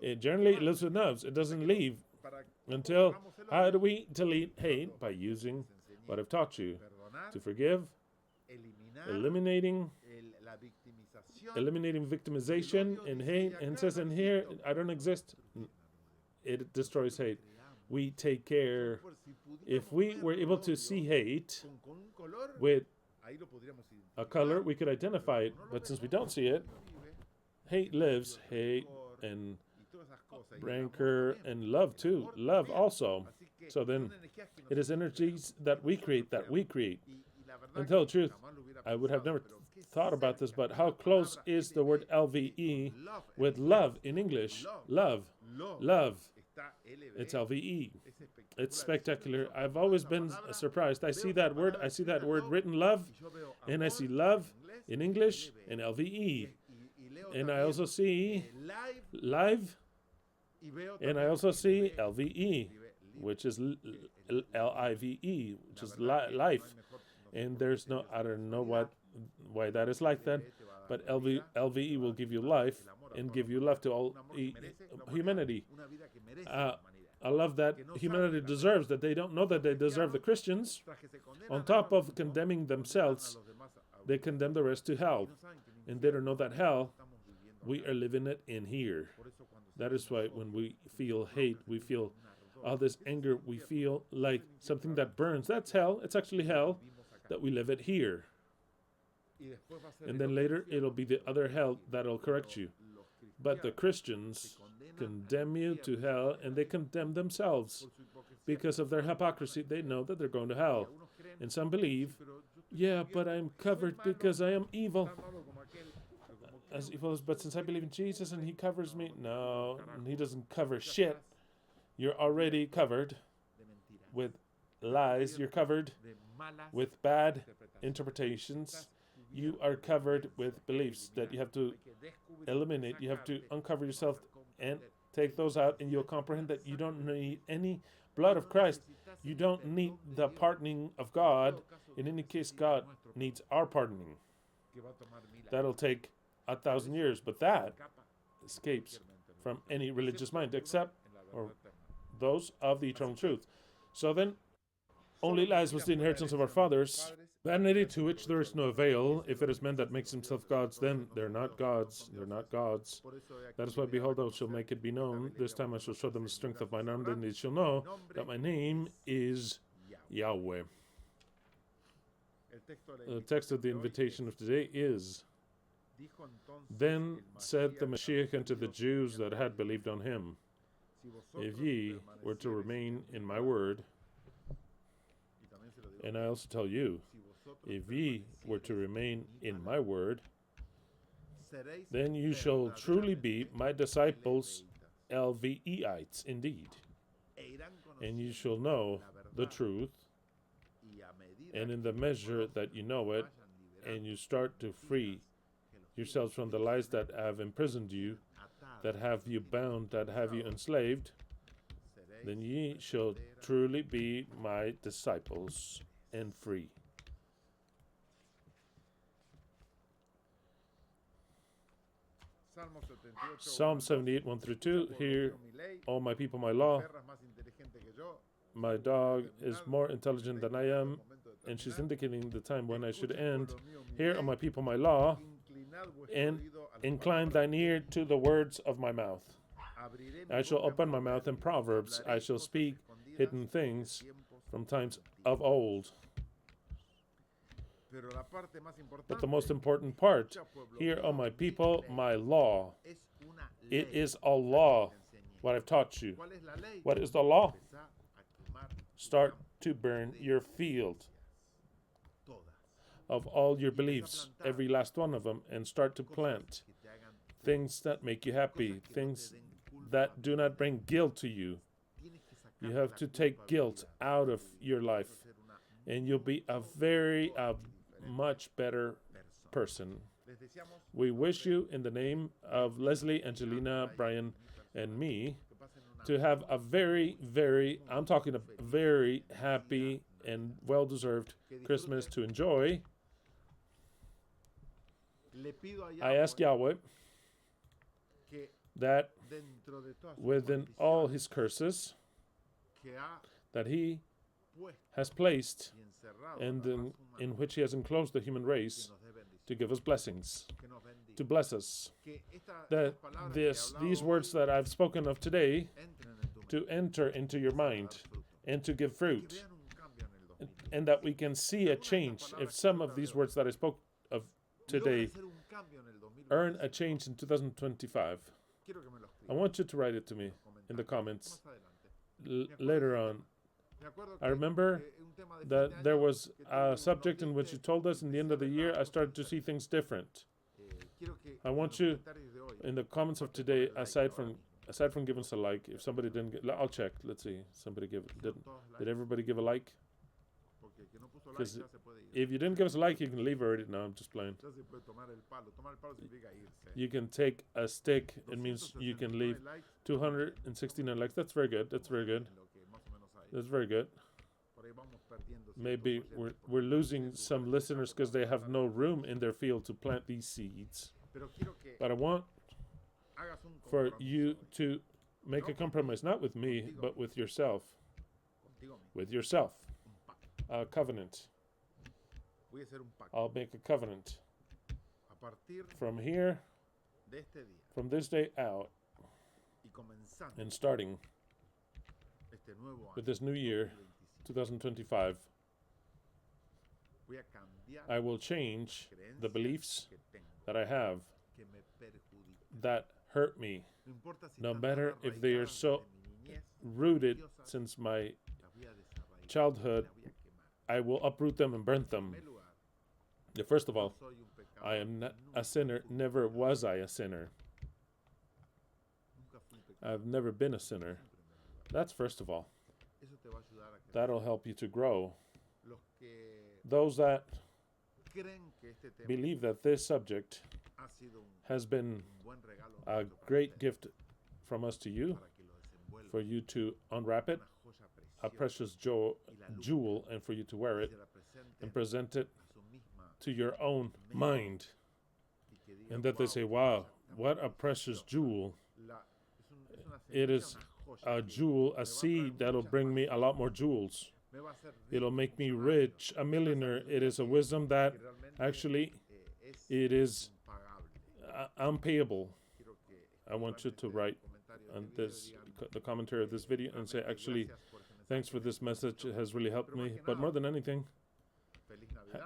It generally lives with us. It doesn't leave until. How do we delete hate? By using what I've taught you to forgive, eliminating victimization and hate. And it says in here, I don't exist. It destroys hate. We take care. If we were able to see hate with a color, we could identify it, but since we don't see it, hate lives, hate and rancor and love too, love also. So then it is energies that we create. And tell the truth, I would have never thought about this, but how close is the word LVE with love in English? Love. It's LVE. It's spectacular. I've always been surprised. I see that word written love, and I see love in English and LVE. And I also see live, and I also see LVE, which is LIVE, which is life. And there's no, I don't know why that is like that, but LVE will give you life and give you love to all humanity. I love that humanity deserves, that they don't know that they deserve. The Christians, on top of condemning themselves, they condemn the rest to hell. And they don't know that hell, we are living it in here. That is why when we feel hate, we feel all this anger, we feel like something that burns. That's hell. It's actually hell that we live it here. And then later, it'll be the other hell that'll correct you. But the Christians condemn you to hell, and they condemn themselves because of their hypocrisy. They know that they're going to hell. And some believe, yeah, but I'm covered because I am evil. As evil as, but since I believe in Jesus and he covers me, no, he doesn't cover shit. You're already covered with lies. You're covered with bad interpretations. You are covered with beliefs that you have to eliminate. You have to uncover yourself and take those out, and you'll comprehend that you don't need any blood of Christ. You don't need the pardoning of God. In any case, God needs our pardoning. That'll take 1,000 years, but that escapes from any religious mind except or those of the eternal truth. So then only lies was the inheritance of our fathers, vanity to which there is no avail. If it is man that makes himself gods, then they're not gods. They're not gods. That is why, behold, I shall make it be known. This time I shall show them the strength of mine arm. Then they shall know that my name is Yahweh. The text of the invitation of today is, then said the Mashiach unto the Jews that had believed on him, if ye were to remain in my word, and I also tell you, if ye were to remain in my word, then you shall truly be my disciples, LVEites, indeed. And you shall know the truth, and in the measure that you know it, and you start to free yourselves from the lies that have imprisoned you, that have you bound, that have you enslaved, then ye shall truly be my disciples and free. Psalm 78, 1 through 2. Hear, O my people, my law. My dog is more intelligent than I am, and she's indicating the time when I should end. Hear, O my people, my law, and incline thine ear to the words of my mouth. I shall open my mouth in proverbs. I shall speak hidden things from times of old. But the most important part, hear, O my people, my law. It is a law, what I've taught you. What is the law? Start to burn your field of all your beliefs, every last one of them, and start to plant things that make you happy, things that do not bring guilt to you. You have to take guilt out of your life, and you'll be a very much better person. We wish you, in the name of Leslie, Angelina, Brian, and me, to have a very, very, I'm talking a very happy and well-deserved Christmas to enjoy. I ask Yahweh that within all his curses that he has placed and in which he has enclosed the human race, to give us blessings, to bless us, that these words that I've spoken of today to enter into your mind and to give fruit, and that we can see a change. If some of these words that I spoke of today earn a change in 2025, I want you to write it to me in the comments later on. I remember that there was a subject in which you told us in the end of the year, I started to see things different. I want you, in the comments of today, aside from giving us a like, if somebody didn't get, I'll check, let's see, did everybody give a like? Because if you didn't give us a like, you can leave already. No, I'm just playing. You can take a stick, it means you can leave 269 likes. That's very good, that's very good. That's very good. Maybe we're losing some listeners because they have no room in their field to plant these seeds. But I want for you to make a compromise, not with me, but with yourself. With yourself. A covenant. I'll make a covenant. From here, from this day out, and starting with this new year, 2025, I will change the beliefs that I have that hurt me, no matter if they are so rooted since my childhood. I will uproot them and burn them. First of all, I am not a sinner, never was I a sinner. I've never been a sinner. That's first of all. That'll help you to grow. Those that believe that this subject has been a great gift from us to you, for you to unwrap it, a precious jewel, and for you to wear it and present it to your own mind, and that they say, wow, what a precious jewel. It is a jewel, a seed that'll bring me a lot more jewels. It'll make me rich, a millionaire. It is a wisdom that actually it is unpayable. I want you to write on this, the commentary of this video, and say, actually, thanks for this message. It has really helped me. But more than anything,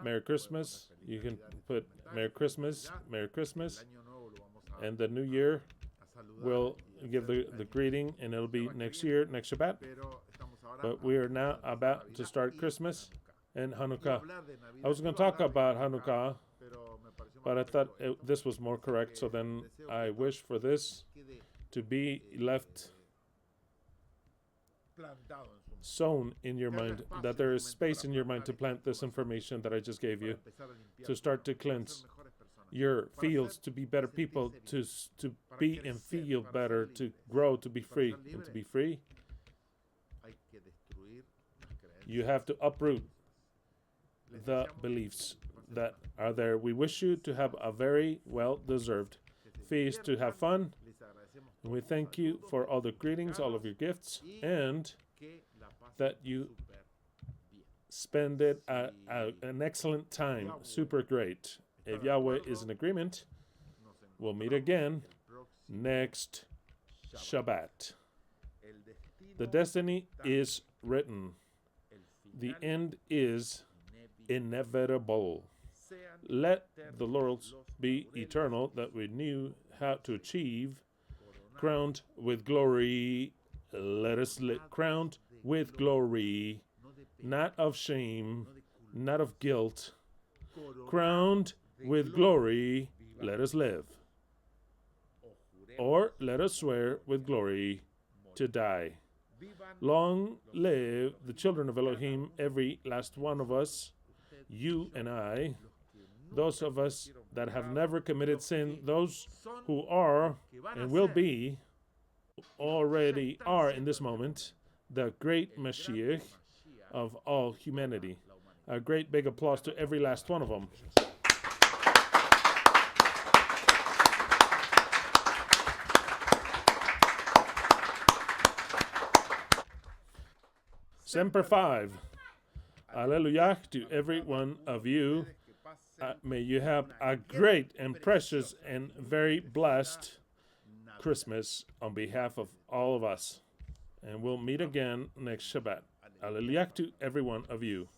Merry Christmas. You can put Merry Christmas, Merry Christmas. And the new year, we'll give the greeting, and it'll be next year, next Shabbat. But we are now about to start Christmas and Hanukkah. I was going to talk about Hanukkah, but I thought this was more correct. So then I wish for this to be left sown in your mind, that there is space in your mind to plant this information that I just gave you, to start to cleanse your fields, to be better people, to be and feel better, to grow, to be free. And to be free, you have to uproot the beliefs that are there. We wish you to have a very well-deserved feast, to have fun. And we thank you for all the greetings, all of your gifts, and that you spend it an excellent time, super great. If Yahweh is in agreement, we'll meet again next Shabbat. The destiny is written. The end is inevitable. Let the laurels be eternal that we knew how to achieve. Crowned with glory, let us crowned with glory, not of shame, not of guilt. Crowned with glory, let us live. Or let us swear with glory to die. Long live the children of Elohim, every last one of us, you and I, those of us that have never committed sin, those who are and will be, already are in this moment, the great Mashiach of all humanity. A great big applause to every last one of them. Semper Five. Hallelujah to every one of you. May you have a great and precious and very blessed Christmas on behalf of all of us. And we'll meet again next Shabbat. Hallelujah to every one of you.